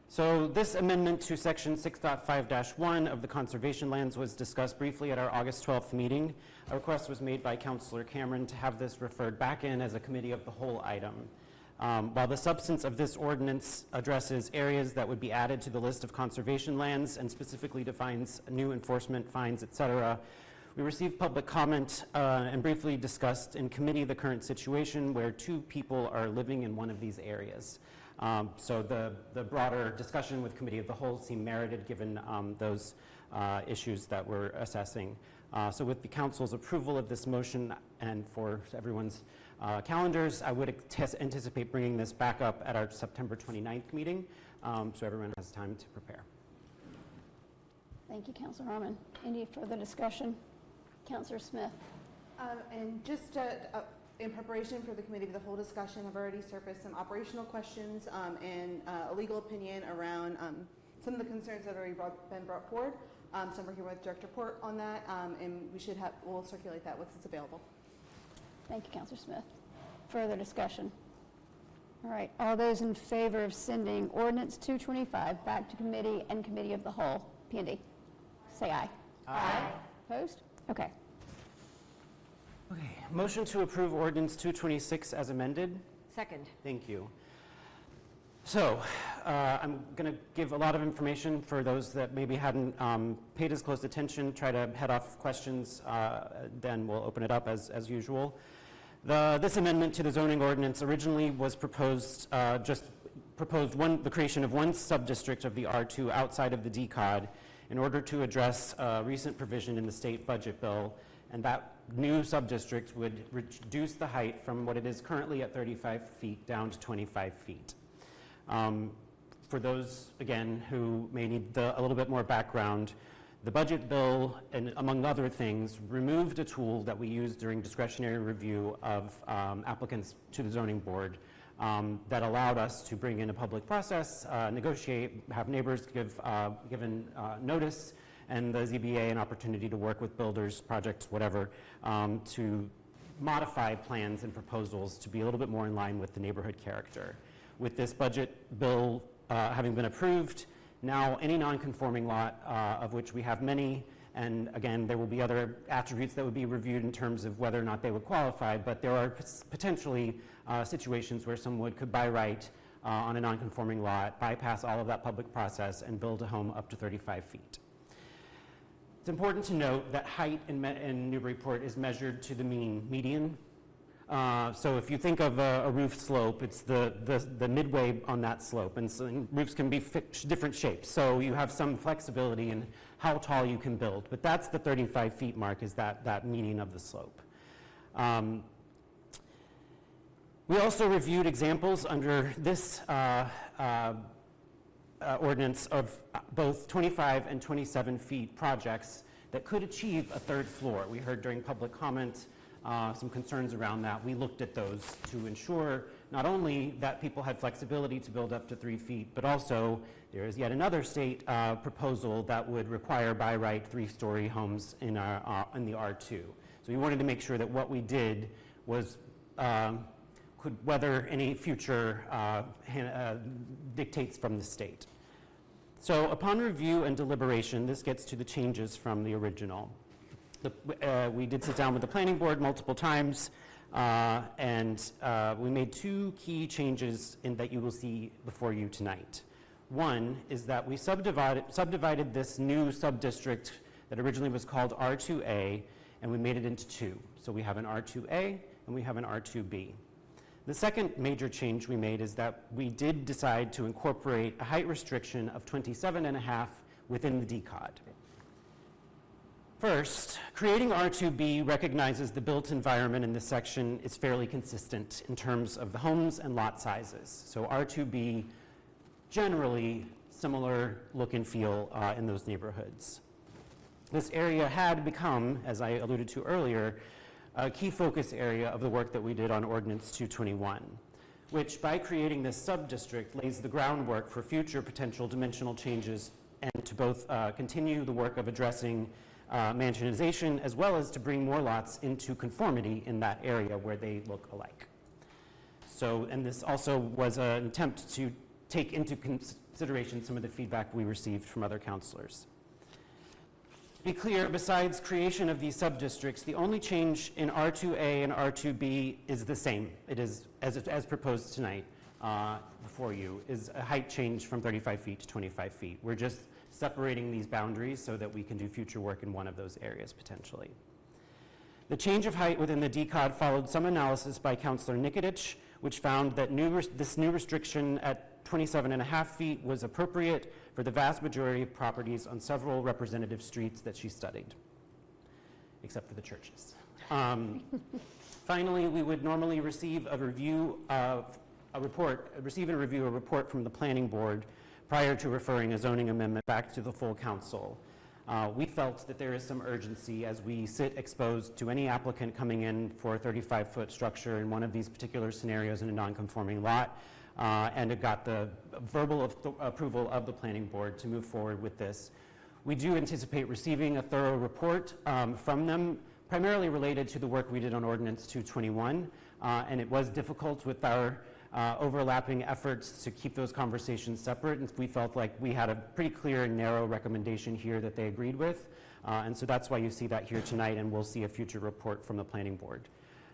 So this amendment to Section 6.5-1 of the Conservation Lands was discussed briefly at our August 12th meeting. A request was made by Councillor Cameron to have this referred back in as a Committee of the Whole item. While the substance of this ordinance addresses areas that would be added to the list of conservation lands and specifically defines new enforcement, fines, etc., we received public comment and briefly discussed in committee the current situation where 2 people are living in one of these areas. So the broader discussion with Committee of the Whole seemed merited given those issues that we're assessing. So with the Council's approval of this motion and for everyone's calendars, I would anticipate bringing this back up at our September 29th meeting, so everyone has time to prepare. Thank you, Councilor Harmon. Any further discussion? Councilor Smith. And just in preparation for the Committee of the Whole discussion, I've already surfaced some operational questions and a legal opinion around some of the concerns that have already been brought forward. So I'm working with Director Port on that, and we'll circulate that once it's available. Thank you, Councilor Smith. Further discussion? All right. All those in favor of sending Ordinance 225 back to Committee and Committee of the Whole, P&D, say aye. Aye. Opposed? Okay. Okay. Motion to approve Ordinance 226 as amended. Second. Thank you. So I'm going to give a lot of information for those that maybe hadn't paid as close attention, try to head off questions, then we'll open it up as usual. This amendment to the zoning ordinance originally was proposed, the creation of one sub-district of the R2 outside of the DCOD, in order to address a recent provision in the state budget bill, and that new subdistrict would reduce the height from what it is currently at 35 feet down to 25 feet. For those, again, who may need a little bit more background, the budget bill, and among other things, removed a tool that we used during discretionary review of applicants to the zoning board that allowed us to bring in a public process, negotiate, have neighbors given notice, and the ZBA an opportunity to work with builders, projects, whatever, to modify plans and proposals to be a little bit more in line with the neighborhood character. With this budget bill having been approved, now any non-conforming lot, of which we have many, and again, there will be other attributes that would be reviewed in terms of whether or not they would qualify, but there are potentially situations where someone could by right on a non-conforming lot, bypass all of that public process, and build a home up to 35 feet. It's important to note that height in Newburyport is measured to the median. So if you think of a roof slope, it's the midway on that slope, and so roofs can be different shapes. So you have some flexibility in how tall you can build, but that's the 35 feet mark, is that median of the slope. We also reviewed examples under this ordinance of both 25 and 27 feet projects that could achieve a third floor. We heard during public comment some concerns around that. We looked at those to ensure not only that people had flexibility to build up to 3 feet, but also there is yet another state proposal that would require by right 3-story homes in the R2. So we wanted to make sure that what we did was could weather any future dictates from the state. So upon review and deliberation, this gets to the changes from the original. We did sit down with the planning board multiple times, and we made 2 key changes that you will see before you tonight. One is that we subdivided this new sub-district that originally was called R2A, and we made it into 2. So we have an R2A and we have an R2B. The second major change we made is that we did decide to incorporate a height restriction of 27.5 within the DCOD. First, creating R2B recognizes the built environment in this section is fairly consistent in terms of the homes and lot sizes. So R2B, generally similar look and feel in those neighborhoods. This area had become, as I alluded to earlier, a key focus area of the work that we did on Ordinance 221, which by creating this sub-district lays the groundwork for future potential dimensional changes and to both continue the work of addressing mansionization, as well as to bring more lots into conformity in that area where they look alike. So, and this also was an attempt to take into consideration some of the feedback we received from other councillors. To be clear, besides creation of these sub-districts, the only change in R2A and R2B is the same. It is, as proposed tonight before you, is a height change from 35 feet to 25 feet. We're just separating these boundaries so that we can do future work in one of those areas potentially. The change of height within the DCOD followed some analysis by Councillor Nikitich, which found that this new restriction at 27.5 feet was appropriate for the vast majority of properties on several representative streets that she studied, except for the churches. Finally, we would normally receive and review a report from the planning board prior to referring a zoning amendment back to the full council. We felt that there is some urgency as we sit exposed to any applicant coming in for a 35-foot structure in one of these particular scenarios in a non-conforming lot, and it got the verbal approval of the planning board to move forward with this. We do anticipate receiving a thorough report from them, primarily related to the work we did on Ordinance 221, and it was difficult with our overlapping efforts to keep those conversations separate, and we felt like we had a pretty clear and narrow recommendation here that they agreed with, and so that's why you see that here tonight, and we'll see a future report from the planning board.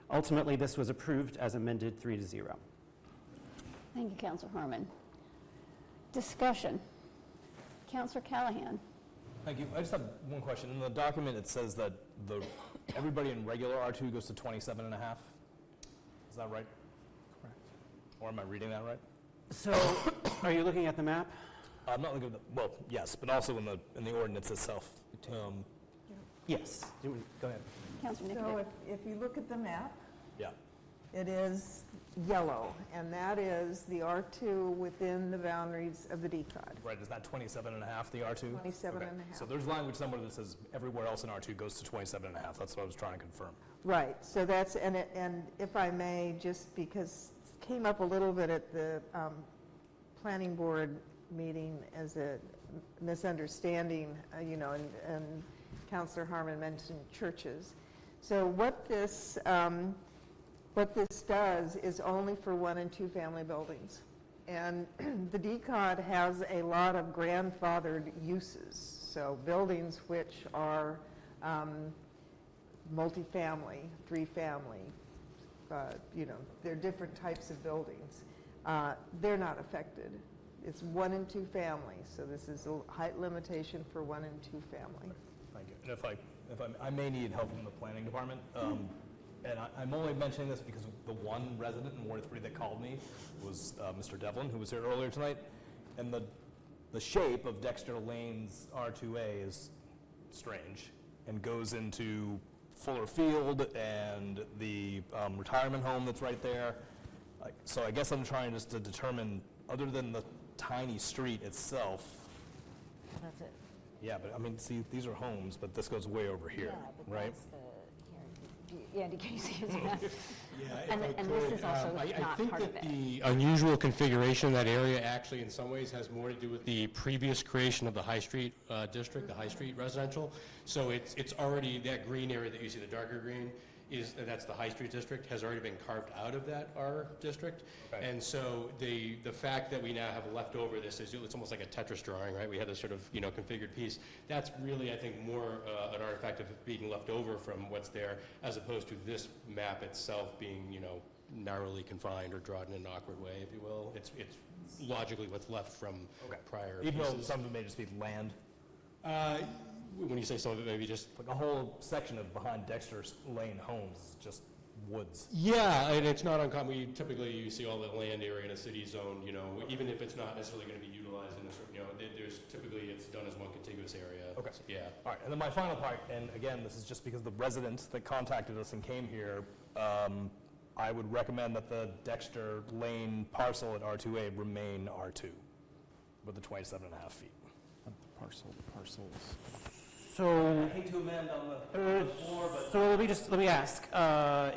Ultimately, this was approved as amended 3-0. Thank you, Councillor Harmon. Discussion. Councillor Callahan. Thank you. I just have one question. In the document, it says that everybody in regular R2 goes to 27.5. Is that right? Correct. Or am I reading that right? So, are you looking at the map? I'm not looking at the, well, yes, but also in the ordinance itself. Yes. Go ahead. Councilor So Nicolak. if you look at the map, Yeah. it is yellow, and that is the R2 within the boundaries of the DCOD. Right, is that 27.5, the R2? 27.5. So there's language somewhere that says everywhere else in R2 goes to 27.5. That's what I was trying to confirm. Right, so that's, and if I may, just because it came up a little bit at the planning board meeting as a misunderstanding, and Councilor Harmon mentioned churches. So what this does is only for 1 and 2 family buildings. And the DCOD has a lot of grandfathered uses. So buildings which are multifamily, 3-family, they're different types of buildings. They're not affected. It's 1 and 2 families. So this is a height limitation for 1 and 2 family. Thank you. And if I may need help from the planning department, and I'm only mentioning this because the one resident in Ward 3 that called me was Mr. Devlin, who was here earlier tonight, and the shape of Dexter Lane's R2A is strange and goes into Fuller Field and the retirement home that's right there. So I guess I'm trying just to determine, other than the tiny street itself. That's it. Yeah, but I mean, see, these are homes, but this goes way over here, right? That's the, Andy, can you see his map? Yeah, And this is also I not think part of that it. the unusual configuration of that area actually in some ways has more to do with the previous creation of the High Street district, the High Street residential. So it's already, that green area that you see, the darker green, that's the High Street district, has already been carved out of that R district. Okay. And so the fact that we now have left over this, it's almost like a Tetris drawing, right? We have this sort of, configured piece. That's really, I think, more an artifact of being left over from what's there, as opposed to this map itself being, narrowly confined or drawn in an awkward way, if you will. It's logically what's left from prior Even pieces. though some of it may just be land? When you say some of it, maybe just... Like a whole section of behind Dexter Lane homes is just woods. Yeah, and it's not uncommon. You see all the land area in a city zone, even if it's not necessarily going to be utilized in this, there's typically, it's done as one contiguous area. Okay. So, yeah. All right, and then my final part, and again, this is just because the resident that contacted us and came here, I would recommend that the Dexter Lane parcel at R2A remain R2 with the 27.5 feet. Parcels. So, I hate to amend on the floor, but... So let me ask,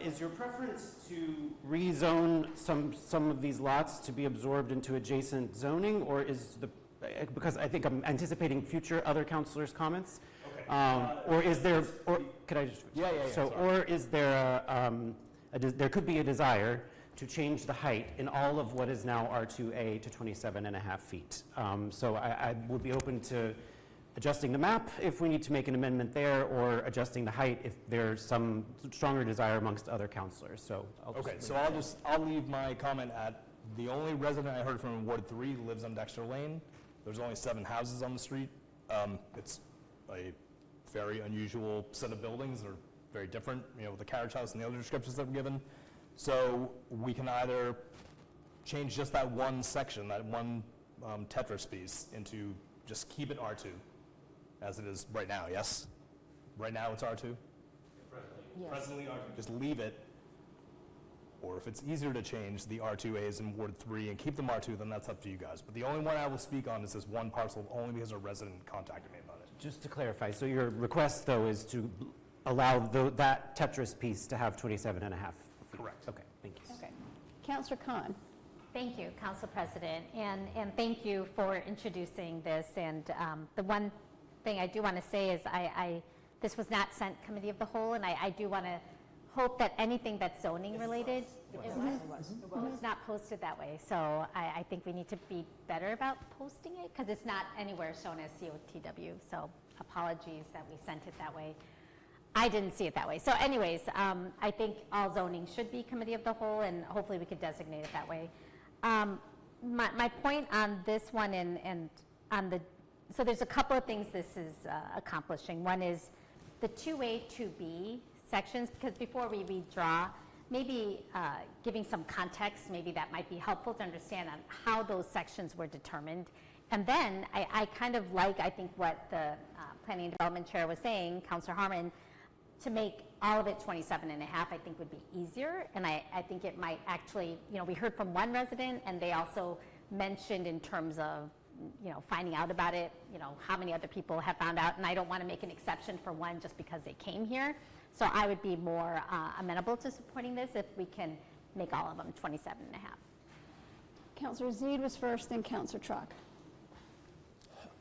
is your preference to rezone some of these lots to be absorbed into adjacent zoning, or is because I think I'm anticipating future other councilors' comments? Okay. Or is there, or could I just? Yeah. So, or is there there could be a desire to change the height in all of what is now R2A to 27.5 feet. So I would be open to adjusting the map if we need to make an amendment there, or adjusting the height if there's some stronger desire amongst other councilors. So I'll leave my comment at the only resident I heard from in Ward 3 lives on Dexter Lane. There's only 7 houses on the street. It's a very unusual set of buildings. They're very different, the carriage house and the other descriptions that were given. So we can either change just that one section, that one Tetris piece, into just keep it R2 as it is right now, yes? Right now it's R2? Presently R2. Just leave it. Or if it's easier to change the R2As in Ward 3 and keep them R2, then that's up to you guys. But the only one I will speak on is this one parcel, only because a resident contacted me about it. just to clarify, so your request though is to allow that Tetris piece to have 27.5 feet? Correct. Okay, thank you. Okay. Councillor Khan. Thank you, Council President, and thank you for introducing this. And the one thing I do want to say is this was not sent Committee of the Whole, and I do want to hope that anything that's zoning related, it was not posted that way. So I think we need to be better about posting it, because it's not anywhere shown as COTW. So apologies that we sent it that way. I didn't see it that way. So anyways, I think all zoning should be Committee of the Whole, and hopefully we could designate it that way. My point on this one and on the, so there's a couple of things this is accomplishing. One is the 2A, 2B sections, because before we redraw, maybe giving some context, maybe that might be helpful to understand on how those sections were determined. And then I kind of like, I think, what the Planning and Development Chair was saying, Councilor Harmon, to make all of it 27 and a half, I think would be easier. And I think it might actually, we heard from one resident, and they also mentioned in terms of, finding out about it, how many other people have found out. And I don't want to make an exception for one just because they came here. So I would be more amenable to supporting this if we can make all of them 27 and a half. Councillor Zede was first, then Councillor Trock.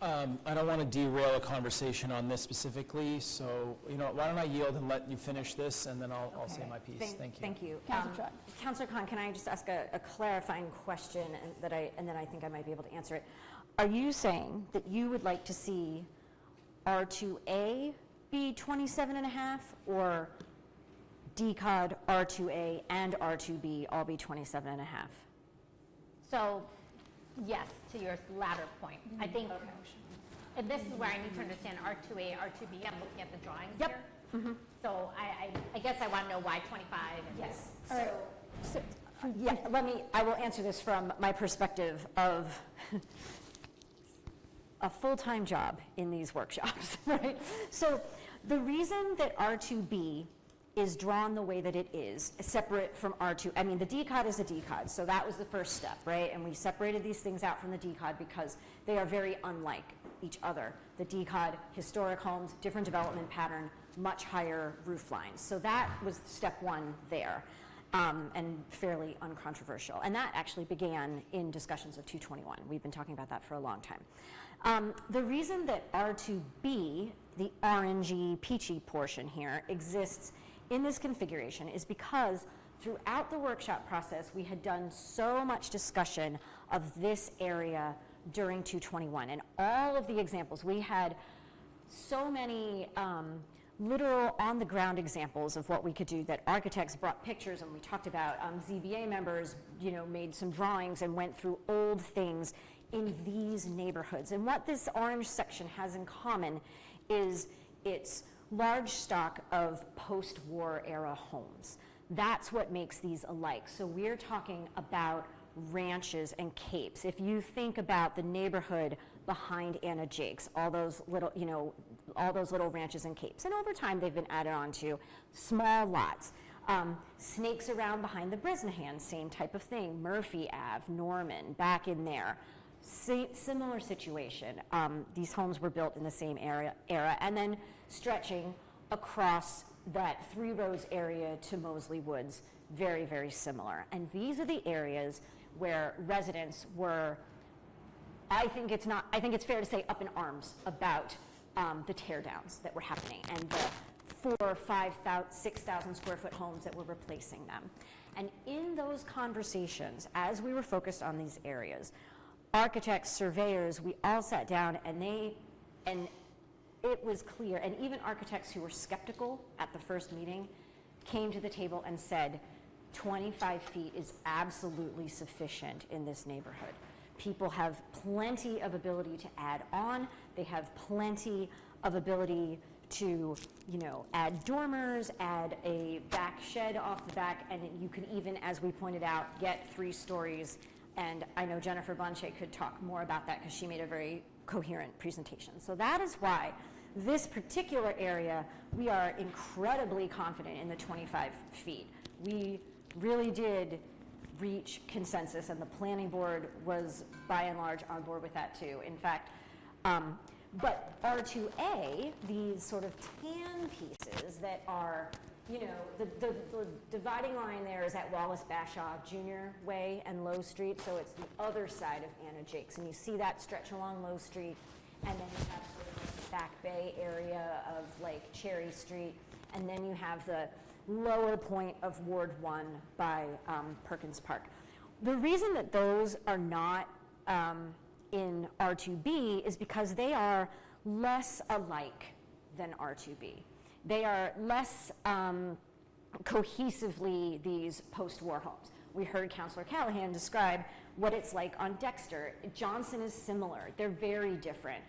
I don't want to derail a conversation on this specifically, so, why don't I yield and let you finish this, and then I'll say my piece. Thank you. Thank you. Councillor Trock. Councillor Khan, can I just ask a clarifying question, and then I think I might be able to answer it? Are you saying that you would like to see R2A be 27 and a half, or DCOD, R2A, and R2B all be 27 and a half? So, yes, to your latter point. I think, and this is where I need to understand R2A, R2B. I'm looking at the drawings here. So I guess I want to know why 25. And Yes. All right. So, I will answer this from my perspective of a full-time job in these workshops, right? So the reason that R2B is drawn the way that it is, separate from R2, I mean, the DCOD is a DCOD, so that was the first step, right? And we separated these things out from the DCOD because they are very unlike each other. The DCOD, historic homes, different development pattern, much higher roof lines. So that was step one there, and fairly uncontroversial. And that actually began in discussions of 221. We've been talking about that for a long time. The reason that R2B, the orangey, peachy portion here, exists in this configuration is because throughout the workshop process, we had done so much discussion of this area during 221. And all of the examples, we had so many literal on-the-ground examples of what we could do, that architects brought pictures, and we talked about ZBA members, made some drawings and went through old things in these neighborhoods. And what this orange section has in common is its large stock of post-war era homes. That's what makes these alike. So we're talking about ranches and capes. If you think about the neighborhood behind Anna Jake's, all those little, all those little ranches and capes. And over time, they've been added on to small lots. Snakes around behind the Bresnahan, same type of thing. Murphy Ave, Norman, back in there. Similar situation. These homes were built in the same era, and then stretching across that Three Rows area to Mosley Woods, very, very similar. And these are the areas where residents were, I think it's fair to say, up in arms about the teardowns that were happening and the 4,000, 5,000, 6,000 square foot homes that were replacing them. And in those conversations, as we were focused on these areas, architects, surveyors, we all sat down, and it was clear, and even architects who were skeptical at the first meeting came to the table and said, 25 feet is absolutely sufficient in this neighborhood. People have plenty of ability to add on. They have plenty of ability to, add dormers, add a back shed off the back, and you could even, as we pointed out, get 3 stories. And I know Jennifer Bonche could talk more about that because she made a very coherent presentation. So that is why this particular area, we are incredibly confident in the 25 feet. We really did reach consensus, and the planning board was by and large on board with that too. In fact, but R2A, these sort of tan pieces that are, the dividing line there is at Wallace Bashaw Jr. Way and Low Street, so it's the other side of Anna Jake's, and you see that stretch along Low Street, and then you have sort of the Back Bay area of like Cherry Street, and then you have the lower point of Ward 1 by Perkins Park. The reason that those are not in R2B is because they are less alike than R2B. They are less cohesively these post-war homes. We heard Councillor Callahan describe what it's like on Dexter. Johnson is similar. They're very different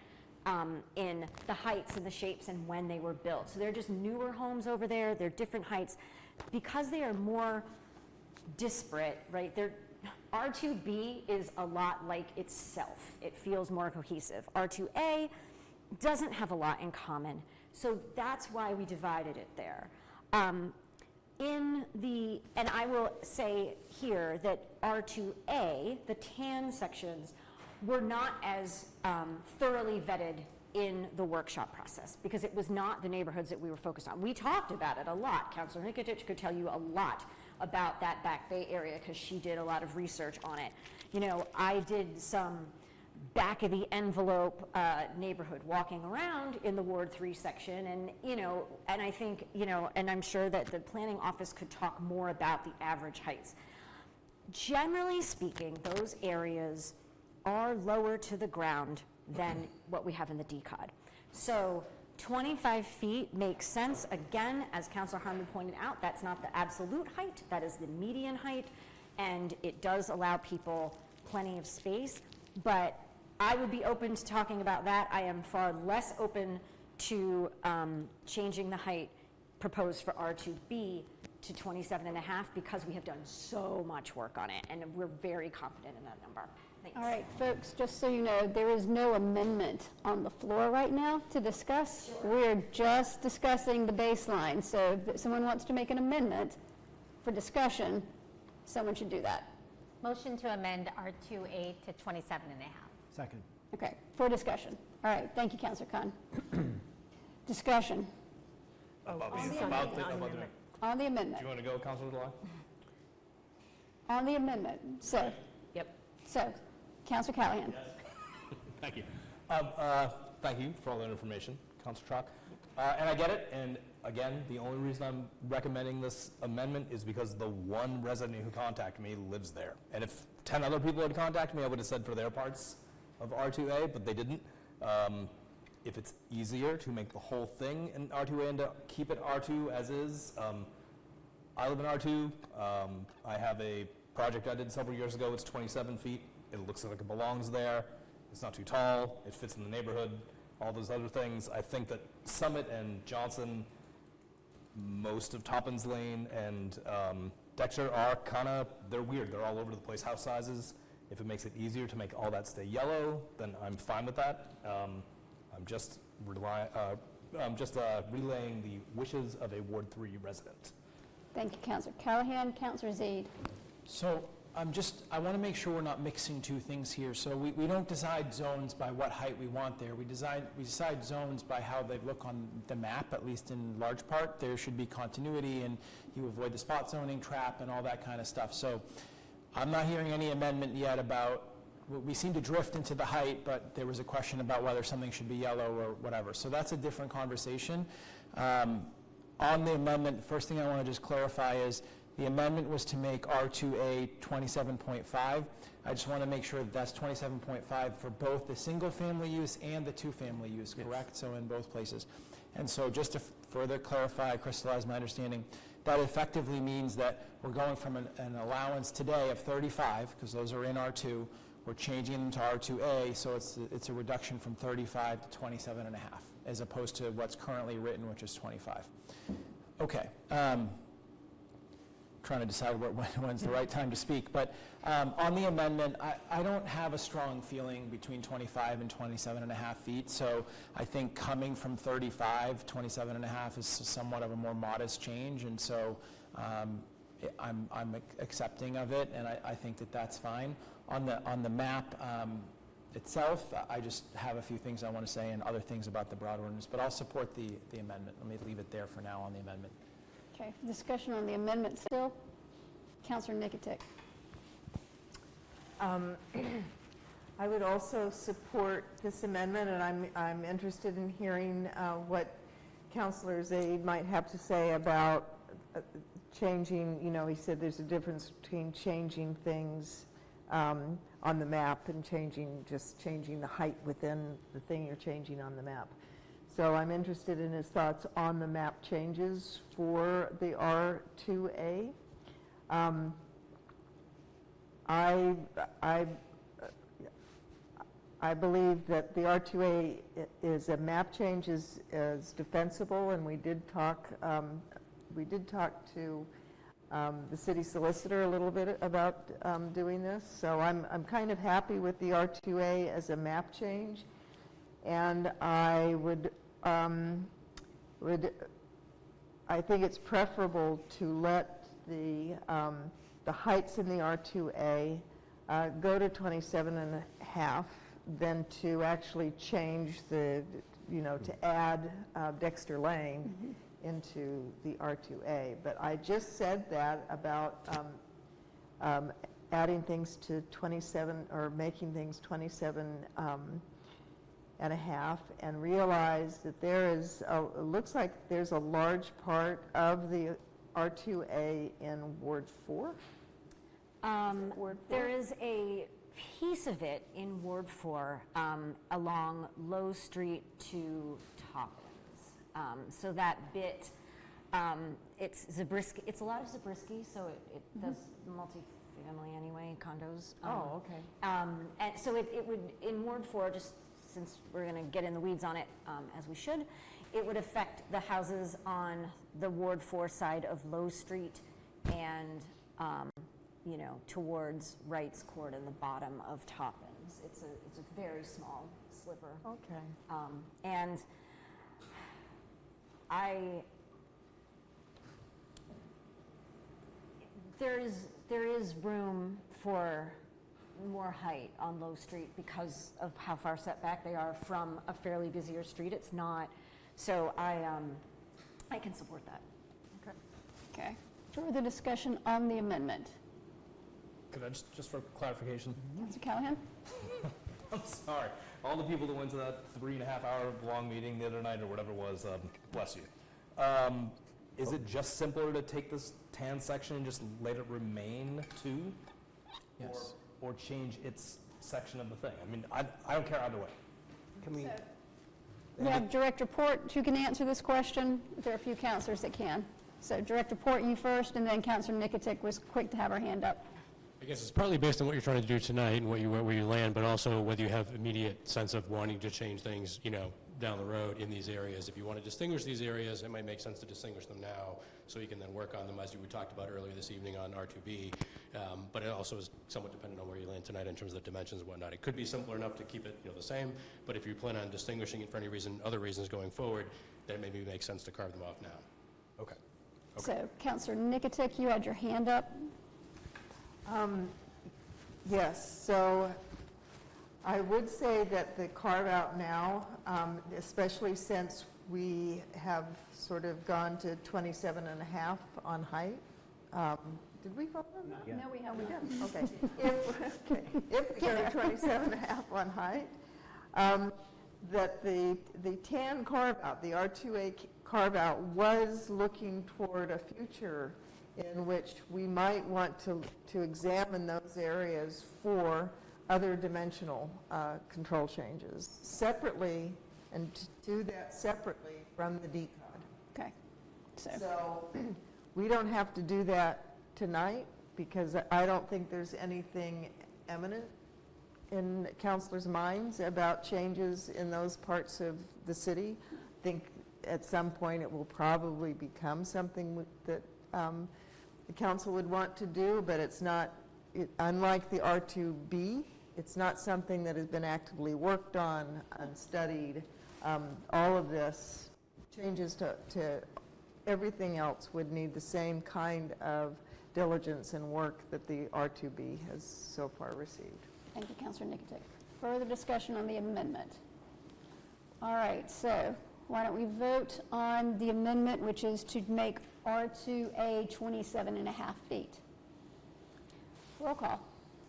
in the heights and the shapes and when they were built. So they're just newer homes over there. They're different heights. Because they are more disparate, right? R2B is a lot like itself. It feels more cohesive. R2A doesn't have a lot in common, so that's why we divided it there. And I will say here that R2A, the tan sections, were not as thoroughly vetted in the workshop process because it was not the neighborhoods that we were focused on. We talked about it a lot. Councilor Nikotich could tell you a lot about that Back Bay area because she did a lot of research on it. You know, I did some back of the envelope neighborhood walking around in the Ward 3 section, and and I think, and I'm sure that the planning office could talk more about the average heights. Generally speaking, those areas are lower to the ground than what we have in the DCOD. So 25 feet makes sense. Again, as Councilor Harmon pointed out, that's not the absolute height, that is the median height, and it does allow people plenty of space, but I would be open to talking about that. I am far less open to changing the height proposed for R2B to 27.5 because we have done so much work on it, and we're very confident in that number. Thanks. All right, folks, just so you know, there is no amendment on the floor right now to discuss. We're just discussing the baseline. So if someone wants to make an amendment for discussion, someone should do that. Motion to amend R2A to 27.5. Second. Okay, for discussion. All right, thank you, Councilor Khan. Discussion About On the the amendment. On the amendment. Do you want to go, Councilor Delay? On the amendment. So, So, Councilor Callahan. Thank you. Thank you for all that information, Councilor Chalk. And I get it, and again, the only reason I'm recommending this amendment is because the one resident who contacted me lives there. And if 10 other people had contacted me, I would have said for their parts of R2A, but they didn't. If it's easier to make the whole thing in R2A and to keep it R2 as is, I live in R2. I have a project I did several years ago. It's 27 feet. It looks like it belongs there. It's not too tall. It fits in the neighborhood. All those other things. I think that Summit and Johnson, most of Toppins Lane and Dexter are they're weird. They're all over the place, house sizes. If it makes it easier to make all that stay yellow, then I'm fine with that. I'm just relaying the wishes of a Ward 3 resident. Thank you, Councilor Callahan. Councilor Zaid. So I want to make sure we're not mixing two things here. So we don't decide zones by what height we want there. We decide zones by how they look on the map, at least in large part. There should be continuity, and you avoid the spot zoning trap and all that kind of stuff. So I'm not hearing any amendment yet about, we seem to drift into the height, but there was a question about whether something should be yellow or whatever. So that's a different conversation. On the amendment, first thing I want to just clarify is the amendment was to make R2A 27.5. I just want to make sure that that's 27.5 for both the single-family use and the two-family use, correct? So in both places. And so just to further clarify, crystallize my understanding, that effectively means that we're going from an allowance today of 35, because those are in R2, we're changing them to R2A, so it's a reduction from 35 to 27.5, as opposed to what's currently written, which is 25. Okay. Trying to decide when's the right time to speak, but on the amendment, I don't have a strong feeling between 25 and 27.5 feet, so I think coming from 35, 27.5 is somewhat of a more modest change, and so I'm accepting of it, and I think that that's fine. On the map itself, I just have a few things I want to say and other things about the broad ordinance, but I'll support the amendment. Let me leave it there for now on the amendment. Okay, discussion on the amendment still. Councilor Nikotich. I would also support this amendment, and I'm interested in hearing what Councilor Zaid might have to say about changing, he said there's a difference between changing things on the map and changing the height within the thing you're changing on the map. So I'm interested in his thoughts on the map changes for the R2A. I believe that the R2A is a map change is defensible, and we did talk to the city solicitor a little bit about doing this. So I'm kind of happy with the R2A as a map change. And I I think it's preferable to let the heights in the R2A go to 27.5 than to actually change the, to add Dexter Lane into the R2A. But I just said that about adding things to 27 or making things 27.5 and realized that it looks like there's a large part of the R2A in Ward 4. There is a piece of it in Ward 4 along Low Street to Toppins. So that bit, it's Zabriskie, it's a lot of Zabriskie, so it does multifamily anyway, condos. Okay. And so it would, in Ward 4, just since we're going to get in the weeds on it, as we should, it would affect the houses on the Ward 4 side of Low Street and, towards Wright's Court and the bottom of Toppins. It's a very small sliver. Okay. And there is room for more height on Low Street because of how far set back they are from a fairly busier street. It's not, so I can support that. Okay. Further discussion on the amendment? Could I just for clarification? Mr. Callahan? I'm sorry. All the people that went to that 3.5-hour long meeting the other night or whatever it was, bless you. Is it just simpler to take this tan section and just let it remain 2? Yes. Or change its section of the thing? I mean, I don't care either way. Can we? We have Director Port who can answer this question. There are a few councilors that can. So Director Port, you first, and then Councilor Nikitic was quick to have her hand up. I guess it's partly based on what you're trying to do tonight and where you land, but also whether you have immediate sense of wanting to change things, down the road in these areas. If you want to distinguish these areas, it might make sense to distinguish them now, so you can then work on them as we talked about earlier this evening on R2B. But it also is somewhat dependent on where you land tonight in terms of the dimensions and whatnot. It could be simpler enough to keep it the same, but if you plan on distinguishing it for any reason, other reasons going forward, then it maybe makes sense to carve them off now. Okay. So Councilor Nikitic, you had your hand up. Yes, so I would say that the carve out now, especially since we have sort of gone to 27.5 on height. Did we vote on that? No, we haven't. Okay. If we go to 27.5 on height, that the tan carve out, the R2A carve out was looking toward a future in which we might want to examine those areas for other dimensional control changes separately, and to do that separately from the decod. Okay. So we don't have to do that tonight because I don't think there's anything eminent in councilors' minds about changes in those parts of the city. I think at some point it will probably become something that the council would want to do, but it's not, unlike the R2B, it's not something that has been actively worked on and studied. All of this, changes to everything else would need the same kind of diligence and work that the R2B has so far received. Thank you, Councilor Nikitic. Further discussion on the amendment? All right, so why don't we vote on the amendment, which is to make R2A 27.5 feet. Roll call.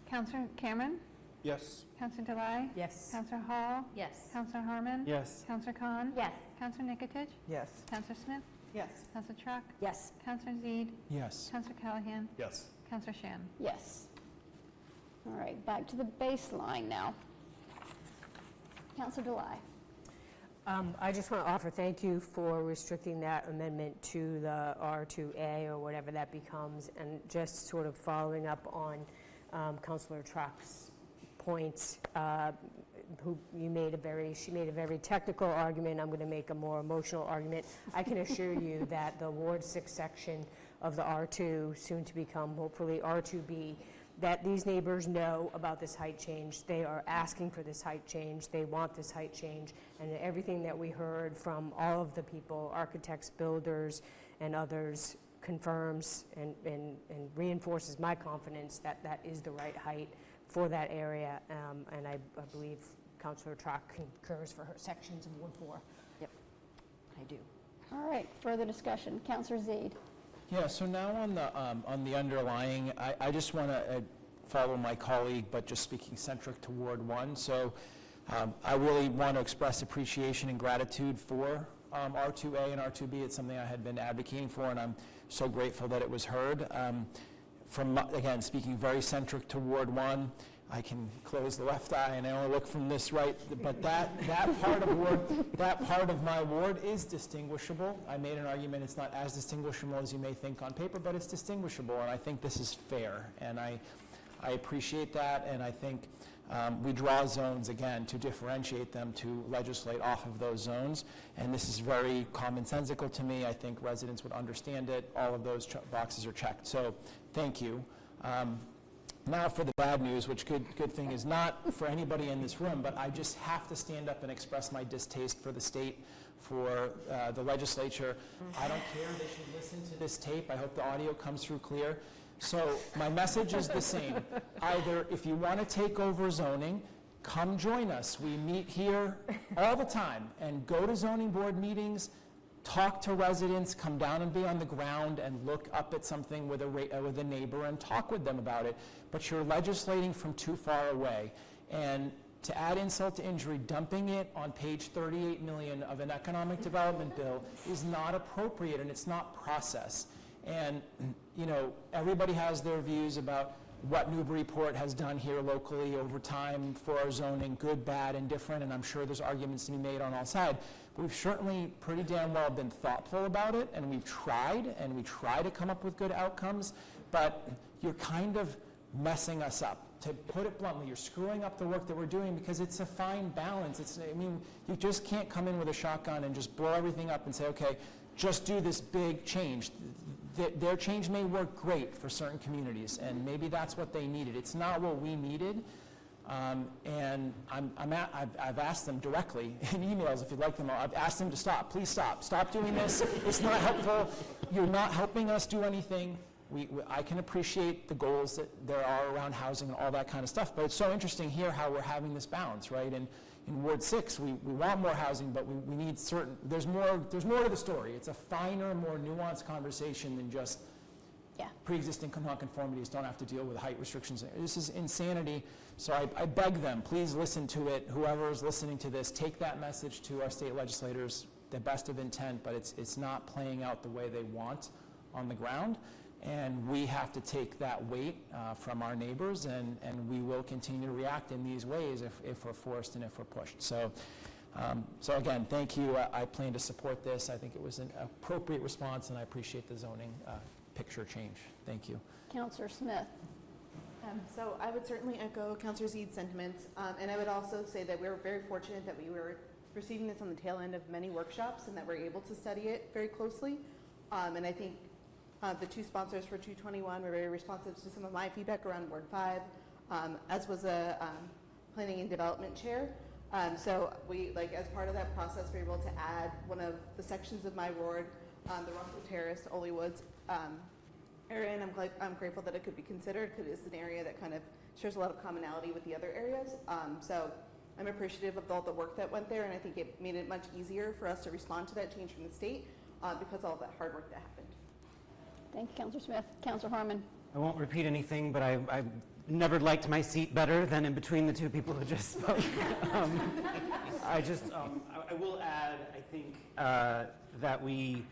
Councilor Cameron? Yes. Councilor Delay? Yes. Councilor Hall? Yes. Councilor Harmon? Yes. Councilor Khan? Yes. Councilor Nikitic? Yes. Councilor Smith? Yes. Councilor Truck? Yes. Councilor Zede? Yes. Councilor Callahan? Yes. Councilor Shan? Yes. All right, back to the baseline now. Councilor Delay. I just want to offer thank you for restricting that amendment to the R2A or whatever that becomes, and just sort of following up on Councilor Truck's points. She made a very technical argument. I'm going to make a more emotional argument. I can assure you that the Ward 6 section of the R2, soon to become hopefully R2B, that these neighbors know about this height change. They are asking for this height change. They want this height change. And everything that we heard from all of the people, architects, builders, and others, confirms and reinforces my confidence that that is the right height for that area. And I believe Councilor Trock concurs for her sections of Ward 4. Yep, I do. All right, further discussion. Councilor Zaid. Yeah, so now on the underlying, I just want to follow my colleague, but just speaking centric to Ward 1. So I really want to express appreciation and gratitude for R2A and R2B. It's something I had been advocating for, and I'm so grateful that it was heard. Again, speaking very centric to Ward 1, I can close the left eye and I only look from this right, but that part of my ward is distinguishable. I made an argument it's not as distinguishable as you may think on paper, but it's distinguishable, and I think this is fair, and I appreciate that, and I think we draw zones, again, to differentiate them, to legislate off of those zones, and this is very commonsensical to me. I think residents would understand it. All of those boxes are checked, so thank you. Now for the bad news, which good thing is not for anybody in this room, but I just have to stand up and express my distaste for the state, for the legislature. I don't care. They should listen to this tape. I hope the audio comes through clear. So my message is the same. Either if you want to take over zoning, come join us. We meet here all the time and go to zoning board meetings, talk to residents, come down and be on the ground and look up at something with a neighbor and talk with them about it. But you're legislating from too far away. And to add insult to injury, dumping it on page 38 million of an economic development bill is not appropriate, and it's not process. And, you know, everybody has their views about what Newburyport has done here locally over time for our zoning, good, bad, and different, and I'm sure there's arguments to be made on all sides. But we've certainly pretty damn well been thoughtful about it, and we try to come up with good outcomes, but you're kind of messing us up. To put it bluntly, you're screwing up the work that we're doing because it's a fine balance. You just can't come in with a shotgun and just blow everything up and say, okay, just do this big change. Their change may work great for certain communities, and maybe that's what they needed. It's not what we needed, and I've asked them directly in emails, if you'd like them all, I've asked them to stop. Please stop. Stop doing this. It's not helpful. You're not helping us do anything. I can appreciate the goals that there are around housing and all that kind of stuff, but it's so interesting here how we're having this balance, right? And in Ward 6, we want more housing, but we need certain, there's more to the story. It's a finer, more nuanced conversation than just pre-existing nonconformities don't have to deal with height restrictions. This is insanity, so I beg them, please listen to it. Whoever is listening to this, take that message to our state legislators, the best of intent, but it's not playing out the way they want on the ground. And we have to take that weight from our neighbors, and we will continue to react in these ways if we're forced and if we're pushed. So again, thank you. I plan to support this. I think it was an appropriate response, and I appreciate the zoning picture change. Thank you. Councillor Smith. So I would certainly echo Councillor Zeid's sentiments, and I would also say that we were very fortunate that we were receiving this on the tail end of many workshops and that we're able to study it very closely. And I think the two sponsors for 221 were very responsive to some of my feedback around Ward 5, as was a planning and development chair. So we, as part of that process, we were able to add one of the sections of my ward, the Russell Terrace, Ollie Woods area, and I'm grateful that it could be considered because it's an area that kind of shares a lot of commonality with the other areas. So I'm appreciative of all the work that went there, and I think it made it much easier for us to respond to that change from the state because of all that hard work that happened. Thank you, Councillor Smith. Councillor Harmon. I won't repeat anything, but I never liked my seat better than in between the two people who just spoke. I will add, I think, that we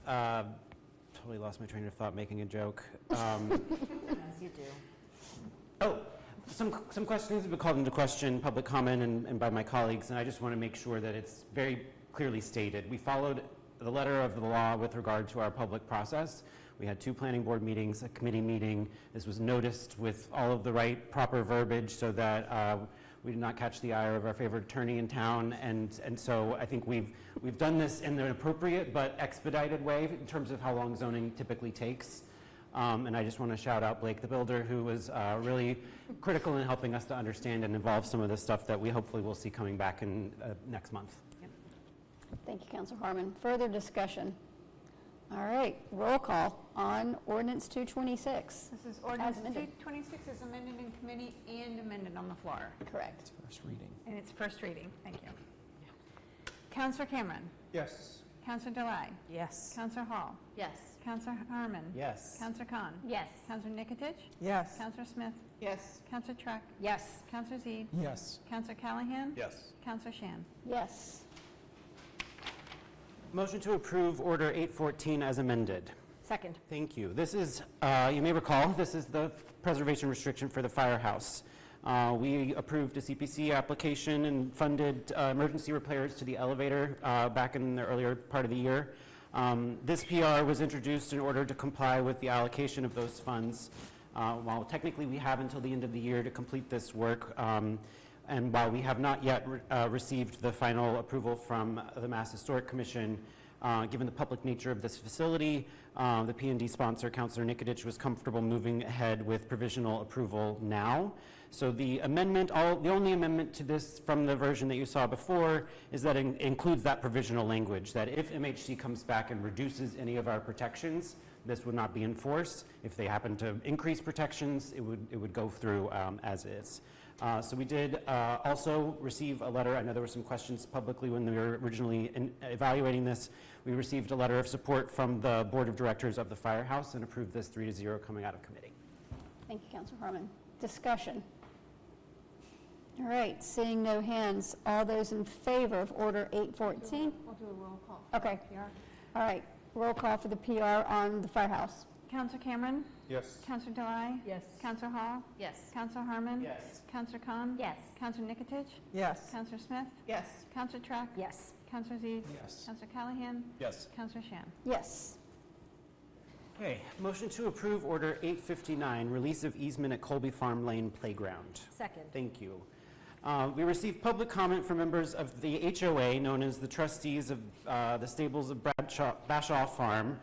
totally lost my train of thought making a joke. As you do. Oh, some questions have been called into question, public comment, and by my colleagues, and I just want to make sure that it's very clearly stated. We followed the letter of the law with regard to our public process. We had 2 planning board meetings, a committee meeting. This was noticed with all of the right proper verbiage so that We did not catch the ire of our favorite attorney in town, and so I think we've done this in an appropriate but expedited way in terms of how long zoning typically takes. And I just want to shout out Blake, the builder, who was really critical in helping us to understand and involve some of the stuff that we hopefully will see coming back in next month. Yep. Thank you, Councilor Harmon. Further discussion? All right, roll call on ordinance 226. This is ordinance 226 is amended in committee and amended on the floor. Correct. First reading. And it's first reading. Thank you. Councilor Cameron. Yes. Councilor Delay. Yes. Councilor Hall. Yes. Councilor Harmon. Yes. Councilor Khan. Yes. Councilor Nikotich. Yes. Councilor Smith. Yes. Councilor Track. Yes. Councilor Zede. Yes. Councilor Callahan. Yes. Councilor Shan. Yes. Motion to approve Order 814 as amended. Second. Thank you. This is, you may recall, this is the preservation restriction for the firehouse. We approved a CPC application and funded emergency repairs to the elevator back in the earlier part of the year. This PR was introduced in order to comply with the allocation of those funds. While technically we have until the end of the year to complete this work, and while we have not yet received the final approval from the Mass Historic Commission, given the public nature of this facility, the P&D sponsor, Councillor Nikotich, was comfortable moving ahead with provisional approval now. So the amendment, the only amendment to this from the version that you saw before is that it includes that provisional language, that if MHC comes back and reduces any of our protections, this would not be enforced. If they happen to increase protections, it would go through as is. So we did also receive a letter. I know there were some questions publicly when we were originally evaluating this. We received a letter of support from the Board of Directors of the Firehouse and approved this 3-0 coming out of committee. Thank you, Councilor Harmon. Discussion? All right, seeing no hands, all those in favor of Order 814? We'll do a roll call. Okay. PR. All right, roll call for the PR on the firehouse. Councilor Cameron. Yes. Councilor Delay. Yes. Councilor Hall. Yes. Councilor Harmon. Yes. Councilor Khan. Yes. Councilor Nikotich. Yes. Councilor Smith. Yes. Councilor Track. Yes. Councilor Zede. Yes. Councilor Callahan. Yes. Councilor Shan. Yes. Okay, motion to approve Order 859, release of easement at Colby Farm Lane Playground. Second. Thank you. We received public comment from members of the HOA, known as the trustees of the stables of Bashaw Farm,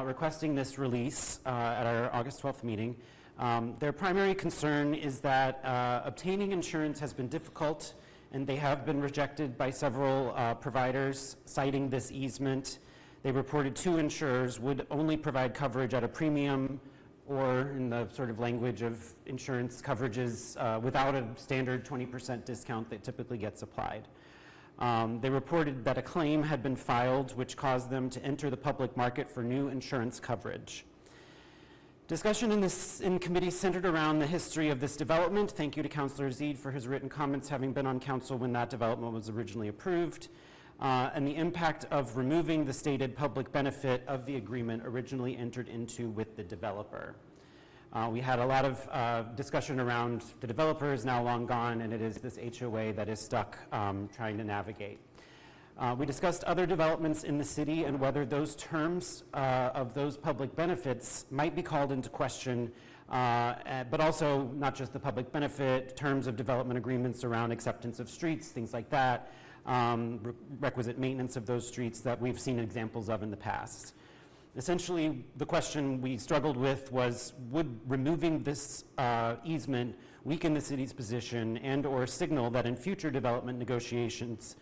requesting this release at our August 12th meeting. Their primary concern is that obtaining insurance has been difficult, and they have been rejected by several providers, citing this easement. They reported 2 insurers would only provide coverage at a premium, or in the sort of language of insurance coverages, without a standard 20% discount that typically gets applied. They reported that a claim had been filed, which caused them to enter the public market for new insurance coverage. Discussion in committee centered around the history of this development. Thank you to Councillor Zede for his written comments, having been on council when that development was originally approved, and the impact of removing the stated public benefit of the agreement originally entered into with the developer. We had a lot of discussion around the developer is now long gone, and it is this HOA that is stuck trying to navigate. We discussed other developments in the city and whether those terms of those public benefits might be called into question, but also not just the public benefit, terms of development agreements around acceptance of streets, things like that, requisite maintenance of those streets that we've seen examples of in the past. Essentially, the question we struggled with was, would removing this easement weaken the city's position and or signal that in future development negotiations,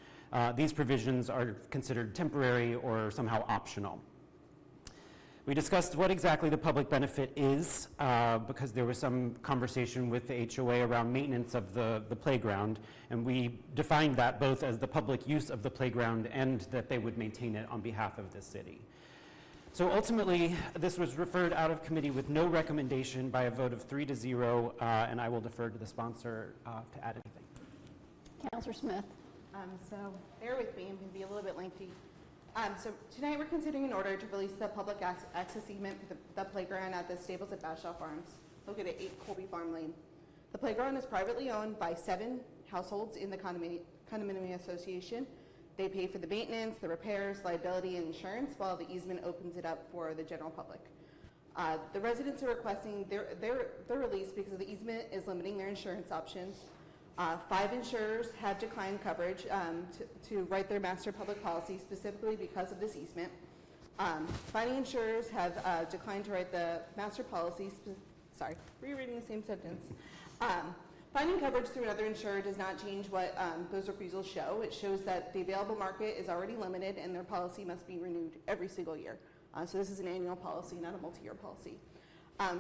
these provisions are considered temporary or somehow optional? We discussed what exactly the public benefit is, because there was some conversation with the HOA around maintenance of the playground, and we defined that both as the public use of the playground and that they would maintain it on behalf of the city. So ultimately, this was referred out of committee with no recommendation by a vote of 3-0, and I will defer to the sponsor to add anything. Councillor Smith. So bear with me, I'm going to be a little bit lengthy. So tonight we're considering an order to release the public access easement for the playground at the stables at Bashaw Farms, located at 8 Colby Farm Lane. The playground is privately owned by 7 households in the condominium association. They pay for the maintenance, the repairs, liability, and insurance, while the easement opens it up for the general public. The residents are requesting their release because the easement is limiting their insurance options. 5 insurers have declined coverage to write their master public policy specifically because of this easement. Finding insurers have declined to write the master policy, rereading the same sentence. Finding coverage through another insurer does not change what those appraisals show. It shows that the available market is already limited and their policy must be renewed every single year. So this is an annual policy, not a multi-year policy.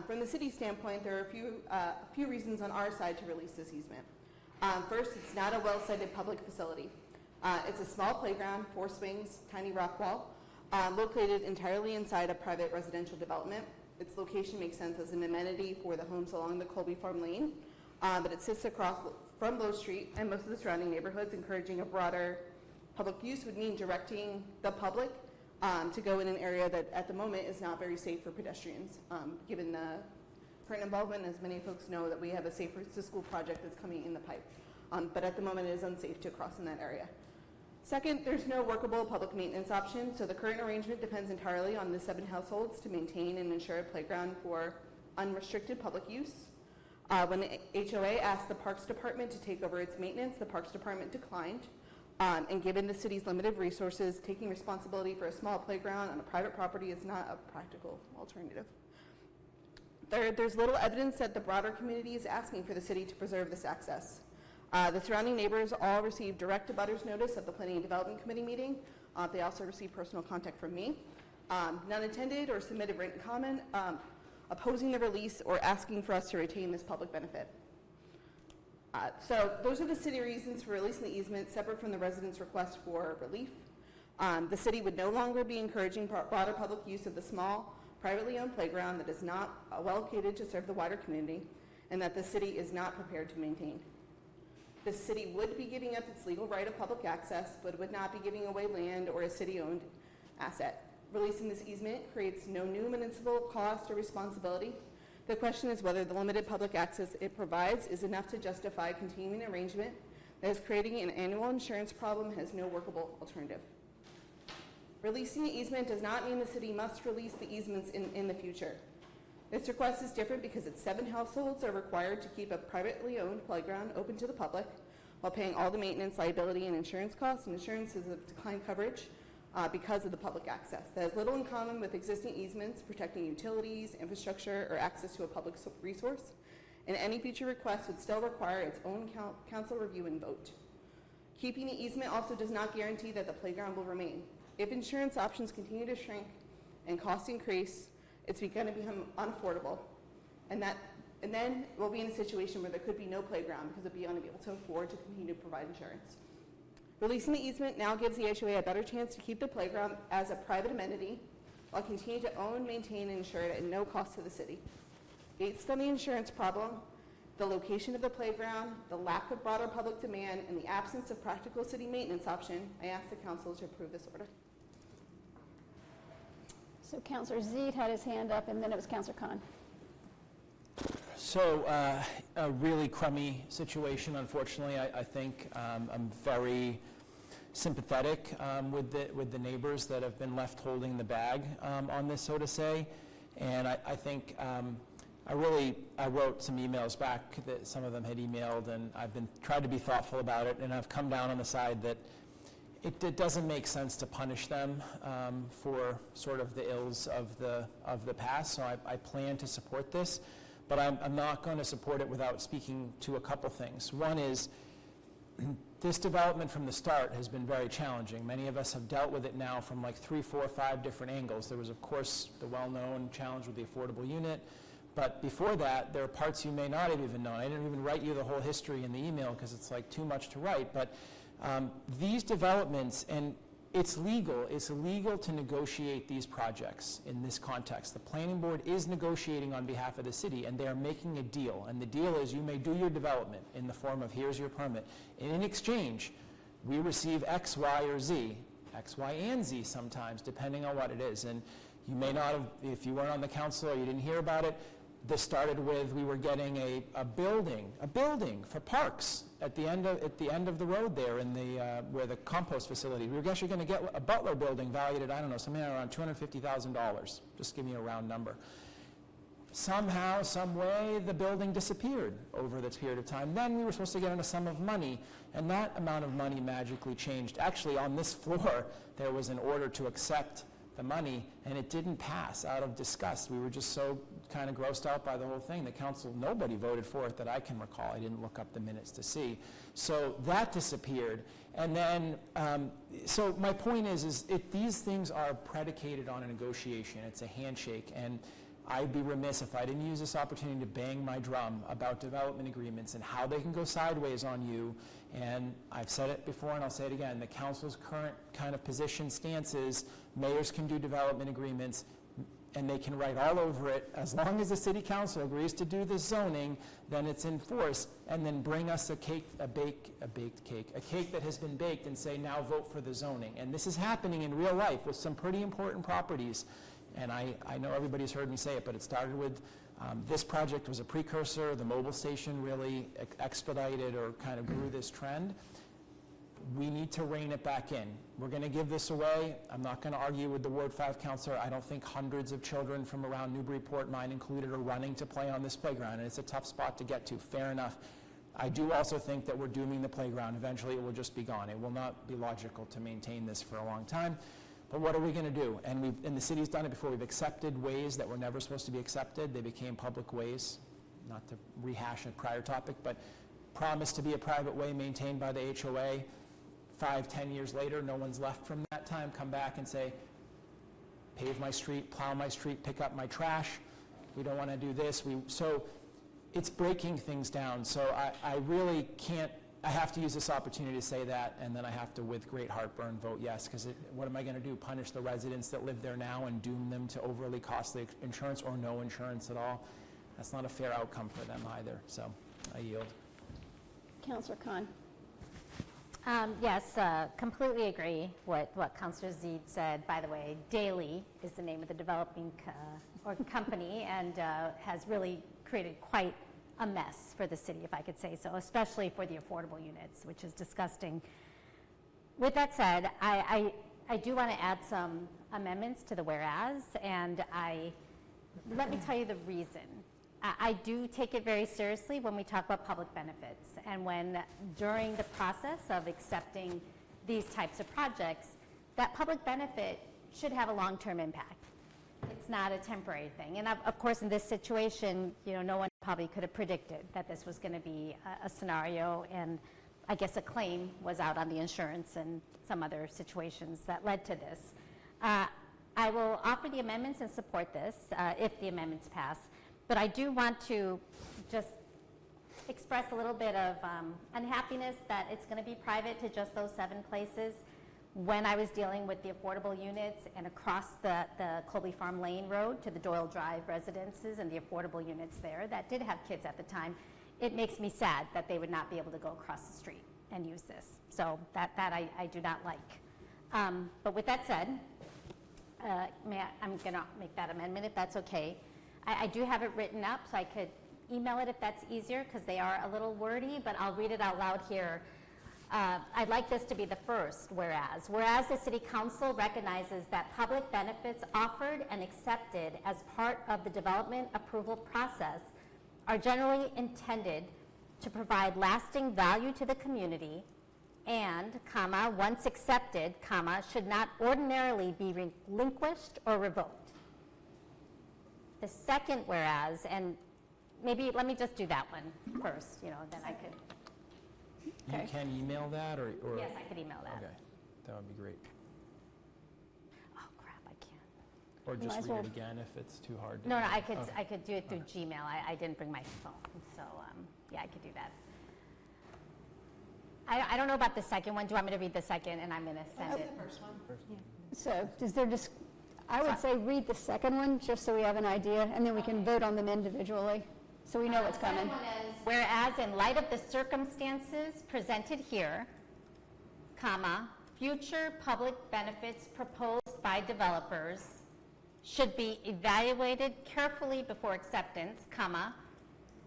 From the city standpoint, there are a few reasons on our side to release this easement. First, it's not a well-sited public facility. It's a small playground, 4 swings, tiny rock wall, located entirely inside a private residential development. Its location makes sense as an amenity for the homes along the Colby Farm Lane, but it sits across from Low Street and most of the surrounding neighborhoods. Encouraging a broader public use would mean directing the public to go in an area that at the moment is not very safe for pedestrians, given the current involvement. As many folks know, that we have a Safe Routes to School project that's coming in the pipe, but at the moment it is unsafe to cross in that area. Second, there's no workable public maintenance option, so the current arrangement depends entirely on the 7 households to maintain and ensure a playground for unrestricted public use. When the HOA asked the Parks Department to take over its maintenance, the Parks Department declined. And given the city's limited resources, taking responsibility for a small playground on a private property is not a practical alternative. There's little evidence that the broader community is asking for the city to preserve this access. The surrounding neighbors all received direct abutters notice at the Planning and Development Committee meeting. They also received personal contact from me. None attended or submitted written comment opposing the release or asking for us to retain this public benefit. So those are the city reasons for releasing the easement, separate from the residents' request for relief. The city would no longer be encouraging broader public use of the small, privately owned playground that is not well located to serve the wider community, and that the city is not prepared to maintain. The city would be giving up its legal right of public access, but would not be giving away land or a city-owned asset. Releasing this easement creates no new municipal cost or responsibility. The question is whether the limited public access it provides is enough to justify continuing an arrangement that is creating an annual insurance problem and has no workable alternative. Releasing the easement does not mean the city must release the easements in the future. This request is different because its 7 households are required to keep a privately owned playground open to the public while paying all the maintenance, liability, and insurance costs, and insurance is of declined coverage because of the public access. That has little in common with existing easements protecting utilities, infrastructure, or access to a public resource, and any future request would still require its own council review and vote. Keeping the easement also does not guarantee that the playground will remain. If insurance options continue to shrink and costs increase, it's going to become unaffordable, and then we'll be in a situation where there could be no playground because it'll be unable to afford to continue to provide insurance. Releasing the easement now gives the HOA a better chance to keep the playground as a private amenity while continuing to own, maintain, and insure it at no cost to the city. Based on the insurance problem, the location of the playground, the lack of broader public demand, and the absence of practical city maintenance option, I ask the council to approve this order. So Councillor Zeid had his hand up, and then it was Councillor Khan. So a really crummy situation, unfortunately. I think I'm very sympathetic with the neighbors that have been left holding the bag on this, so to say. And I think I wrote some emails back that some of them had emailed, and I've been tried to be thoughtful about it, and I've come down on the side that it doesn't make sense to punish them for sort of the ills of the past. So I plan to support this, but I'm not going to support it without speaking to a couple things. One is this development from the start has been very challenging. Many of us have dealt with it now from like 3, 4, 5 different angles. There was, of course, the well-known challenge with the affordable unit, but before that, there are parts you may not have even known. I didn't even write you the whole history in the email because it's like too much to write, but these developments, and it's illegal to negotiate these projects in this context. The planning board is negotiating on behalf of the city, and they are making a deal. And the deal is you may do your development in the form of here's your permit. And in exchange, we receive X, Y, or Z, X, Y, and Z sometimes, depending on what it is. And you may not have, if you weren't on the council or you didn't hear about it, this started with we were getting a building for parks at the end of the road there in the where the compost facility. We were actually going to get a Butler building valued at, I don't know, something around $250,000. Just give me a round number. Somehow, some way, the building disappeared over this period of time. Then we were supposed to get a sum of money, and that amount of money magically changed. Actually, on this floor, there was an order to accept the money, and it didn't pass out of disgust. We were just so kind of grossed out by the whole thing. The council, nobody voted for it that I can recall. I didn't look up the minutes to see. So that disappeared. And then, so my point is these things are predicated on a negotiation. It's a handshake. And I'd be remiss if I didn't use this opportunity to bang my drum about development agreements and how they can go sideways on you. And I've said it before and I'll say it again, the council's current kind of position stance is mayors can do development agreements and they can write all over it. As long as the city council agrees to do the zoning, then it's in force, and then bring us a cake that has been baked and say, now vote for the zoning. And this is happening in real life with some pretty important properties. And I know everybody's heard me say it, but it started with, this project was a precursor. The mobile station really expedited or kind of grew this trend. We need to rein it back in. We're going to give this away. I'm not going to argue with the Ward 5 councilor. I don't think hundreds of children from around Newburyport, mine included, are running to play on this playground, and it's a tough spot to get to. Fair enough. I do also think that we're dooming the playground. Eventually, it will just be gone. It will not be logical to maintain this for a long time. But what are we going to do? And the city's done it before. We've accepted ways that were never supposed to be accepted. They became public ways. Not to rehash a prior topic, but promised to be a private way maintained by the HOA. 5-10 years later, no one's left from that time. Come back and say, pave my street, plow my street, pick up my trash. We don't want to do this. So it's breaking things down. So I really can't. I have to use this opportunity to say that, and then I have to, with great heartburn, vote yes, because what am I going to do? Punish the residents that live there now and doom them to overly costly insurance or no insurance at all? That's not a fair outcome for them either, so I yield. Councillor Khan. Yes, completely agree what Councillor Zeid said. By the way, Daily is the name of the developing company, and has really created quite a mess for the city, if I could say so, especially for the affordable units, which is disgusting. With that said, I do want to add some amendments to the whereas, and let me tell you the reason. I do take it very seriously when we talk about public benefits, and when during the process of accepting these types of projects, that public benefit should have a long-term impact. It's not a temporary thing. And of course, in this situation, no one probably could have predicted that this was going to be a scenario, and I guess a claim was out on the insurance and some other situations that led to this. I will offer the amendments and support this if the amendments pass. But I do want to just express a little bit of unhappiness that it's going to be private to just those 7 places. When I was dealing with the affordable units and across the Colby Farm Lane Road to the Doyle Drive residences and the affordable units there that did have kids at the time, it makes me sad that they would not be able to go across the street and use this. So that I do not like. But with that said, I'm going to make that amendment if that's okay. I do have it written up, so I could email it if that's easier, because they are a little wordy, but I'll read it out loud here. I'd like this to be the first whereas the City Council recognizes that public benefits offered and accepted as part of the development approval process are generally intended to provide lasting value to the community and, once accepted, should not ordinarily be relinquished or revoked. The second whereas, and maybe let me just do that one first, then I could. You can email that, or? Yes, I could email that. Okay, that would be great. Oh crap, I can't. Or just read it again if it's too hard. No, I could do it through Gmail. I didn't bring my phone, so yeah, I could do that. I don't know about the second one. Do you want me to read the second, and I'm going to send it? The first one. Yeah. So does there just, I would say read the second one, just so we have an idea, and then we can vote on them individually, so we know what's coming. The second one is, whereas in light of the circumstances presented here, future public benefits proposed by developers should be evaluated carefully before acceptance,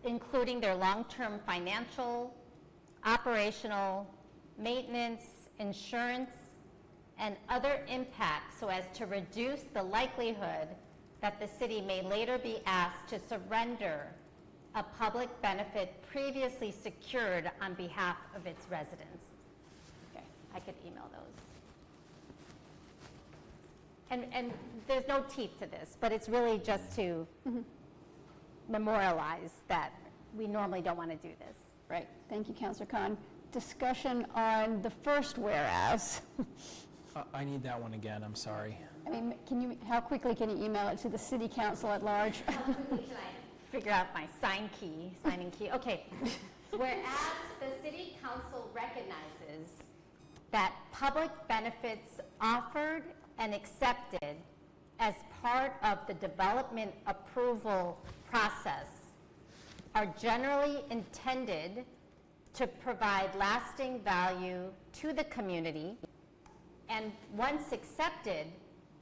including their long-term financial, operational, maintenance, insurance, and other impacts so as to reduce the likelihood that the city may later be asked to surrender a public benefit previously secured on behalf of its residents. Okay, I could email those. And there's no teeth to this, but it's really just to memorialize that we normally don't want to do this. Right, thank you, Councillor Khan. Discussion on the first whereas. I need that one again, I'm sorry. I mean, how quickly can you email it to the city council at large? Figure out my signing key. Okay. Whereas the city council recognizes that public benefits offered and accepted as part of the development approval process are generally intended to provide lasting value to the community, and once accepted,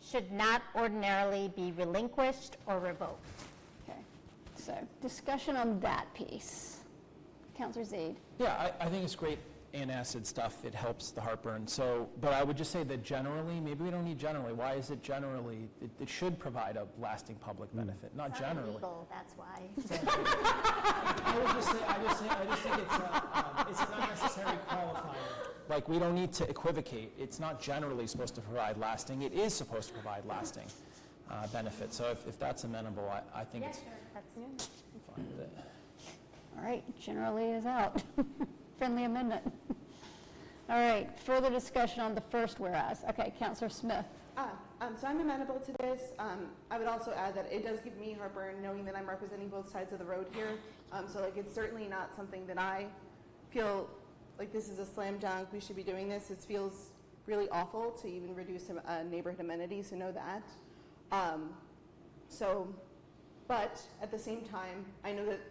should not ordinarily be relinquished or revoked. Okay, so discussion on that piece. Councillor Zaid. Yeah, I think it's great antacid stuff. It helps the heartburn. So, but I would just say that generally, maybe we don't need generally. Why is it generally? It should provide a lasting public benefit, not generally. Illegal, that's why. I just think it's an unnecessary qualifier. Like, we don't need to equivocate. It's not generally supposed to provide lasting. It is supposed to provide lasting benefit. So if that's amenable, I think it's fine with it. All right, generally is out. Friendly amendment. All right, further discussion on the first whereas. Okay, Councillor Smith. So I'm amenable to this. I would also add that it does give me heartburn knowing that I'm representing both sides of the road here. So like, it's certainly not something that I feel like this is a slam dunk, we should be doing this. It feels really awful to even reduce neighborhood amenities, so know that. But at the same time, I know that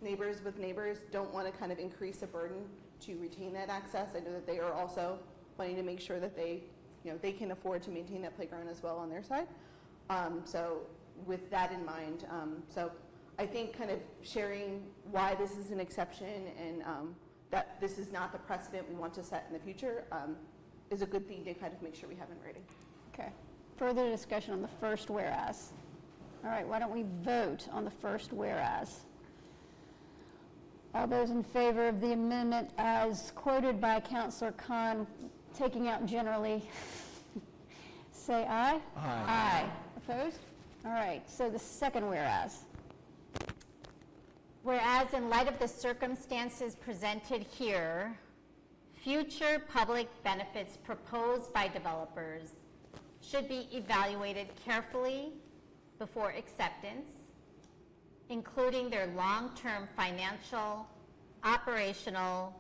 neighbors with neighbors don't want to kind of increase a burden to retain that access. I know that they are also wanting to make sure that they can afford to maintain that playground as well on their side. So with that in mind, so I think kind of sharing why this is an exception and that this is not the precedent we want to set in the future is a good thing to kind of make sure we have in writing. Okay. Further discussion on the first whereas. All right, why don't we vote on the first whereas? All those in favor of the amendment as quoted by Councillor Khan, taking out generally, say aye. Aye. Aye. Opposed? All right, so the second whereas. Whereas in light of the circumstances presented here, future public benefits proposed by developers should be evaluated carefully before acceptance, including their long-term financial, operational,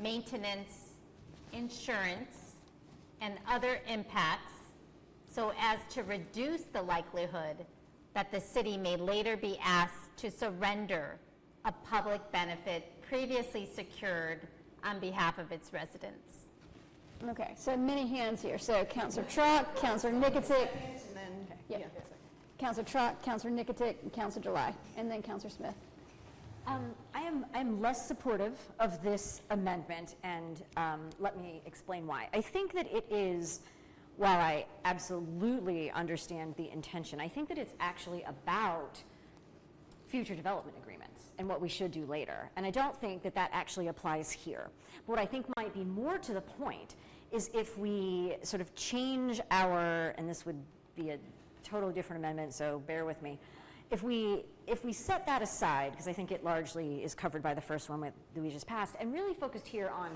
maintenance, insurance, and other impacts, so as to reduce the likelihood that the city may later be asked to surrender a public benefit previously secured on behalf of its residents. Okay, so many hands here. So Councillor Trott, Councillor Nicotic, Councillor Trott, Councillor Nicotic, and Councillor July, and then Councillor Smith. I'm less supportive of this amendment, and let me explain why. I think that it is, while I absolutely understand the intention, I think that it's actually about future development agreements and what we should do later. And I don't think that that actually applies here. But what I think might be more to the point is if we sort of change our, and this would be a totally different amendment, so bear with me. If we set that aside, because I think it largely is covered by the first one that we just passed, and really focused here on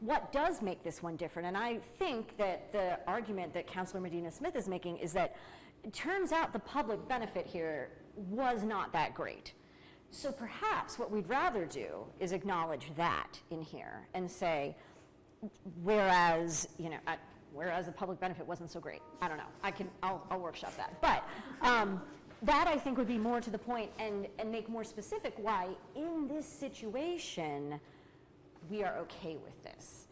what does make this one different. And I think that the argument that Councillor Medina Smith is making is that it turns out the public benefit here was not that great. So perhaps what we'd rather do is acknowledge that in here and say, whereas the public benefit wasn't so great. I don't know. I'll workshop that. But that I think would be more to the point and make more specific why in this situation we are okay with this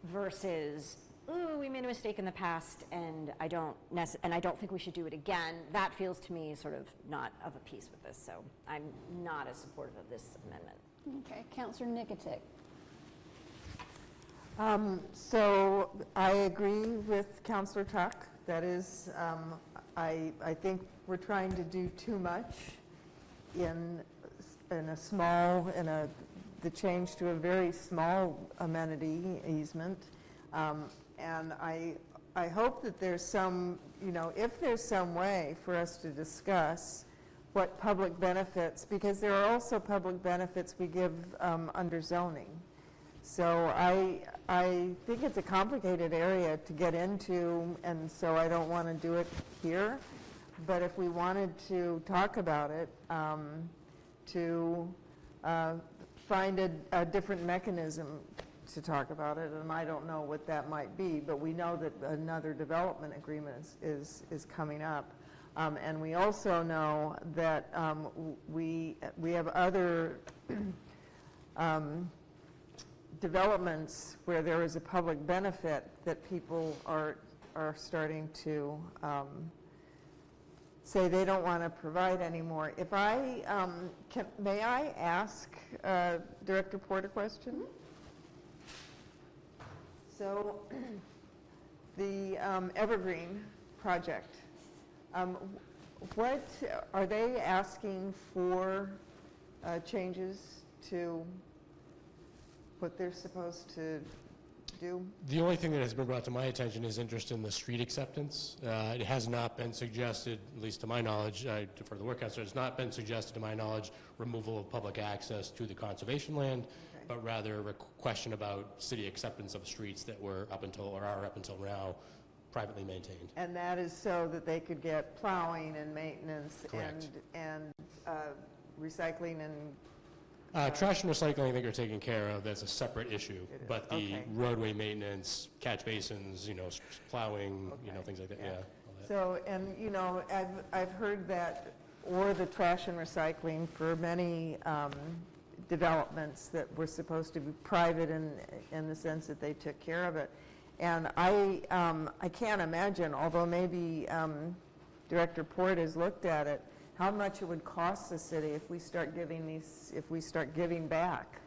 versus, ooh, we made a mistake in the past and I don't think we should do it again. That feels to me sort of not of a piece with this. So I'm not as supportive of this amendment. Okay, Councillor Nicotic. So I agree with Councillor Tuck. That is, I think we're trying to do too much in the change to a very small amenity easement. And I hope that there's some, if there's some way for us to discuss what public benefits, because there are also public benefits we give under zoning. So I think it's a complicated area to get into, and so I don't want to do it here. But if we wanted to talk about it, to find a different mechanism to talk about it, and I don't know what that might be, but we know that another development agreement is coming up. And we also know that we have other developments where there is a public benefit that people are starting to say they don't want to provide anymore. If I may I ask Director Port a question? So the Evergreen project, what are they asking for changes to what they're supposed to do? The only thing that has been brought to my attention is interest in the street acceptance. It has not been suggested, at least to my knowledge, I defer to the work council, it's not been suggested to my knowledge removal of public access to the conservation land, but rather a question about city acceptance of streets that were up until, or are up until now, privately maintained. And that is so that they could get plowing and maintenance and recycling and trash and recycling, I think, are taken care of. That's a separate issue. But the roadway maintenance, catch basins, plowing, things like that. Yeah. So, and I've heard that, or the trash and recycling for many developments that were supposed to be private in the sense that they took care of it. And I can't imagine, although maybe Director Port has looked at it, how much it would cost the city if we start giving back,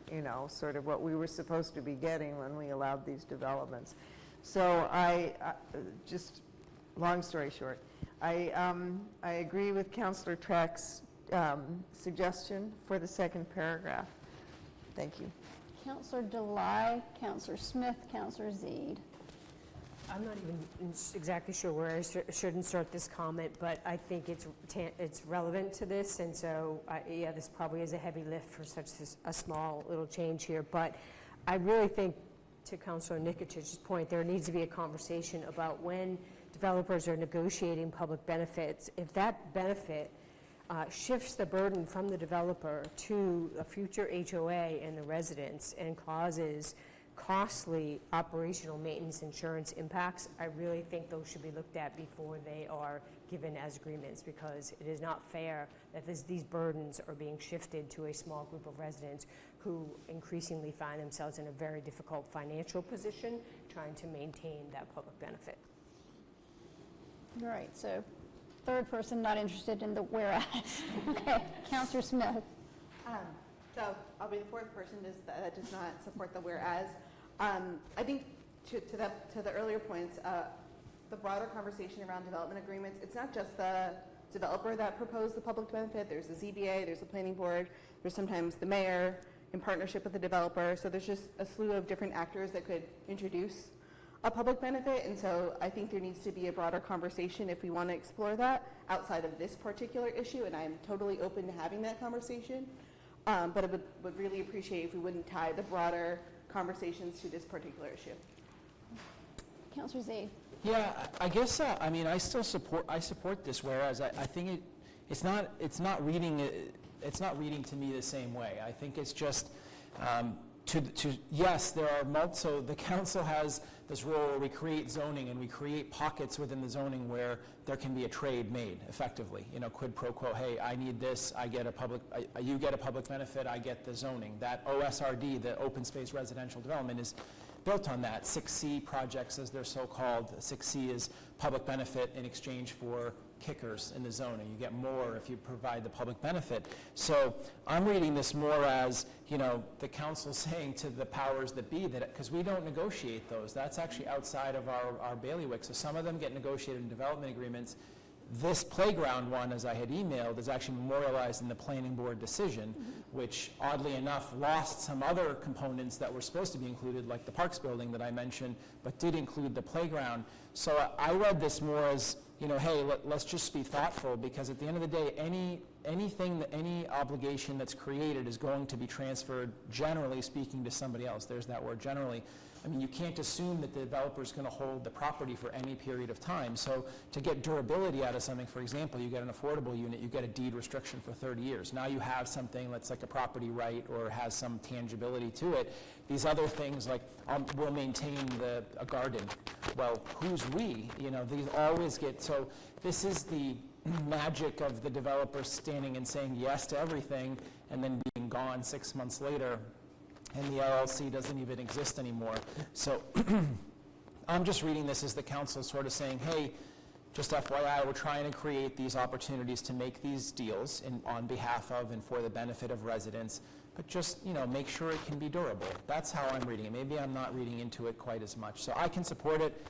sort of what we were supposed to be getting when we allowed these developments. So just long story short, I agree with Councillor Track's suggestion for the second paragraph. Thank you. Councillor Delay, Councillor Smith, Councillor Zeed. I'm not even exactly sure where I should insert this comment, but I think it's relevant to this, and so, yeah, this probably is a heavy lift for such a small little change here, but I really think, to Councillor Nikitich's point, there needs to be a conversation about when developers are negotiating public benefits, if that benefit shifts the burden from the developer to a future HOA and the residents and causes costly operational maintenance insurance impacts, I really think those should be looked at before they are given as agreements, because it is not fair that these burdens are being shifted to a small group of residents who increasingly find themselves in a very difficult financial position trying to maintain that public benefit. All right, so third person not interested in the whereas. Okay, Councillor Smith. So I'll be the fourth person that does not support the whereas. I think to the earlier points, the broader conversation around development agreements, it's not just the developer that proposed the public benefit. There's the ZBA, there's the planning board, there's sometimes the mayor in partnership with the developer. So there's just a slew of different actors that could introduce a public benefit. And so I think there needs to be a broader conversation if we want to explore that outside of this particular issue. And I'm totally open to having that conversation. But I would really appreciate if we wouldn't tie the broader conversations to this particular issue. Councillor Zeid. Yeah, I guess, I still support this, whereas I think it's not reading to me the same way. I think it's just, yes, there are so the council has this role where we create zoning and we create pockets within the zoning where there can be a trade made effectively, quid pro quo, hey, I need this, you get a public benefit, I get the zoning. That OSRD, the open space residential development, is built on that. 6C projects, as they're so called. 6C is public benefit in exchange for kickers in the zoning. You get more if you provide the public benefit. So I'm reading this more as, the council saying to the powers that be that, because we don't negotiate those. That's actually outside of our bailiwick. So some of them get negotiated in development agreements. This playground one, as I had emailed, is actually memorialized in the planning board decision, which oddly enough lost some other components that were supposed to be included, like the parks building that I mentioned, but did include the playground. So I read this more as, hey, let's just be thoughtful, because at the end of the day, any obligation that's created is going to be transferred, generally speaking, to somebody else. There's that word, generally. I mean, you can't assume that the developer's going to hold the property for any period of time. So to get durability out of something, for example, you get an affordable unit, you get a deed restriction for 30 years. Now you have something that's like a property right or has some tangibility to it. These other things like, we'll maintain a garden. Well, who's we? These always get, so this is the magic of the developer standing and saying yes to everything and then being gone 6 months later, and the LLC doesn't even exist anymore. So I'm just reading this as the council sort of saying, hey, just FYI, we're trying to create these opportunities to make these deals on behalf of and for the benefit of residents, but just, make sure it can be durable. That's how I'm reading it. Maybe I'm not reading into it quite as much. So I can support it,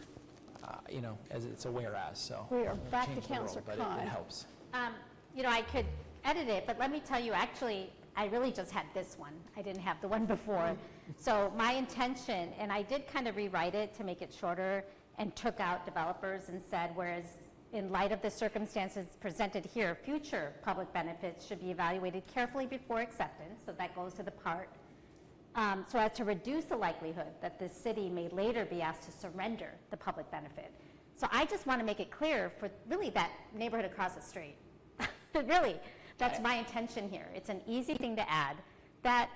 as it's a whereas. So We are back to change the Councillor world, but it helps. I could edit it, but let me tell you, actually, I really just had this one. I didn't have the one before. So my intention, and I did kind of rewrite it to make it shorter and took out developers and said, whereas in light of the circumstances presented here, future public benefits should be evaluated carefully before acceptance. So that goes to the part. So as to reduce the likelihood that the city may later be asked to surrender the public benefit. So I just want to make it clear for really that neighborhood across the street. Really. That's my intention here. It's an easy thing to add that,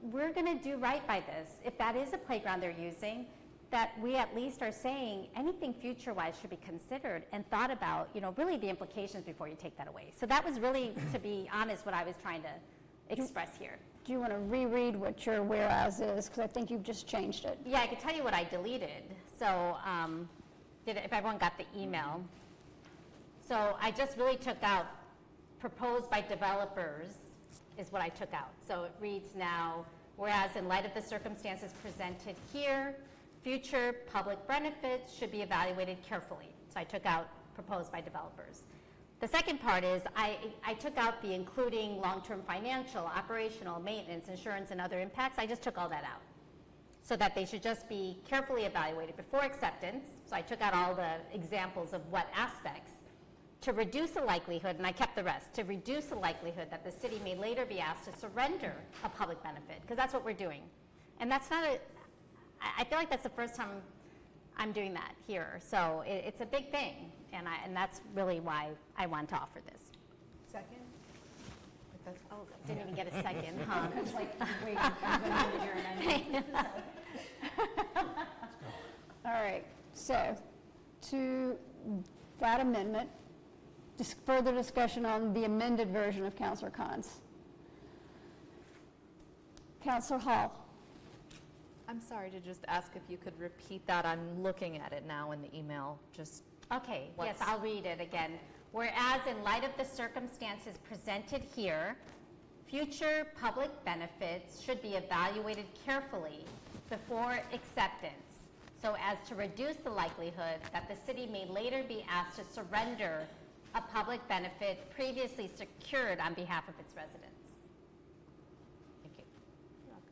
we're going to do right by this. If that is a playground they're using, that we at least are saying anything future-wise should be considered and thought about, really the implications before you take that away. So that was really, to be honest, what I was trying to express here. Do you want to reread what your whereas is? Because I think you've just changed it. Yeah, I could tell you what I deleted. So if everyone got the email. So I just really took out proposed by developers is what I took out. So it reads now, whereas in light of the circumstances presented here, future public benefits should be evaluated carefully. So I took out proposed by developers. The second part is I took out the including long-term financial, operational, maintenance, insurance, and other impacts. I just took all that out so that they should just be carefully evaluated before acceptance. So I took out all the examples of what aspects to reduce the likelihood, and I kept the rest, to reduce the likelihood that the city may later be asked to surrender a public benefit, because that's what we're doing. And that's not I feel like that's the first time I'm doing that here. So it's a big thing, and that's really why I want to offer this. Second? Oh, didn't even get a second, huh? It's like, wait, I'm going to hear an amendment. All right, so to that amendment, further discussion on the amended version of Councillor Khan's. Councillor Hall. I'm sorry to just ask if you could repeat that. I'm looking at it now in the email. Okay, yes, I'll read it again. Whereas in light of the circumstances presented here, future public benefits should be evaluated carefully before acceptance, so as to reduce the likelihood that the city may later be asked to surrender a public benefit previously secured on behalf of its residents. Thank you.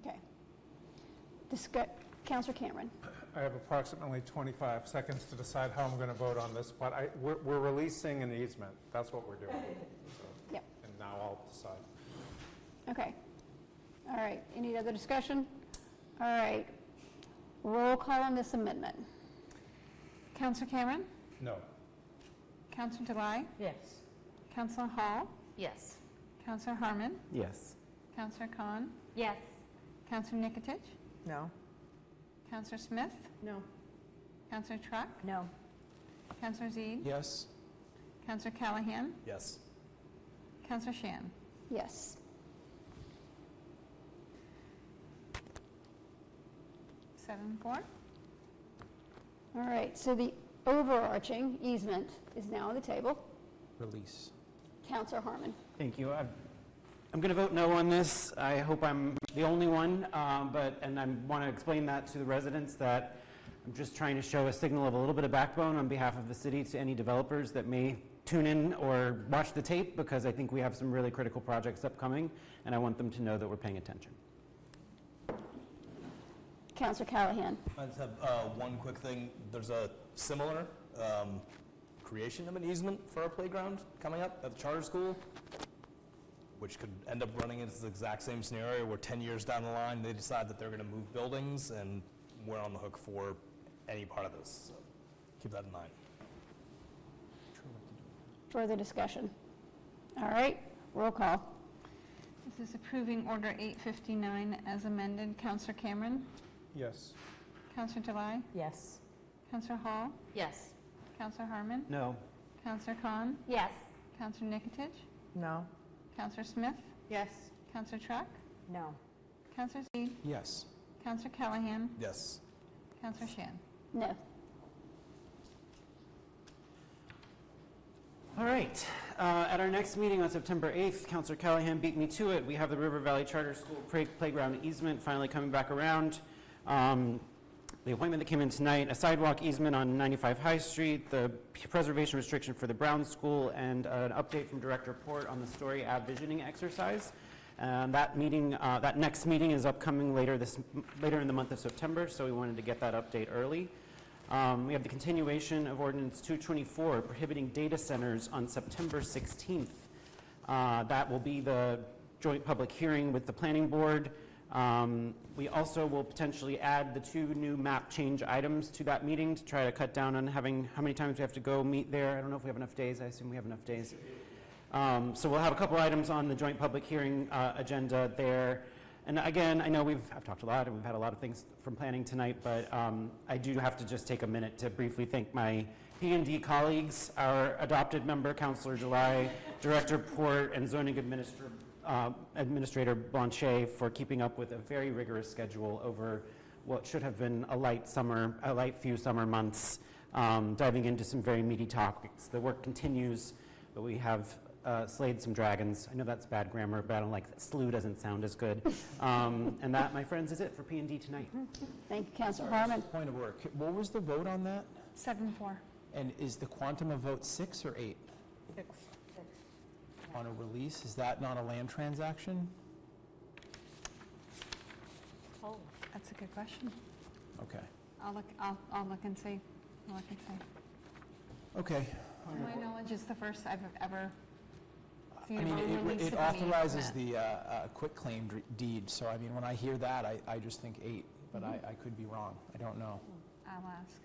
Okay. Councillor Cameron. I have approximately 25 seconds to decide how I'm going to vote on this, but we're releasing an easement. That's what we're doing. So, yep. And now I'll decide. Okay. All right. Any other discussion? All right. Roll call on this amendment. Councillor Cameron? No. Councillor Delay? Yes. Councillor Hall? Yes. Councillor Harmon? Yes. Councillor Khan? Yes. Councillor Nikotich? No. Councillor Smith? No. Councillor Truck? No. Councillor Zeid? Yes. Councillor Callahan? Yes. Councillor Shan? Yes. 7-4. All right. So the overarching easement is now on the table. Release. Councillor Harmon. Thank you. I'm going to vote no on this. I hope I'm the only one, and I want to explain that to the residents that I'm just trying to show a signal of a little bit of backbone on behalf of the city to any developers that may tune in or watch the tape, because I think we have some really critical projects upcoming, and I want them to know that we're paying attention. Councillor Callahan. I just have one quick thing. There's a similar creation of an easement for a playground coming up at the charter school, which could end up running into the exact same scenario where 10 years down the line they decide that they're going to move buildings, and we're on the hook for any part of this. So keep that in mind. Further discussion? All right, roll call. This is approving Order 859 as amended. Councillor Cameron? Yes. Councillor Delay? Yes. Councillor Hall? Yes. Councillor Harmon? No. Councillor Khan? Yes. Councillor Nikotich? No. Councillor Smith? Yes. Councillor Truck? No. Councillor Seed? Yes. Councillor Callahan? Yes. Councillor Shan? No. All right. At our next meeting on September 8th, Councillor Callahan beat me to it. We have the River Valley Charter School playground easement finally coming back around. The appointment that came in tonight, a sidewalk easement on 95 High Street, the preservation restriction for the Brown School, and an update from Director Port on the Story Ave visioning exercise. That next meeting is upcoming later in the month of September, so we wanted to get that update early. We have the continuation of Ordinance 224 prohibiting data centers on September 16th. That will be the joint public hearing with the Planning Board. We also will potentially add the 2 new map change items to that meeting to try to cut down on having how many times we have to go meet there. I don't know if we have enough days. I assume we have enough days. So we'll have a couple items on the joint public hearing agenda there. And again, I know I've talked a lot and we've had a lot of things from planning tonight, but I do have to just take a minute to briefly thank my P&D colleagues, our adopted member, Councillor July, Director Port, and Zoning Administrator Blanchet for keeping up with a very rigorous schedule over what should have been a light few summer months, diving into some very meaty topics. The work continues, but we have slayed some dragons. I know that's bad grammar, but I don't like that. Slew doesn't sound as good. And that, my friends, is it for P&D tonight. Thank you, Councillor Harmon. Point of work. What was the vote on that? 7-4. And is the quantum of vote 6 or 8? 6. On a release? Is that not a land transaction? Oh. That's a good question. Okay. I'll look and see. Okay. To my knowledge, it's the first I've ever seen I mean, a release it of any authorizes permit. the quitclaim deed, so I mean, when I hear that, I just think 8, but I could be wrong. I don't know. I'll ask.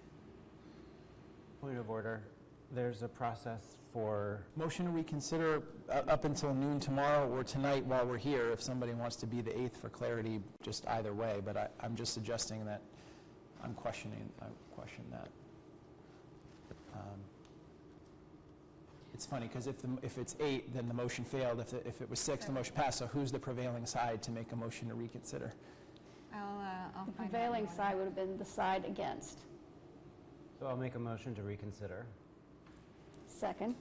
Point of order. There's a process for... Motion to reconsider up until noon tomorrow or tonight while we're here, if somebody wants to be the 8th for clarity, just either way, but I'm just suggesting that I question that. It's funny, because if it's 8, then the motion failed. If it was 6, the motion passed, so who's the prevailing side to make a motion to reconsider? I'll The find out prevailing more. side would have been the side against. So I'll make a motion to reconsider. Second.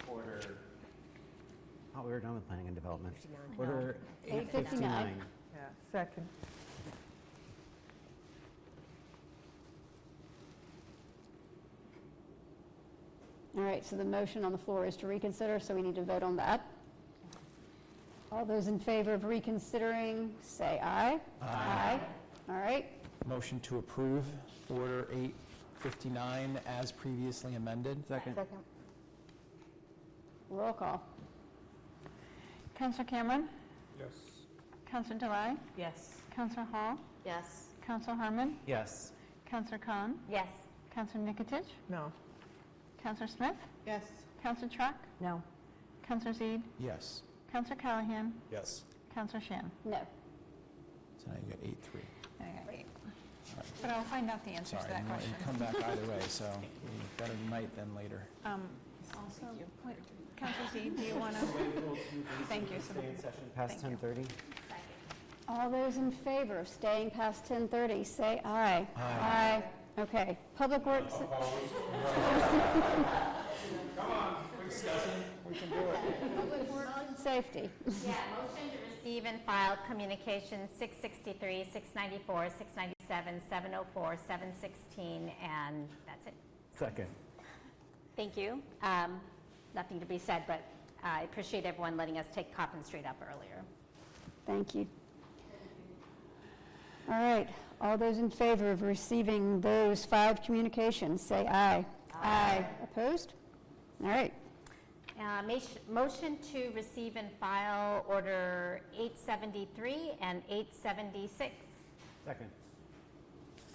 Order... Oh, we were done with planning and development. 59. Order 859. Yeah, second. All right, so the motion on the floor is to reconsider, so we need to vote on that. All those in favor of reconsidering, say aye. Aye. All right. Motion to approve Order 859 as previously amended. Second. Roll call. Councillor Cameron? Yes. Councillor Delay? Yes. Councillor Hall? Yes. Councillor Harmon? Yes. Councillor Khan? Yes. Councillor Nikotich? No. Councillor Smith? Yes. Councillor Truck? No. Councillor Seed? Yes. Councillor Callahan? Yes. Councillor Shan? No. So now you got 8-3. I got 8. But I'll find out the answer Sorry, to that you question. come back either way, so better tonight than later. Also, wait, Councillor Seed, do you want to? Thank you. Stay in session past 10:30. All those in favor of staying past 10:30, say aye. Aye. Okay. Public Works. Come on, quick discussion. We can do it. Public Works and Safety. Yeah, motion to receive and file communications 663, 694, 697, 704, 716, and that's it. Second. Thank you. Nothing to be said, but I appreciate everyone letting us take Coffin Street up earlier. Thank you. All right, all those in favor of receiving those filed communications, say aye. Aye. Opposed? All right. Motion to receive and file order 873 and 876. Second.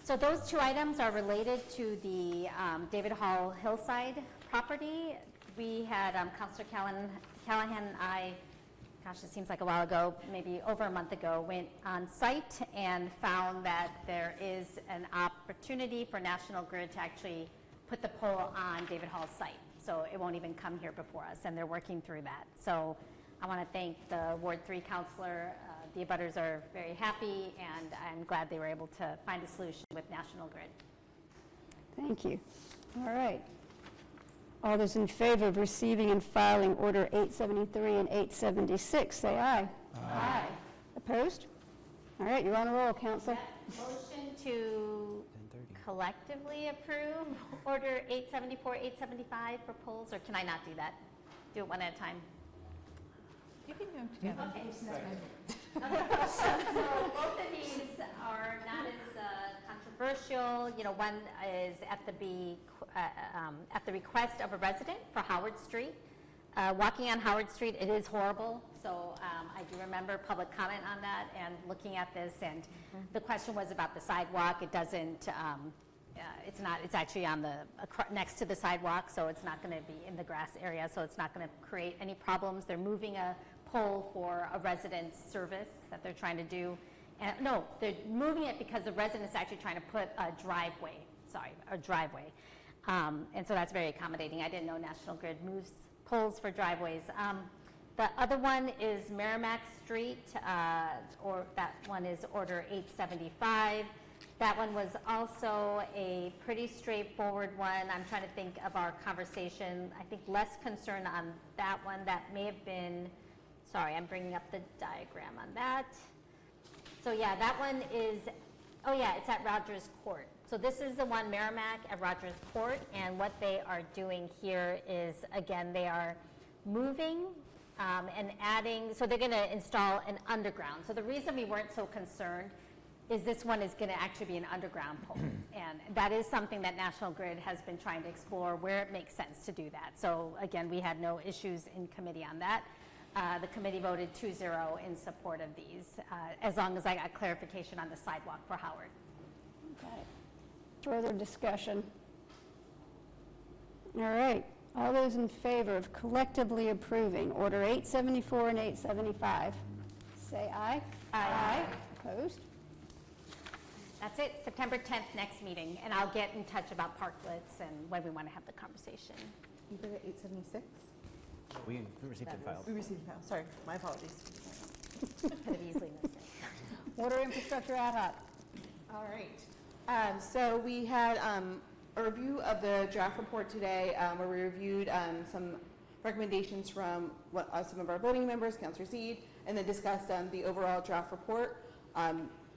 So those two items are related to the David Hall Hillside property. We had Councillor Callahan and I, gosh, it seems like a while ago, maybe over a month ago, went on site and found that there is an opportunity for National Grid to actually put the pole on David Hall's site. So it won't even come here before us, and they're working through that. So I want to thank the Ward 3 councillor. The abutters are very happy, and I'm glad they were able to find a solution with National Grid. Thank you. All right. All those in favor of receiving and filing order 873 and 876, say aye. Aye. Opposed? All right, you're on a roll, Council. Motion to collectively approve order 874, 875 for polls, or can I not do that? Do it one at a time. You can do them together. Okay. So both of these are not as controversial. You know, one is at the request of a resident for Howard Street. Walking on Howard Street, it is horrible. So I do remember public comment on that and looking at this. And the question was about the sidewalk. It doesn't. It's actually on the next to the sidewalk, so it's not going to be in the grass area. So it's not going to create any problems. They're moving a pole for a resident's service that they're trying to do. And no, they're moving it because the resident's actually trying to put a driveway. And so that's very accommodating. I didn't know National Grid moves poles for driveways. The other one is Merrimack Street, or that one is order 875. That one was also a pretty straightforward one. I'm trying to think of our conversation. I think less concern on that one. That may have been, sorry, I'm bringing up the diagram on that. So yeah, that one is, oh yeah, it's at Rogers Court. So this is the one, Merrimack at Rogers Court, and what they are doing here is, again, they are moving and adding, so they're going to install an underground. So the reason we weren't so concerned is this one is going to actually be an underground pole. And that is something that National Grid has been trying to explore where it makes sense to do that. So again, we had no issues in committee on that. The committee voted 2-0 in support of these, as long as I got clarification on the sidewalk for Howard. Okay. Further discussion? All right. All those in favor of collectively approving order 874 and 875, say aye. Aye. Opposed? That's it, September 10th, next meeting, and I'll get in touch about parklets and when we want to have the conversation. You go to 876? We received it filed. We received it filed, sorry, my apologies. Could have easily missed it. Water infrastructure ad hoc. All right. So we had a review of the draft report today where we reviewed some recommendations from some of our voting members, Councillor Zeid, and then discussed the overall draft report.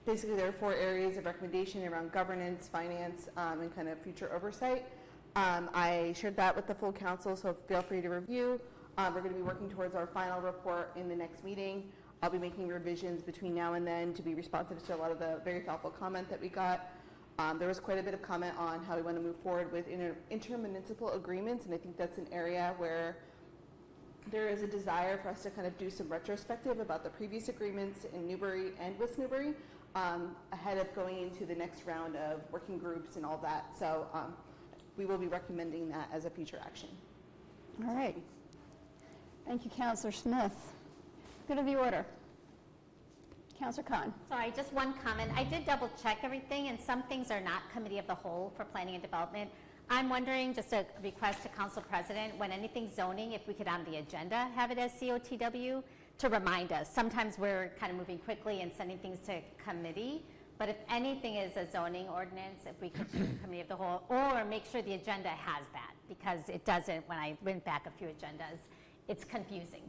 Basically, there are 4 areas of recommendation around governance, finance, and kind of future oversight. I shared that with the full council, so feel free to review. We're going to be working towards our final report in the next meeting. I'll be making revisions between now and then to be responsive to a lot of the very thoughtful comment that we got. There was quite a bit of comment on how we want to move forward with intermunicipal agreements, and I think that's an area where there is a desire for us to kind of do some retrospective about the previous agreements in Newbury and West Newbury ahead of going into the next round of working groups and all that. So we will be recommending that as a future action. All right. Thank you, Councillor Smith. Go to the order. Councillor Khan. Sorry, just one comment. I did double check everything, and some things are not committee of the whole for planning and development. I'm wondering, just a request to Council President, when anything's zoning, if we could on the agenda have it as COTW to remind us. Sometimes we're kind of moving quickly and sending things to committee, but if anything is a zoning ordinance, if we could do committee of the whole, or make sure the agenda has that, because it doesn't when I went back a few agendas. It's confusing.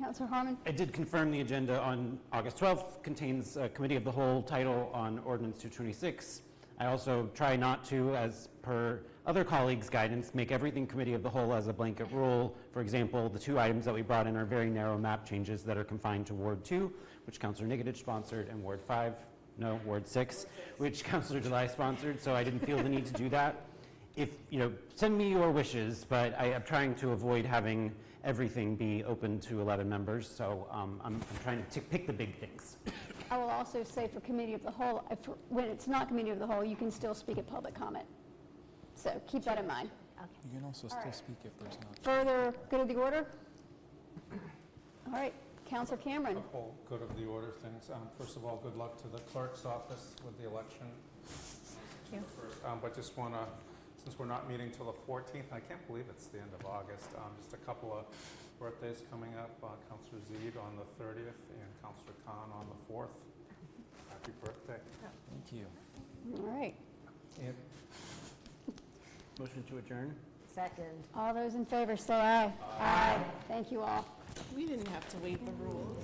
Councillor Harmon? I did confirm the agenda on August 12th contains a committee of the whole title on Ordinance 226. I also try not to, as per other colleagues' guidance, make everything committee of the whole as a blanket rule. For example, the 2 items that we brought in are very narrow map changes that are confined to Ward 2, which Councillor Nigadich sponsored, and Ward 6, which Councillor July sponsored, so I didn't feel the need to do that. If, send me your wishes, but I am trying to avoid having everything be open to 11 members, so I'm trying to pick the big things. I will also say for committee of the whole, when it's not committee of the whole, you can still speak at public comment. So keep that in mind. You can also still speak if there's not. Further good of the order? All right, Councillor Cameron. Couple good of the order things. First of all, good luck to the clerk's office with the election. Thank you. But just want to, since we're not meeting till the 14th, I can't believe it's the end of August, just a couple of birthdays coming up. Councillor Zeid on the 30th and Councillor Khan on the 4th. Happy birthday. Thank you. All right. Yep. Motion to adjourn. Second. All those in favor say aye. Aye. Thank you all. We didn't have to waive the rules.